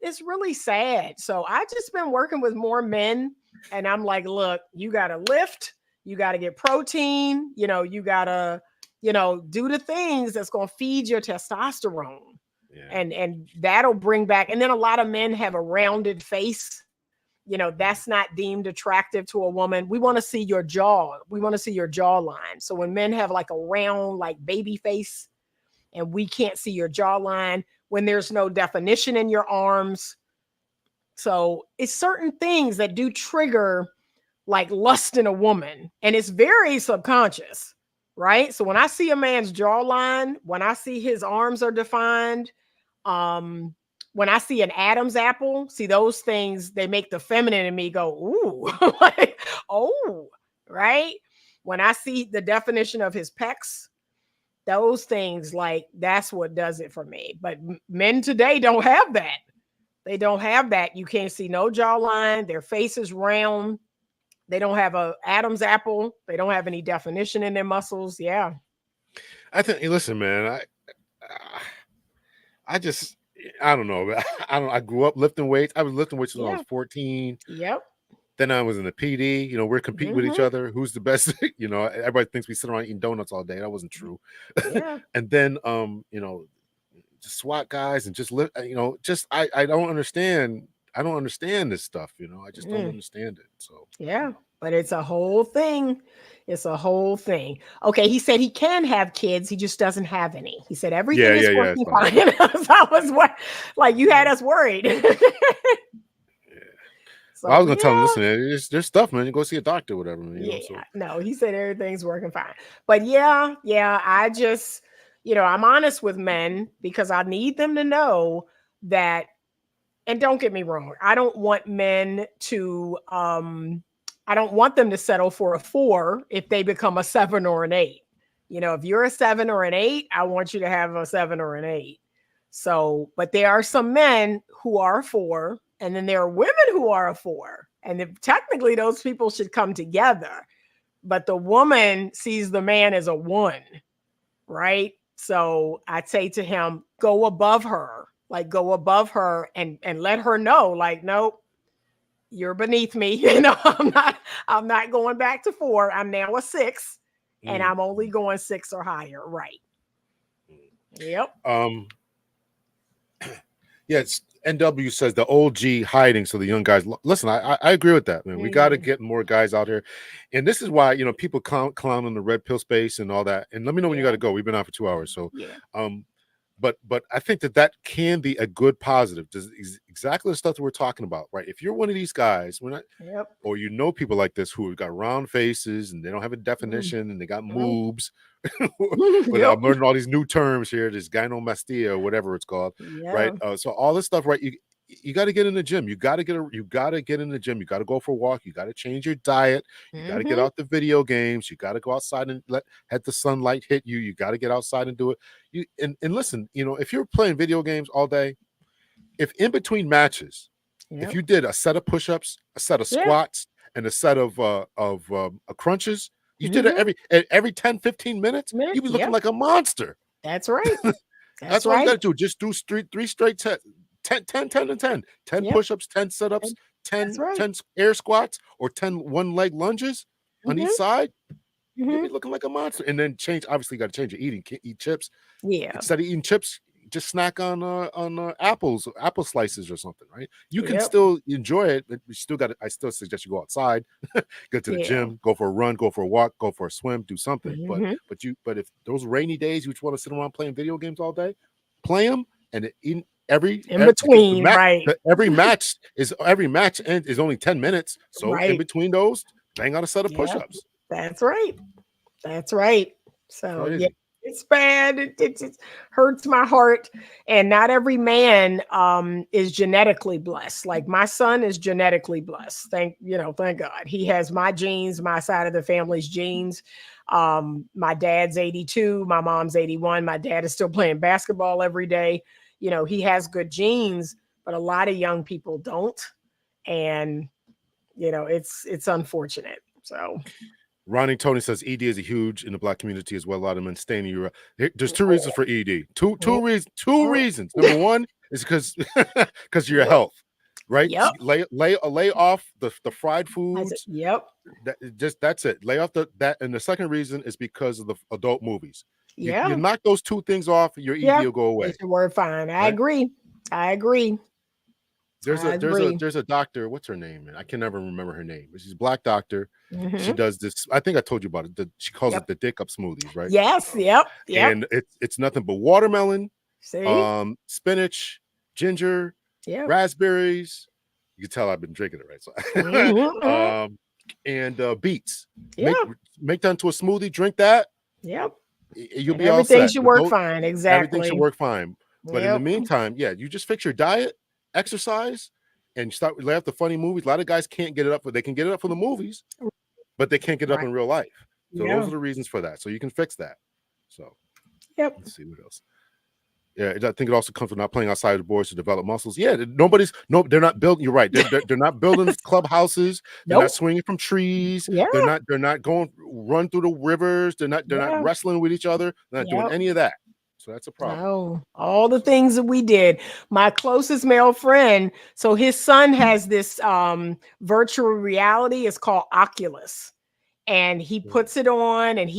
It's really sad. So I've just been working with more men, and I'm like, look, you got to lift. You got to get protein. You got to, do the things that's going to feed your testosterone. Yeah. And that'll bring back. And then a lot of men have a rounded face. That's not deemed attractive to a woman. We want to see your jaw. We want to see your jawline. So when men have like a round, like baby face, and we can't see your jawline, when there's no definition in your arms. So it's certain things that do trigger like lust in a woman, and it's very subconscious, right? So when I see a man's jawline, when I see his arms are defined, when I see an Adam's apple, see those things, they make the feminine in me go, ooh, like, oh, right? When I see the definition of his pecs, those things, like, that's what does it for me. But men today don't have that. They don't have that. You can't see no jawline. Their face is round. They don't have a Adam's apple. They don't have any definition in their muscles. Yeah. I think, listen, man, I don't know. I grew up lifting weights. I was lifting weights when I was 14. Yep. Then I was in the PD. We're competing with each other. Who's the best? Everybody thinks we sit around eating donuts all day. That wasn't true. Yeah. And then, just SWAT guys and just lift. I don't understand. I don't understand this stuff. I just don't understand it. So yeah, but it's a whole thing. It's a whole thing. Okay, he said he can have kids. He just doesn't have any. He said everything is working fine. So I was like, you had us worried. So, I was gonna tell him, listen, there's stuff, man. You go see a doctor, whatever. No, he said everything's working fine. But yeah, I just, I'm honest with men because I need them to know that. And don't get me wrong, I don't want men to, I don't want them to settle for a 4 if they become a 7 or an 8. If you're a 7 or an 8, I want you to have a 7 or an 8. So, but there are some men who are a 4, and then there are women who are a 4. And technically those people should come together. But the woman sees the man as a 1, right? So I'd say to him, go above her. Like, go above her and let her know, like, nope, you're beneath me. I'm not going back to 4. I'm now a 6, and I'm only going 6 or higher. Right. Yep. Yes. NW says the old G hiding, so the young guys. Listen, I agree with that, man. We got to get more guys out here, and this is why people clown on the red pill space and all that. And let me know when you got to go. We've been out for 2 hours, so But I think that can be a good positive. Exactly the stuff that we're talking about, right? If you're one of these guys, or people like this who have got round faces and they don't have a definition and they got moobs, but I'm learning all these new terms here, this gynecomastia or whatever it's called, right? So all this stuff, right? You got to get in the gym. You got to get in the gym. You got to go for a walk. You got to change your diet. You got to get out the video games. You got to go outside and let the sunlight hit you. You got to get outside and do it. And listen, if you're playing video games all day, if in between matches, if you did a set of push-ups, a set of squats, and a set of crunches, you did it every 10, 15 minutes, you'd be looking like a monster. That's right. That's what you got to do. Just do three straight 10 and 10. 10 push-ups, 10 sit-ups, 10 air squats, or 10 one-leg lunges on each side. You'll be looking like a monster. And then obviously you got to change your eating. Eat chips. Yeah. Instead of eating chips, just snack on apple slices or something, right? You can Yep. still enjoy it, but you still got. I still suggest you go outside, go to the Yeah. gym, go for a run, go for a walk, go for a swim, do something. Mhm. But if those rainy days you just want to sit around playing video games all day, play them, and in every In because between, right. every match is only 10 minutes. So in Right. between those, bang out a set of Yeah. push-ups. That's right. That's right. So yeah, Crazy. it's bad. It just hurts my heart. And not every man is genetically blessed. Like my son is genetically blessed. Thank God. He has my genes, my side of the family's genes. My dad's 82, my mom's 81. My dad is still playing basketball every day. He has good genes, but a lot of young people don't. And it's unfortunate. So Ronnie Tony says ED is a huge in the black community as well. A lot of men staying in Europe. There's two reasons for ED. Two reasons. Number one is because of your health, right? Yep. Lay off the fried foods. Yep. That's it. Lay off that. And the second reason is because of the adult movies. Yeah. You knock those two things off, your ED will go away. We're fine. I agree. There's a doctor. What's her name? I can never remember her name. She's a black doctor. Mm-hmm. She does this. I think I told you about it. She calls it the dick up smoothies, right? Yes. Yep. And it's nothing but watermelon, See? spinach, ginger, raspberries. You can tell I've been drinking it, right? So, and beets. Yeah. Make that into a smoothie. Drink that. Yep. You'll be all set. Everything should work fine. Exactly. Everything should work fine. But in the meantime, you just fix your diet, exercise, and start lay off the funny movies. A lot of guys can't get it up, but they can get it up for the movies, but they can't get it up in real life. So those are the reasons for that. So you can fix that. So let's see what else. Yeah, I think it also comes from not playing outside the boards to develop muscles. Yeah, they're not building. You're right. They're not building clubhouses. They're not swinging from trees. Yeah. They're not going run through the rivers. They're not wrestling with each other. They're not doing any of that. So that's a problem. No, all the things that we did. My closest male friend, so his son has this virtual reality. It's called Oculus. And he puts it on and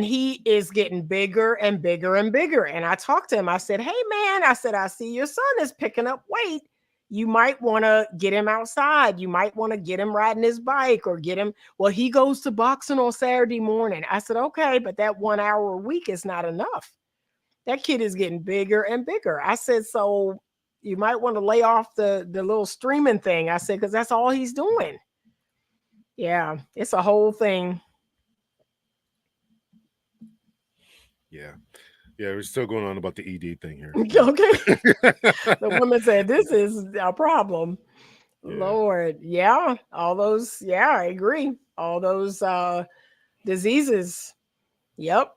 he is getting bigger and bigger and bigger. And I talked to him. I said, hey, man, I see your son is picking up weight. You might want to get him outside. You might want to get him riding his bike or get him. Well, he goes to boxing on Saturday morning. I said, okay, but that 1 hour a week is not enough. That kid is getting bigger and bigger. I said, so you might want to lay off the little streaming thing. I said, because that's all he's doing. Yeah, it's a whole thing. Yeah, we're still going on about the ED thing here. Okay. The woman said, this is a problem. Yeah. Lord. Yeah. All those. Yeah, I agree. All those diseases. Yep.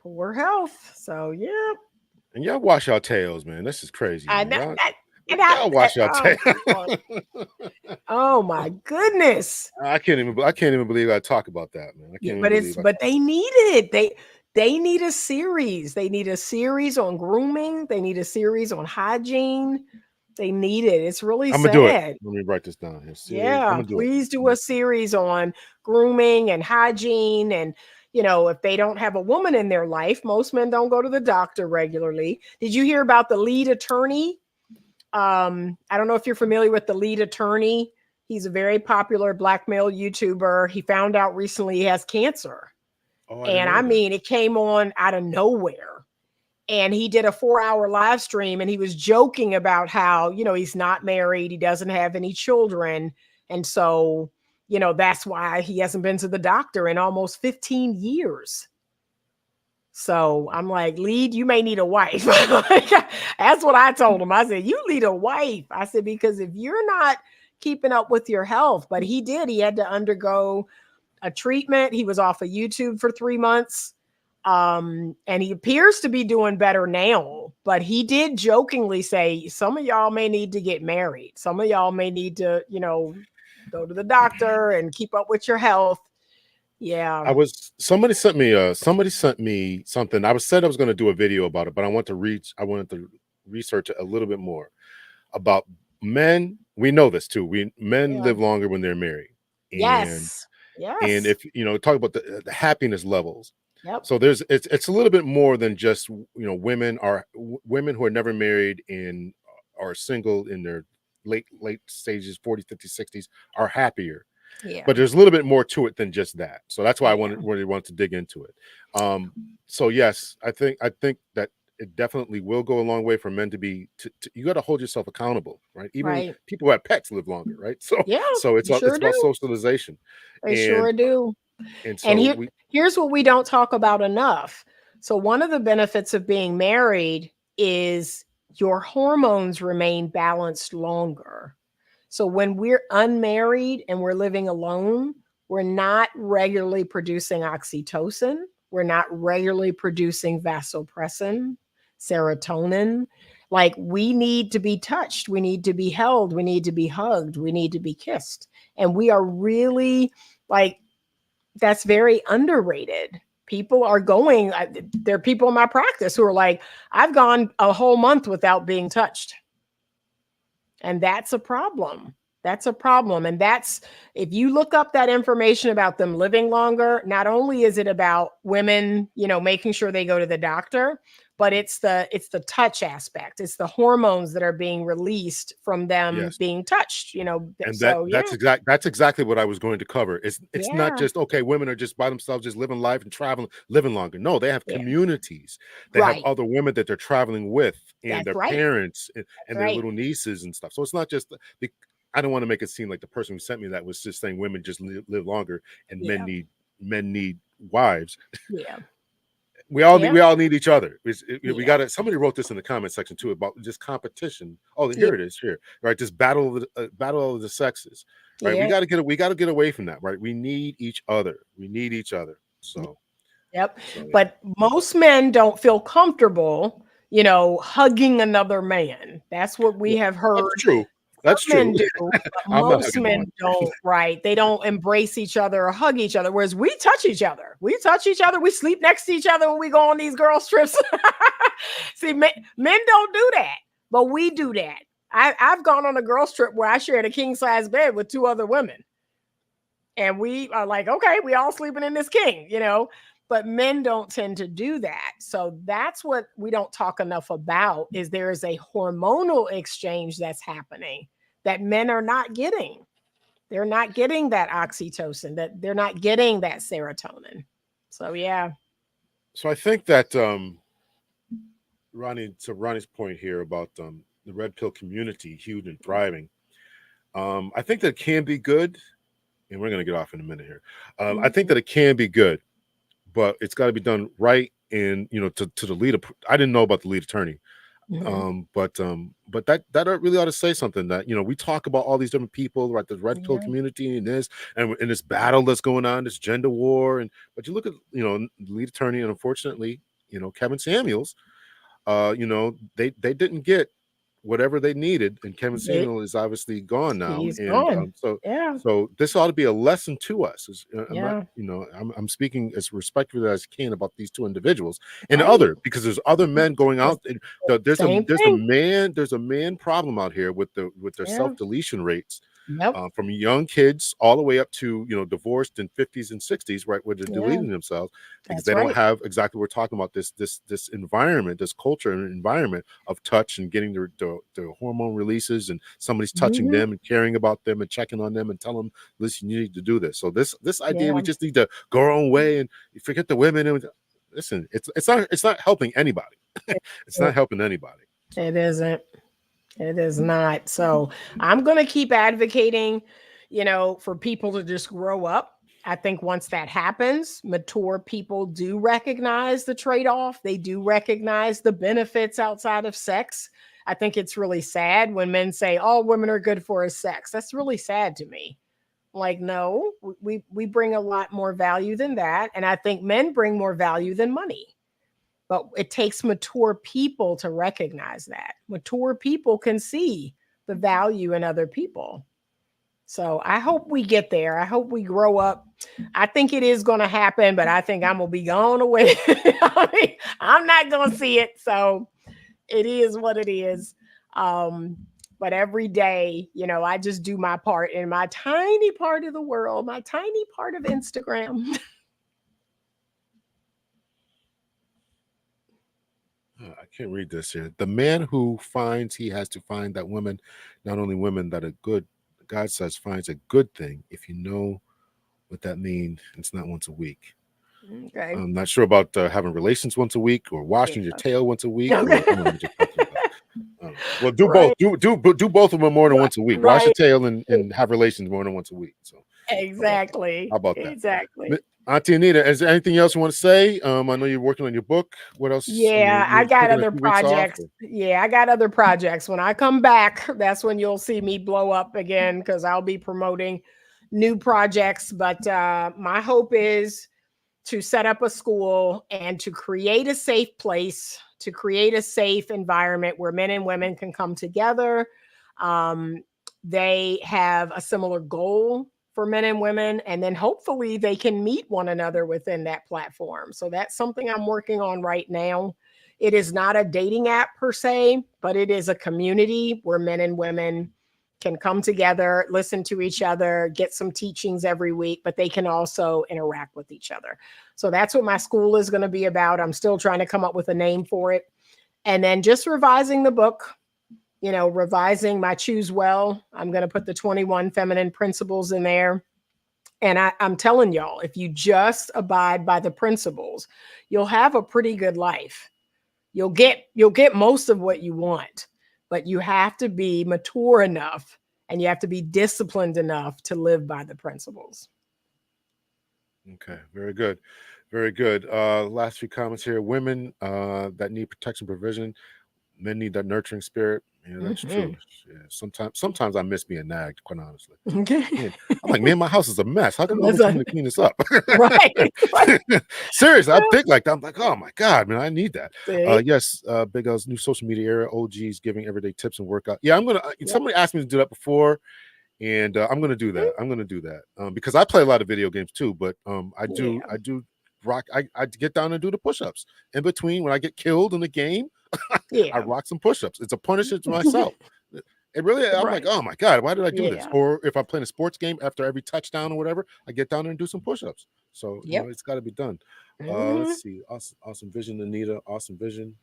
Poor health. So, yeah. And y'all wash your tails, man. This is crazy. I know. Y'all wash your tails. Oh my goodness. I can't even believe I talk about that, man. But they need it. They need a series. They need a series on grooming. They need a series on hygiene. They need it. It's really I'm sad. gonna do it. Let me write this down here. Yeah, please do a series on grooming and hygiene. And, if they don't have a woman in their life, most men don't go to the doctor regularly. Did you hear about the lead attorney? I don't know if you're familiar with the lead attorney. He's a very popular black male YouTuber. He found out recently he has cancer. Oh, I mean, it came on out of nowhere. And he did a 4-hour live stream and he was joking about how, he's not married. He doesn't have any children. And so, that's why he hasn't been to the doctor in almost 15 years. So I'm like, lead, you may need a wife. That's what I told him. I said, you need a wife. I said, because if you're not keeping up with your health, but he had to undergo a treatment. He was off of YouTube for 3 months. And he appears to be doing better now, but he did jokingly say, some of y'all may need to get married. Some of y'all may need to, go to the doctor and keep up with your health. Yeah. Somebody sent me something. I said I was going to do a video about it, but I wanted to research it a little bit more about men. We know this too. Men live longer when they're married. Yes. And if talk about the happiness levels, Yep. So it's a little bit more than just, women who are never married and are single in their late stages, 40s, 50s, 60s, are happier. Yeah. But there's a little bit more to it than just that. So that's why I Yeah. really want to dig into it. So yes, I think that it definitely will go a long way for men to be. You got to hold yourself accountable, right? Even Right. people who have pets live longer, right? So Yeah. it's You sure about do. socialization, They and sure do. And so here's what we don't talk about enough. So one of the benefits of being married is your hormones remain balanced longer. So when we're unmarried and we're living alone, we're not regularly producing oxytocin. We're not regularly producing vasopressin, serotonin. Like we need to be touched. We need to be held. We need to be hugged. We need to be kissed. And we are really like, that's very underrated. People are going, there are people in my practice who are like, I've gone a whole month without being touched. And that's a problem. That's a problem. And that's, if you look up that information about them living longer, not only is it about women, making sure they go to the doctor, but it's the touch aspect. It's the hormones that are being released from them yes. being touched, And so yeah. that's exactly what I was going to cover. It's not Yeah. just, okay, women are just by themselves, just living life and traveling, living longer. No, they have Yeah. communities. They have Right. other women that they're traveling with, and That's their right. parents and That's their right. little nieces and stuff. So it's not just I don't want to make it seem like the person who sent me that was just saying women just live longer and Yeah. men need wives. Yeah. We all Yeah. need each other. We Yeah. got it. Somebody wrote this in the comment section too about just competition. Oh, Yeah. here it is. Here, right? Just battle of the sexes. Right? Yeah. We got to get away from that. Right? We need each other. We need each other. So, Yep. yeah. But most men don't feel comfortable, hugging another man. That's what we have heard. That's true. That's Some men true. do, but I'm not most hugging no one. men don't, right? They don't embrace each other or hug each other, whereas we touch each other. We touch each other. We sleep next to each other when we go on these girls' trips. See, men don't do that, but we do that. I've gone on a girls' trip where I shared a king-size bed with 2 other women. And we are like, okay, we all sleeping in this king, but men don't tend to do that. So that's what we don't talk enough about, is there is a hormonal exchange that's happening that men are not getting. They're not getting that oxytocin, that they're not getting that serotonin. So yeah. So I think that Ronnie's point here about the red pill community, huge and thriving. I think that can be good, and we're going to get off in a minute here. I think that it can be good, but it's got to be done right. And to the lead, I didn't know about the lead attorney, but that really ought to say something. That we talk about all these different people, right? The red pill community and this and this battle that's going on, this gender war, but you look at the lead attorney, and unfortunately, Kevin Samuels, they didn't get whatever they needed, and Kevin Samuel is obviously gone now. He's And gone. Yeah. so this ought to be a lesson to us. I'm Yeah. not, I'm speaking as respectfully as I can about these 2 individuals and Right. because there's other men going out. There's Same a man problem out here with their Yeah. self-deletion rates. Yep. From young kids all the way up to divorced in 50s and 60s, right, where they're deleting themselves because That's they don't right. have exactly what we're talking about, this environment, this culture and environment of touch and getting their hormone releases, and somebody's touching them and caring about them and checking on them and telling them, listen, you need to do this. So this idea we just need to go our own way and forget the women. And listen, it's not helping anybody. It's not helping anybody. It isn't. It is not. So I'm going to keep advocating, for people to just grow up. I think once that happens, mature people do recognize the trade-off. They do recognize the benefits outside of sex. I think it's really sad when men say all women are good for is sex. That's really sad to me. Like, no, we bring a lot more value than that. And I think men bring more value than money. But it takes mature people to recognize that. Mature people can see the value in other people. So I hope we get there. I hope we grow up. I think it is going to happen, but I think I'm going to be gone away. I'm not going to see it. So it is what it is. But every day, I just do my part in my tiny part of the world, my tiny part of Instagram. can't read this here. The man who finds he has to find that women, not only women that are good, God says finds a good thing. If you know what that means, it's not once a week. Okay. I'm not sure about having relations once a week or washing your tail once a week. Okay. Or, I don't know what you're talking about. Well, do Right. both. Do both of them more than once a week. Wash your Right. tail and have relations more than once a week. So Exactly. how about that? Exactly. Auntie Anita, is there anything else you want to say? I know you're working on your book. What else? Yeah, I you're got taking a other few weeks off, projects. Yeah, I got other projects. When I come back, that's when you'll see me blow up again because I'll be promoting new projects. But my hope is to set up a school and to create a safe place, to create a safe environment where men and women can come together. They have a similar goal for men and women, and then hopefully they can meet one another within that platform. So that's something I'm working on right now. It is not a dating app per se, but it is a community where men and women can come together, listen to each other, get some teachings every week, but they can also interact with each other. So that's what my school is going to be about. I'm still trying to come up with a name for it. And then just revising the book, revising my Choose Well. I'm going to put the 21 feminine principles in there. And I'm telling y'all, if you just abide by the principles, you'll have a pretty good life. You'll get most of what you want, but you have to be mature enough and you have to be disciplined enough to live by the principles. Okay, very good. Very good. Last few comments here. Women that need protection provision, men need that nurturing spirit. Yeah, that's true. Yeah, sometimes I miss being nagged, quite honestly. Okay. Man, I'm like, man, my house is a mess. How come nobody's coming to clean this up? Right. Seriously, I think like that. I'm like, oh my God, man, I need that. See? Yes, Big L's new social media era, OGs giving everyday tips and workout. Yeah, I'm gonna. Somebody asked me to do that before, and I'm gonna do that. I'm gonna do that because I play a lot of video games too. But I do rock. I get down and do the push-ups in between when I get killed in the game. I rock some push-ups. It's a punishment to myself. It really, I'm like, oh my God, why did I do this? Or if I'm playing a sports game, after every touchdown or whatever, I get down there and do some push-ups. So it's got to be done. Let's see, awesome vision, Anita. Awesome vision.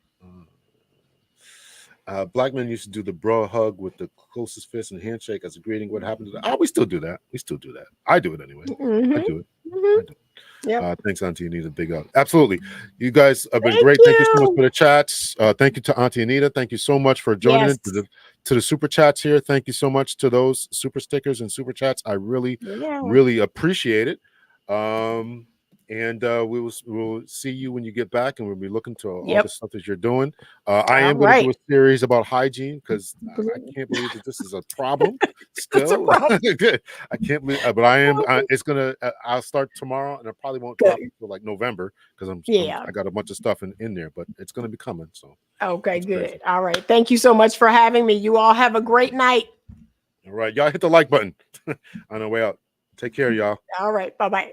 Black men used to do the bro hug with the closest fist and handshake as a greeting. What happened to that? Oh, we still do that. We still do that. I do it anyway. I do it. I do it. Thanks, Auntie Anita. Big up. Absolutely. You guys have been great. Thank you so much for the chats. Thank you to Auntie Anita. Thank you so much for joining in to the super chats here. Thank you so much to those super stickers and super chats. I really, really appreciate it. And we'll see you when you get back, and we'll be looking to all the stuff that you're doing. I am going to do a series about hygiene because I can't believe that this is a problem still. I can't believe, but I am. It's gonna. I'll start tomorrow, and I probably won't drop until like November because I got a bunch of stuff in there, but it's gonna be coming. So okay, good. Crazy. All right, thank you so much for having me. You all have a great night. All right, y'all hit the like button on the way out. Take care, y'all. All right, bye-bye.